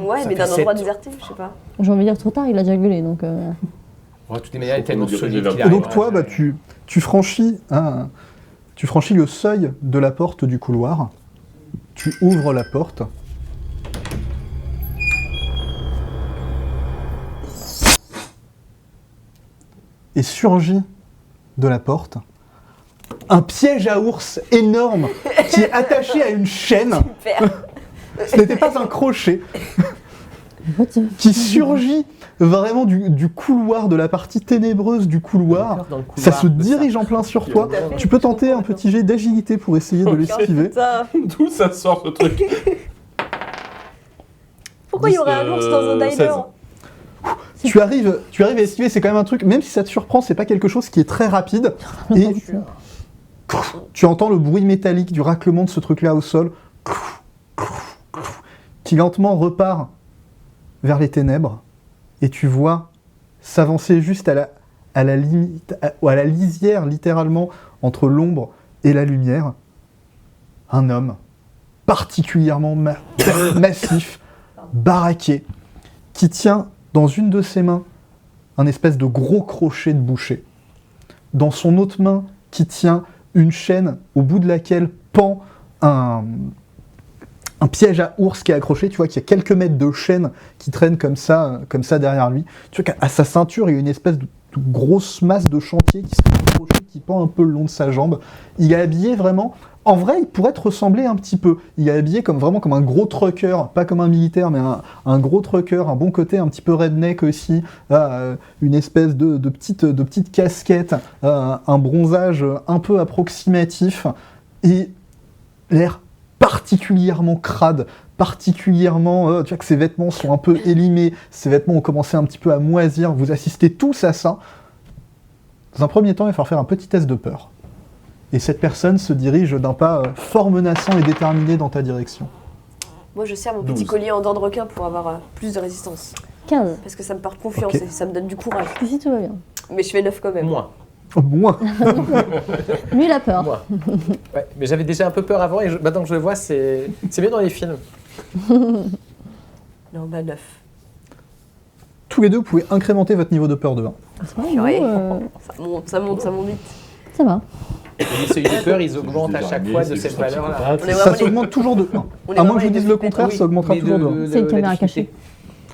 Ouais, Ça mais fait d'un endroit 7. déserté, je sais pas. J'ai envie de dire trop tard, il a déjà gueulé, donc... De toutes les manières, il est Faut tellement nous diriger solide vers- qu'il Et arrive. donc toi, tu franchis le seuil de la porte du couloir, tu ouvres la porte. Et surgit de la porte un piège à ours énorme qui est attaché à une chaîne. Super. Ce n'était pas un crochet. What the- Qui surgit vraiment du couloir, de la partie ténébreuse du couloir. Dans le couloir, Ça se de dirige en plein sur toi. Tout à fait. Tu peux tenter un petit jet d'agilité pour essayer de l'esquiver. Putain. D'où ça sort ce truc? Pourquoi il y aurait un ours dans un diner 16. Tu arrives à esquiver, c'est quand même un truc, même si ça te surprend, c'est pas quelque chose qui est très rapide. Et tu entends le bruit métallique du raclement de ce truc-là au sol, qui lentement repart vers les ténèbres, et tu vois s'avancer juste à la limite, à la lisière littéralement entre l'ombre et la lumière, un homme particulièrement massif, baraqué, qui tient dans une de ses mains un espèce de gros crochet de boucher. Dans son autre main, qui tient une chaîne au bout de laquelle pend un piège à ours qui est accroché. Tu vois qu'il y a quelques mètres de chaîne qui traîne comme ça derrière lui. Tu vois qu'à sa ceinture, il y a une espèce de grosse masse de chantier qui se accrochée, qui pend un peu le long de sa jambe. Il est habillé vraiment... En vrai, il pourrait te ressembler un petit peu. Il est habillé vraiment comme un gros trucker, pas comme un militaire, mais un gros trucker, un bon côté un petit peu redneck aussi, une espèce de petite casquette, un bronzage un peu approximatif, et l'air particulièrement crade, particulièrement... tu vois que ses vêtements sont un peu élimés, ses vêtements ont commencé un petit peu à moisir, vous assistez tous à ça. Dans un premier temps, il va falloir faire un petit test de peur. Et cette personne se dirige d'un pas fort menaçant et déterminé dans ta direction. Moi, je sers mon petit 12. collier en dents de requin pour avoir plus de résistance. 15. Parce que ça me porte confiance Ok. et ça me donne du courage. Ici, tout va bien. Mais je fais 9 quand même. Moins. Oh, moins. Lui, il a peur. Moi. Ouais, mais j'avais déjà un peu peur avant et maintenant que je le vois, c'est bien dans les films. Non, bah 9. Tous les deux, vous pouvez incrémenter votre niveau de peur de 1. C'est pas Purée. nous, Ça monte vite. ça va. Et les seuils de peur, ils augmentent à chaque fois de cette valeur-là. On est Ça vraiment s'augmente toujours de 1. On est À moins vraiment que je vous les dise deux le flippés. contraire, Oui, ça augmentera mais toujours de 1. C'est une la caméra difficulté. cachée.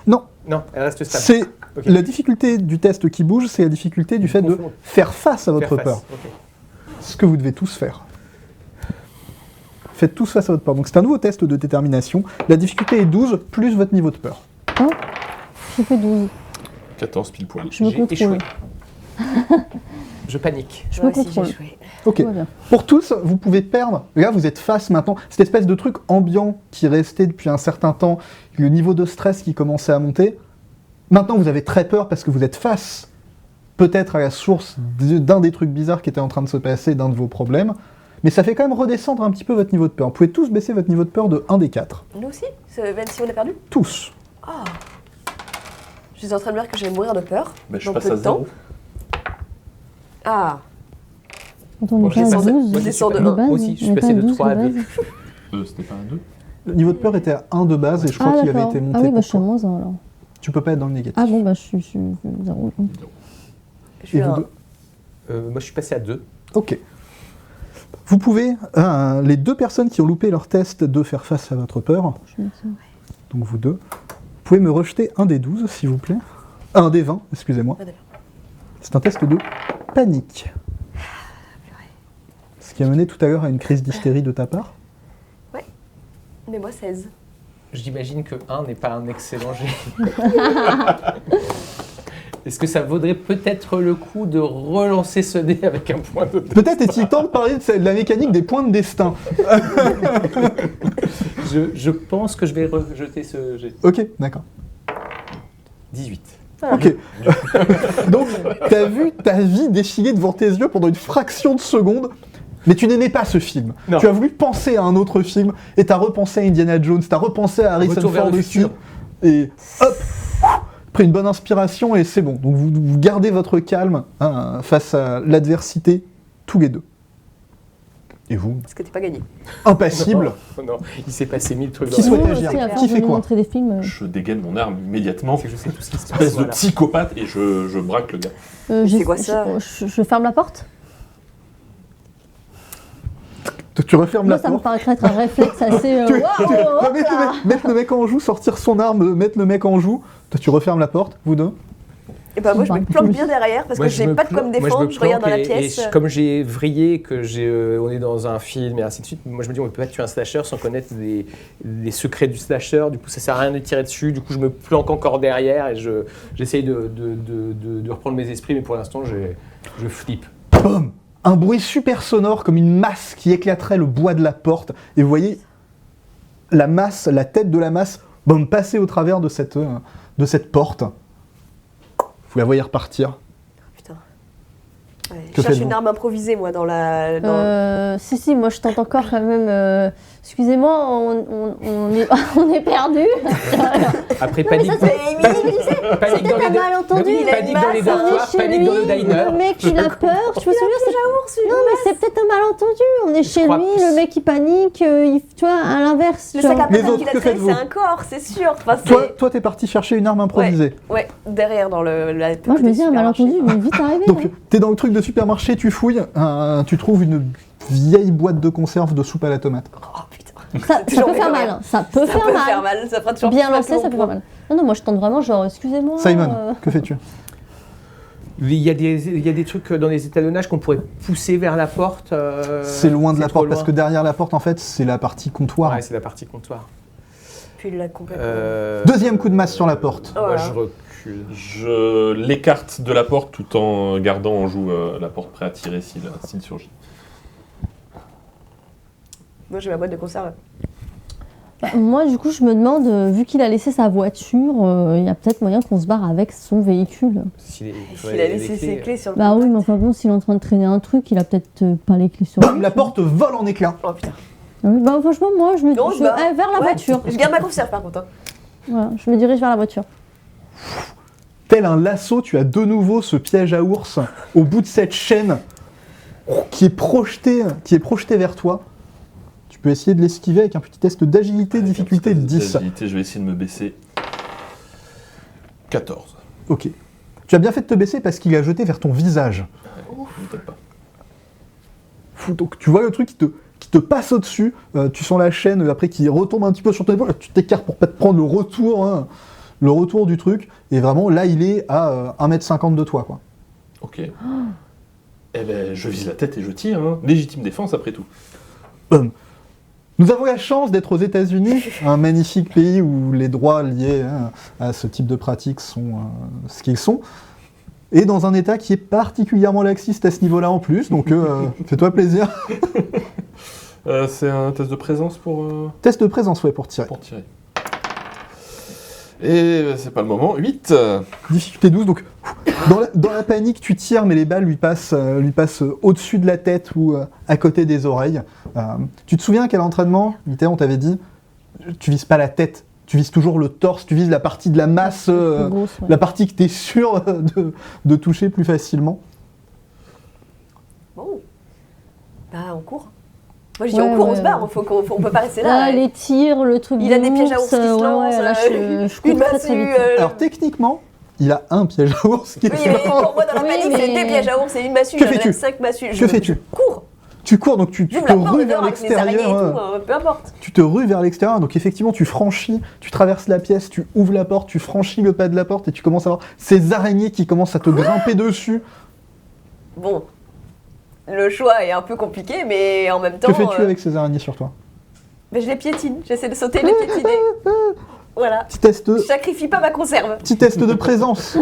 Non, Non, elle reste stable. c'est Ok. la difficulté du test qui bouge, c'est la difficulté du fait de Confondre. faire face à votre Faire face. peur. Ok. Ce que vous devez tous faire. Faites tous face à votre peur. Donc c'est un nouveau test de détermination. La difficulté est 12 plus votre niveau de peur. J'ai fait 12. 14 pile poil. Je me J'ai contrôle. échoué. Je panique. Je Moi me aussi, contrôle. j'ai joué. Ok. Tout va bien. Pour tous, vous pouvez perdre. Là, vous êtes face maintenant. Cette espèce de truc ambiant qui restait depuis un certain temps, le niveau de stress qui commençait à monter. Maintenant, vous avez très peur parce que vous êtes face, peut-être à la source d'un des trucs bizarres qui était en train de se passer, d'un de vos problèmes. Mais ça fait quand même redescendre un petit peu votre niveau de peur. Vous pouvez tous baisser votre niveau de peur de 1 des 4. Nous aussi, même si on a perdu. Tous. Ah. Je suis en train de me dire que je vais mourir de peur. Bah, je dans passe peu à de temps. 0. Ah. Quand on Bon, est pas à descends de- 12 moi, je descends de de un. base, Moi aussi, je suis on est pas passé de 12 3 à base. 2. C'était pas un 2. Le niveau de peur était à 1 de base et je crois Ah qu'il avait d'accord. été monté Ah oui, bah pour je suis à toi. moins 1 alors. Tu peux pas être dans le négatif. Ah bon, bah je suis 0. Je suis Et vous un. deux Moi, je suis passé à 2. Ok. Vous pouvez, les deux personnes qui ont loupé leur test de faire face à votre peur, Je me sens- donc vous deux, vous pouvez me rejeter un des 12, s'il vous plaît. Un des 20, excusez-moi. Ah, d'accord. C'est un test de panique. Ce qui a mené tout à l'heure à une crise d'hystérie de ta part. Mais moi, 16. J'imagine que 1 n'est pas un excellent jet. Est-ce que ça vaudrait peut-être le coup de relancer ce dé avec un point de... Peut-être est-il temps de parler de la mécanique des points de destin. Je pense que je vais rejeter ce jet. Ok, d'accord. 18. Ok. Donc, t'as vu ta vie défiler devant tes yeux pendant une fraction de seconde, mais tu n'aimais pas ce film. Non. Tu as voulu penser à un autre film, et t'as repensé à Indiana Jones, t'as repensé à Harrison Retour vers Ford le aussi, futur. et hop, pris une bonne inspiration, et c'est bon. Donc vous gardez votre calme face à l'adversité, tous les deux. Et vous, Parce que t'es pas gagné. impassible, Non, non, il s'est passé 1000 trucs Qui dans la souhaite Moi agir aussi, à force Qui de fait nous quoi montrer des films. Je dégaine mon arme immédiatement. C'est que je sais tout ce qui se passe. Espèce de voilà. psychopathe et je braque le gars. C'est quoi ça je ferme la porte. tu refermes Moi, la ça me porte. paraîtrait être un réflexe assez. Tu- Waouh, tu- hop mettre, là. mettre le mec en joue, sortir son arme, mettre le mec en joue. Toi, tu refermes la porte, vous deux. Et bah, moi, je me Bah, planque oui. bien derrière parce Moi, que je j'ai me pas de quoi me planque- moi, défendre. Je regarde dans la planque et pièce. comme j'ai vrillé, que on est dans un film et ainsi de suite, moi je me dis on ne peut pas tuer un slasher sans connaître les secrets du slasher. Du coup, ça sert à rien de tirer dessus. Du coup, je me planque encore derrière et j'essaye de reprendre mes esprits, mais pour l'instant, je flippe. Boum! Un bruit super sonore comme une masse qui éclaterait le bois de la porte. Et vous voyez la masse, la tête de la masse, boum, passer au travers de cette porte. Vous la voyez repartir. Putain. Ouais, Que je cherche faites-vous une arme improvisée, moi, dans la. Si, moi je tente encore quand même. Excusez-moi, on est perdu. Après, Non, mais panique, ça, c'est panique dans peut-être les un malentendu. Oui, Il a panique une dans les masse, dortoirs, Chez panique lui, dans le diner. le mec il a peur. Je me souviens, non mais c'est peut-être un malentendu. On est chez crois lui, que le mec il panique. Tu vois, à l'inverse. Le genre- sac à Les patin autres, qu'il a que traîné, faites-vous c'est un corps, c'est sûr. Enfin, Toi, t'es parti chercher une arme improvisée. Ouais, derrière, dans la. Moi je me dis un supermarché. malentendu, il est vite arrivé. Donc, hein. t'es dans le truc de supermarché, tu fouilles, tu trouves une vieille boîte de conserve de soupe à la tomate. Oh putain. Ça toujours peut faire fait mal. rire. hein. Ça peut Ça faire peut mal. faire mal, ça fera toujours Bien plus mal lancé, que ça mon peut faire poing. mal. Non, moi je tente vraiment genre, excusez-moi. Simon, que fais-tu? Il y a des trucs dans les étalonnages qu'on pourrait pousser vers la porte. C'est loin de la trop porte, parce loin. que derrière la porte, en fait, c'est la partie comptoir. Ouais, c'est la partie comptoir. Puis il l'a complètement. Deuxième coup de masse sur la porte. Oh Moi, là. je recule. Je l'écarte de la porte tout en gardant en joue la porte prêt à tirer s'il surgit. Moi, j'ai ma boîte de conserve. Bah, moi du coup je me demande, vu qu'il a laissé sa voiture, il y a peut-être moyen qu'on se barre avec son véhicule. S'il S'il a laissé ses clés sur le Bah oui, contact. mais enfin bon, s'il est en train de traîner un truc, il a peut-être pas les clés sur Boum, lui. la porte vole en éclats. Oh putain. Ah oui, bah franchement, moi je me Non, dirige bah, vers la ouais. voiture. Je garde ma conserve par contre. Hein. Voilà, je me dirige vers la voiture. Tel un lasso, tu as de nouveau ce piège à ours au bout de cette chaîne qui est projeté vers toi. Tu peux essayer de l'esquiver avec un petit test d'agilité, difficulté 10. D'agilité, je vais essayer de me baisser. 14. Ok. Tu as bien fait de te baisser parce qu'il a jeté vers ton visage. Peut-être pas. Fou, donc tu vois le truc qui te passe au-dessus, tu sens la chaîne après qui retombe un petit peu sur ton épaule, tu t'écartes pour pas te prendre le retour du truc, et vraiment là il est à 1m50 de toi, quoi. Ok. Eh ben, je vise la tête et je tire. Hein. Légitime défense après tout. Nous avons la chance d'être aux États-Unis, un magnifique pays où les droits liés à ce type de pratique sont ce qu'ils sont. et dans un état qui est particulièrement laxiste à ce niveau-là en plus, donc fais-toi plaisir. C'est un test de présence pour Test de présence, ouais, pour tirer. tirer. Et c'est pas le moment. 8. Difficulté 12, donc dans la panique, tu tires, mais les balles lui passent au-dessus de la tête ou à côté des oreilles. Tu te souviens qu'à l'entraînement, on t'avait dit, tu vises pas la tête, tu vises toujours le torse, tu vises la partie de la masse, Plus grosse, ouais. la partie que tu es sûr de toucher plus facilement. Bon. Bah, on court. Moi, je dis Ouais, on court, on ouais, se barre, ouais. on peut pas rester là. Là, les tirs, le truc Il de a des pièges à ours qui se ouais, lancent, là, je cours une très, très massue. vite. Alors techniquement, il a un piège à ours qui est Oui, mais pour moi, dans la Oui, panique, c'est mais- des pièges à ours et une massue. Que j'en ai fais-tu 5 massues. Que fais-tu Je cours. Tu cours, donc tu J'ouvre te la porte rues dehors vers avec les araignées et l'extérieur. tout, peu importe. Tu te rues vers l'extérieur, donc effectivement tu franchis, tu traverses la pièce, tu ouvres la porte, tu franchis le pas de la porte et tu commences à voir ces araignées qui commencent à te grimper dessus. Bon. Le choix est un peu compliqué, mais en même temps. Que fais-tu avec ces araignées sur toi? Mais je les piétine. J'essaie de sauter et de les piétiner. Voilà. Petit test, Je sacrifie pas ma conserve. petit test de présence.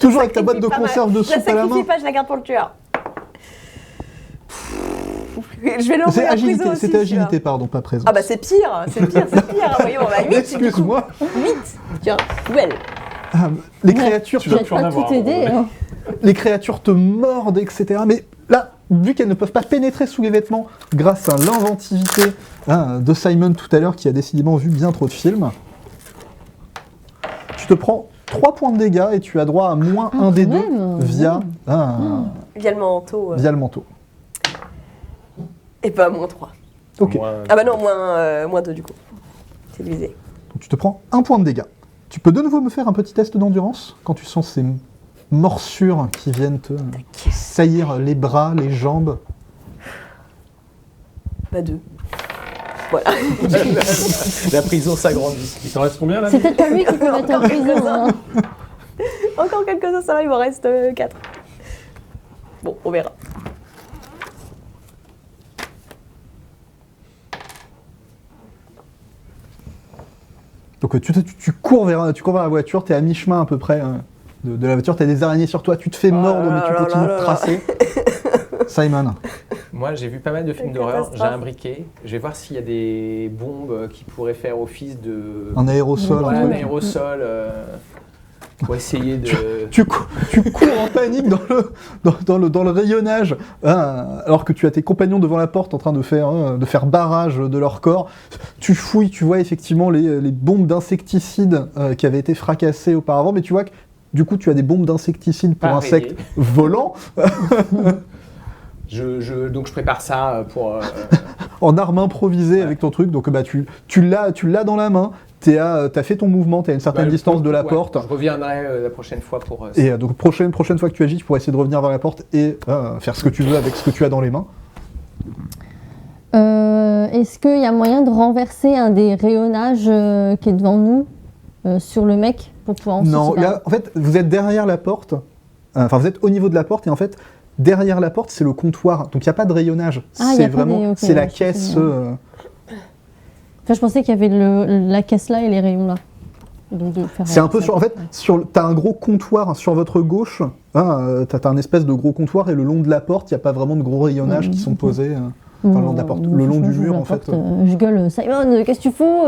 Toujours avec ta boîte de Sacrifie pas conserve de Je la soupe à la main. sacrifie pas, je la garde pour le tueur. Je vais l'envoyer C'est en prison agilité, aussi. c'était agilité, pardon, pas présence. Ah bah c'est pire. Voyons, on va 8 du coup. Excuse-moi. 8. Tiens, poubelle. Ah, les créatures, Tu Je vas vais plus en pas avoir, tout aider. hein. les créatures te mordent, etc. Mais là, vu qu'elles ne peuvent pas pénétrer sous les vêtements, grâce à l'inventivité de Simon tout à l'heure, qui a décidément vu bien trop de films, tu te prends 3 points de dégâts et tu as droit à moins Ah, 1 des quand 2 même, via, Via le manteau. via le manteau. Et pas moins 3. Ok, Ah bah non, moins 2 du coup. C'est divisé. donc tu te prends 1 point de dégâts. Tu peux de nouveau me faire un petit test d'endurance quand tu sens ces morsures qui viennent te saillir les bras, les jambes. Pas 2. Voilà. La prison s'agrandit. Il t'en reste combien là? C'est peut-être pas lui qui peut mettre en prison. Hein. Encore quelques-uns, ça va, il m'en reste 4. Bon, on verra. Donc tu cours vers la voiture, tu es à mi-chemin à peu près de la voiture, tu as des araignées sur toi, tu te fais mordre, mais tu continues de tracer. Simon. Moi, j'ai vu pas mal de films Quelle d'horreur. J'ai catastrophe. un briquet. Je vais voir s'il y a des bombes qui pourraient faire office de. Un aérosol, Voilà, un un truc. aérosol. Pour essayer de. Tu cours en panique dans le rayonnage, alors que tu as tes compagnons devant la porte en train de faire barrage de leur corps. Tu fouilles, tu vois effectivement les bombes d'insecticides qui avaient été fracassées auparavant, mais tu vois que du coup tu as des bombes d'insecticides pour Pas insectes rayées. volants Donc je prépare ça pour. en arme improvisée Ouais. avec ton truc. Donc tu l'as dans la main. T'as fait ton mouvement, t'es à une certaine distance de la ouais, porte. Je reviendrai la prochaine fois pour. Et donc prochaine fois que tu agis, tu pourras essayer de revenir vers la porte et faire ce que tu veux avec ce que tu as dans les mains. Est-ce qu'il y a moyen de renverser un des rayonnages qui est devant nous sur le mec pour pouvoir ensuite... Non, là, en fait, vous êtes derrière la porte. Enfin, vous êtes au niveau de la porte et en fait, derrière la porte, c'est le comptoir. Donc il n'y a pas de rayonnage. Ah, y C'est a pas vraiment, des- ok, c'est la ouais, je caisse. sais bien. Enfin, je pensais qu'il y avait la caisse là et les rayons là. Donc de faire C'est un peu ça. sur. En fait, t'as un gros comptoir sur votre gauche. T'as un espèce de gros comptoir et le long de la porte, il n'y a pas vraiment de gros rayonnages qui sont posés. Bon, le long de la porte, le long du j'ouvre mur, la en fait. porte, je gueule, Simon, qu'est-ce que tu fous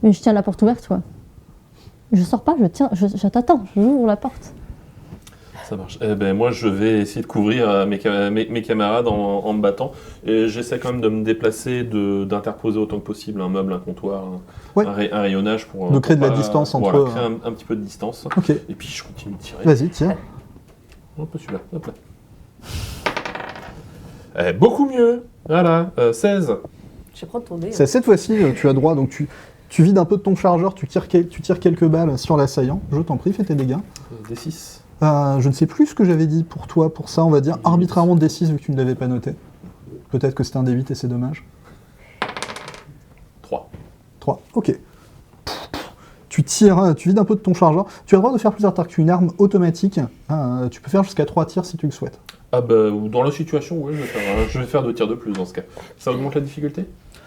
Mais je tiens la porte ouverte, quoi. Je sors pas, je t'attends, j'ouvre la porte. Ça marche. Eh ben, moi, je vais essayer de couvrir mes camarades en me battant. Et j'essaie quand même de me déplacer, d'interposer autant que possible un meuble, un comptoir, Ouais. un rayonnage pour... De créer pour de la pas- distance entre voilà, eux. créer un petit peu de distance. Ok, Et puis, je continue de tirer. vas-y, tiens. Un peu celui-là. Hop là. Beaucoup mieux. Voilà. 16. Je vais prendre ton dé. C'est cette fois-ci, tu as droit. Donc tu vides un peu de ton chargeur, tu tires quelques balles sur l'assaillant. Je t'en prie, fais tes dégâts. Des 6. Je ne sais plus ce que j'avais dit pour toi, pour ça, on va dire arbitrairement des 6 vu que tu ne l'avais pas noté. Peut-être que c'était un des 8 et c'est dommage. 3. 3, ok. Tu tires, tu vides un peu de ton chargeur. Tu as le droit de faire plusieurs tirs. Tu as une arme automatique. Tu peux faire jusqu'à 3 tirs si tu le souhaites. Ah bah, dans la situation, ouais, je vais faire 2 tirs de plus dans ce cas. Ça augmente la difficulté?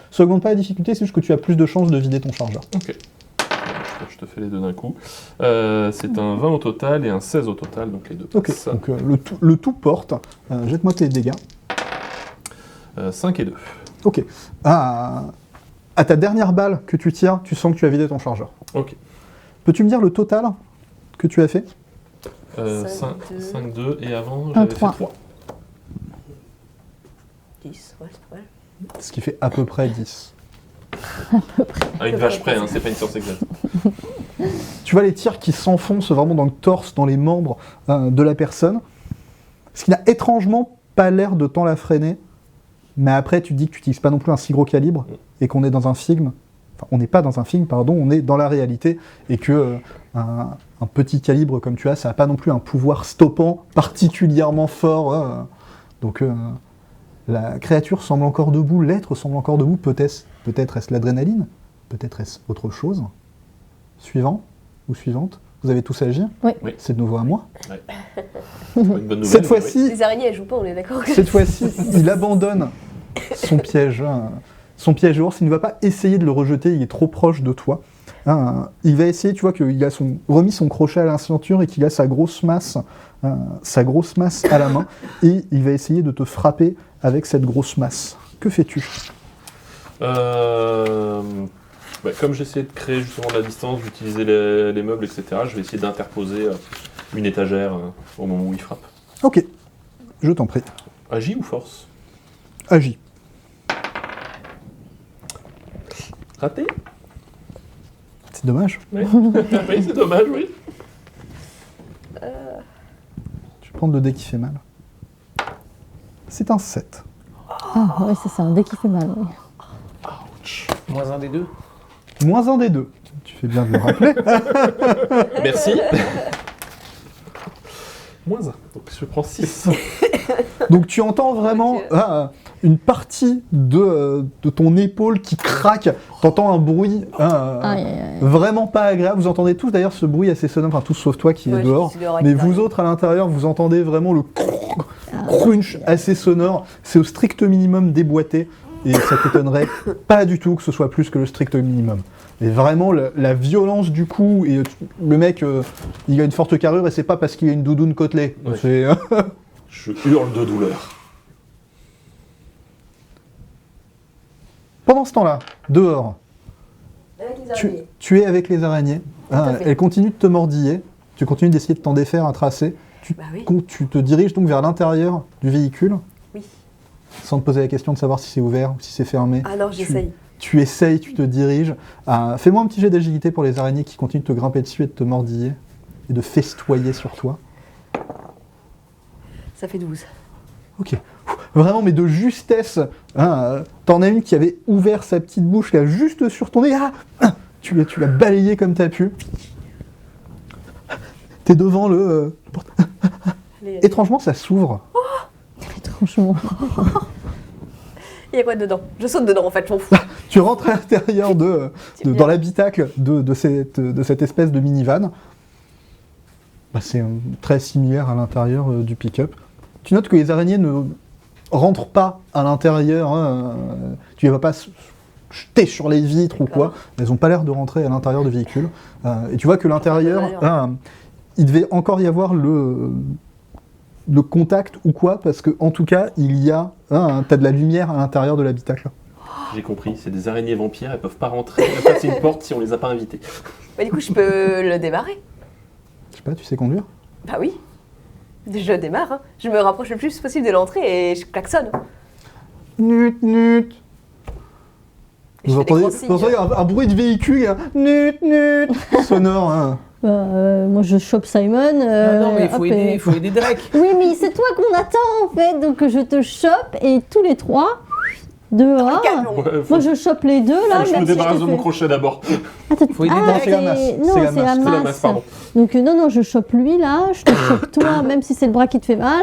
Ça augmente pas la difficulté, c'est juste que tu as plus de chances de vider ton chargeur. Ok. Je je te fais les deux d'un coup. C'est un 20 au total et un 16 au total, donc les deux Ok, passent. donc le tout porte. Jette-moi tes dégâts. 5 et 2. Ok. À ta dernière balle que tu tires, tu sens que tu as vidé ton chargeur. Ok. Peux-tu me dire le total que tu as fait? 5, 2 et avant, Un j'avais fait 3. 3. 10, ouais, c'est pas mal. Ce qui fait à peu près 10. À une vache près, hein, c'est pas une science exacte. Tu vois les tirs qui s'enfoncent vraiment dans le torse, dans les membres de la personne. Ce qui n'a étrangement pas l'air de tant la freiner. Mais après, tu dis que tu n'utilises pas non plus un si gros calibre et qu'on est dans un film. Enfin, on n'est pas dans un film, pardon, on est dans la réalité. Et que un petit calibre comme tu as, ça n'a pas non plus un pouvoir stoppant particulièrement fort. Donc la créature semble encore debout, l'être semble encore debout. Peut-être est-ce l'adrénaline? Peut-être est-ce autre chose? Suivant ou suivante? Vous avez tous agi? Oui. Oui. C'est de nouveau à moi. Ouais. C'est pas une bonne nouvelle. Cette mais fois-ci, Les araignées, elles jouent pas, on est d'accord. cette fois-ci, il abandonne son piège. Son piège d'ours, il ne va pas essayer de le rejeter, il est trop proche de toi. Il va essayer, tu vois, qu'il a remis son crochet à la ceinture et qu'il a sa grosse masse à la main. Et il va essayer de te frapper avec cette grosse masse. Que fais-tu? Comme j'essayais de créer justement de la distance, d'utiliser les meubles, etc., je vais essayer d'interposer une étagère au moment où il frappe. Ok, je t'en prie. Agis ou force? Agis. Raté? C'est dommage. Oui, oui, c'est dommage, oui. Je vais prendre le dé qui fait mal. C'est un 7. Ah, oui, c'est ça, dès qu'il fait mal. Oui. Ouch. Moins un des deux. Moins un des deux. Tu fais bien de le rappeler. Merci. Moins 1, donc je prends 6. Donc tu entends vraiment Ok. une partie de ton épaule qui craque. T'entends un bruit Aïe, aïe, aïe. vraiment pas agréable. Vous entendez tous d'ailleurs ce bruit assez sonore, enfin tous sauf toi qui Ouais, est dehors. c'est dehors, Mais avec vous ta- autres à l'intérieur, vous entendez vraiment le crunch assez sonore. C'est au strict minimum déboîté. Et ça t'étonnerait pas du tout que ce soit plus que le strict minimum. Et vraiment, la violence du coup, et le mec, il a une forte carrure et c'est pas parce qu'il a une doudoune côtelée. Ouais. C'est... Je hurle de douleur. Pendant ce temps-là, dehors, Avec les araignées. tu es avec les araignées. à fait. Elles continuent de te mordiller. Tu continues d'essayer de t'en défaire un tracé. Bah oui. Tu te diriges donc vers l'intérieur du véhicule, Oui. sans te poser la question de savoir si c'est ouvert ou si c'est fermé. Ah non, j'essaye. Tu essayes, tu te diriges. Fais-moi un petit jet d'agilité pour les araignées qui continuent de te grimper dessus et de te mordiller et de festoyer sur toi. Ça fait 12. Ok. Vraiment, mais de justesse. T'en as une qui avait ouvert sa petite bouche là, juste sur ton nez. Tu l'as balayé comme t'as pu. T'es devant le... Allez, Étrangement, ça s'ouvre. Étrangement. il y a quoi dedans? Je saute dedans en fait, je m'en fous. Tu rentres à l'intérieur dans l'habitacle de cette espèce de minivan. C'est très similaire à l'intérieur du pick-up. Tu notes que les araignées ne rentrent pas à l'intérieur. Tu ne vas pas se jeter sur les vitres ou quoi. Elles n'ont pas l'air de rentrer à l'intérieur du véhicule. Et tu vois que l'intérieur, il devait encore y avoir le contact ou quoi, parce que en tout cas, il y a... t'as de la lumière à l'intérieur de l'habitacle. J'ai compris, c'est des araignées vampires, elles peuvent pas rentrer, elles passent une porte si on les a pas invitées. Bah du coup, je peux le démarrer. Je sais pas, tu sais conduire? Bah oui. Je démarre. Hein. Je me rapproche le plus possible de l'entrée et je klaxonne. Nut, nut. Et je Vous fais des entendez, grands signes. vous entendez un bruit de véhicule, nut, nut, sonore. Moi, je chope Simon. non, mais il faut hop, aider, et- il faut aider Drake. Oui, mais c'est toi qu'on attend en fait, donc je te chope et tous les trois dehors. Camion. Ouais, Moi, je chope les deux là. je me même si débarrasse te de mon fais- crochet d'abord. Attends, Faut aider ah, c'est la masse. non, C'est la c'est la masse. C'est la masse, masse. pardon. Donc non, je chope lui là, je te chope toi, même si c'est le bras qui te fait mal.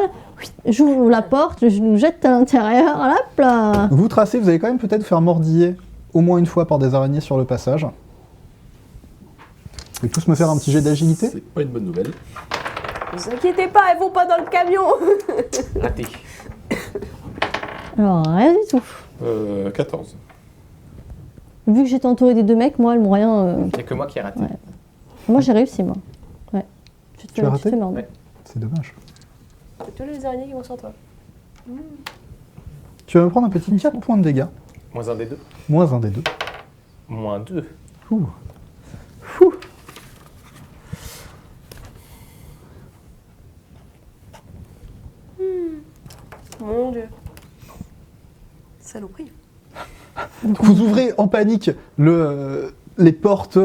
J'ouvre la porte, je nous jette à l'intérieur, hop là. Vous tracez, vous allez quand même peut-être vous faire mordiller au moins une fois par des araignées sur le passage. Vous pouvez tous me faire un petit jet d'agilité? C'est pas une bonne nouvelle. Ne vous inquiétez pas, elles vont pas dans le camion. Raté. Alors, rien du tout. 14. Vu que j'étais entourée des deux mecs, moi, elles m'ont rien. Il n'y a que moi qui ai raté. Ouais. Moi, j'ai réussi, moi. Ouais. Tu as raté mordre. Ouais. C'est dommage. C'est tous les araignées qui vont sur toi. Tu vas me prendre un petit 4 points de dégâts, Moins un des deux. moins un des deux. Moins 2. Ouh. Ouh. Mon Dieu. Saloperie. Vous ouvrez en panique les portes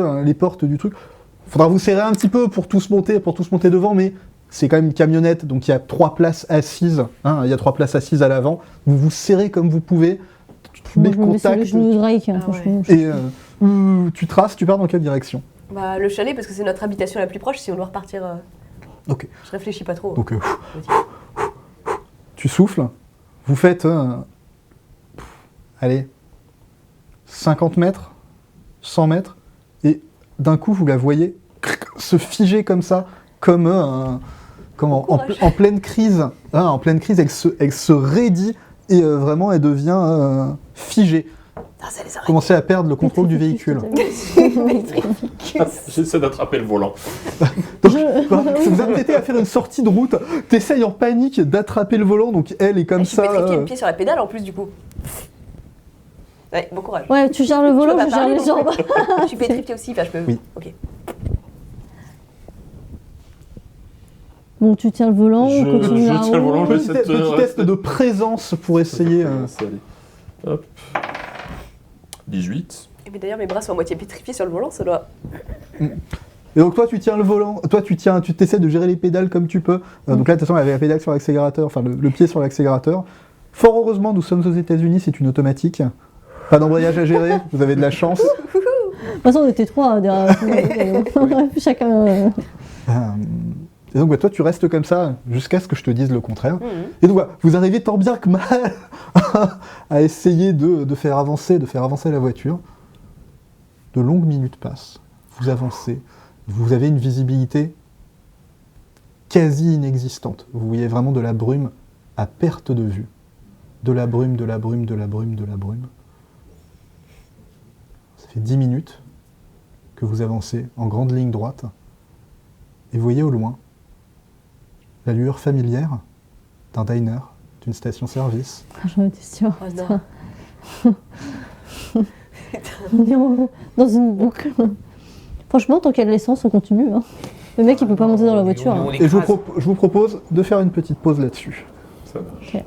du truc. Faudra vous serrer un petit peu pour tous monter devant, mais c'est quand même une camionnette, donc il y a 3 places assises. Hein, il y a 3 places assises à l'avant. Vous vous serrez comme vous pouvez. Tu mets Moi, je me mets sur le genou de Drake, hein, Ah ouais. franchement. et tu traces. Tu pars dans quelle direction? Bah, le chalet, parce que c'est notre habitation la plus proche si on doit repartir. Ok. Je réfléchis pas trop. Donc tu souffles. Vous faites allez 50 mètres, 100 mètres, et d'un coup vous la voyez se figer comme ça, comme en pleine crise. Hein, en pleine crise, elle se raidit et vraiment elle devient figée. Ah, c'est les araignées. Commencez à perdre le contrôle du véhicule. J'essaie d'attraper le volant. Quoi, ça vous apprêtez à faire une sortie de route, t'essayes en panique d'attraper le volant, donc elle est comme Je suis ça. pétrifiée le pied sur la pédale en plus du coup. Ouais, bon courage. Ouais, tu gères le volant, peux je pas gère parler, les non jambes. Je suis pétrifiée aussi, enfin je peux. Oui. Ok. Bon, tu tiens le volant, on continue je à tiens le volant, rouler. je- Petit test de présence pour essayer. Hop. 18. Et mais d'ailleurs mes bras sont à moitié pétrifiés sur le volant, ça doit. Et donc toi tu tiens le volant, tu t'essaies de gérer les pédales comme tu peux. Donc là de toute façon elle avait la pédale sur l'accélérateur, enfin le pied sur l'accélérateur. Fort heureusement nous sommes aux États-Unis, c'est une automatique. Pas d'embrayage à gérer, vous avez de la chance. De toute façon, on était 3 derrière. On aurait pu chacun. Et donc toi tu restes comme ça jusqu'à ce que je te dise le contraire. Mhm. Et donc voilà, vous arrivez tant bien que mal à essayer de faire avancer la voiture. De longues minutes passent, vous avancez, vous avez une visibilité quasi inexistante. Vous voyez vraiment de la brume à perte de vue. De la brume, de la brume, de la brume, de la brume. Ça fait 10 minutes que vous avancez en grande ligne droite. Et vous voyez au loin la lueur familière d'un diner, d'une station-service. J'en étais sûre. Oh non. On est dans une boucle. Franchement, tant qu'il y a de l'essence, on continue. Hein. Le mec, il peut pas monter dans la voiture. Hein. Et je vous propose de faire une petite pause là-dessus. Ça marche. Ok.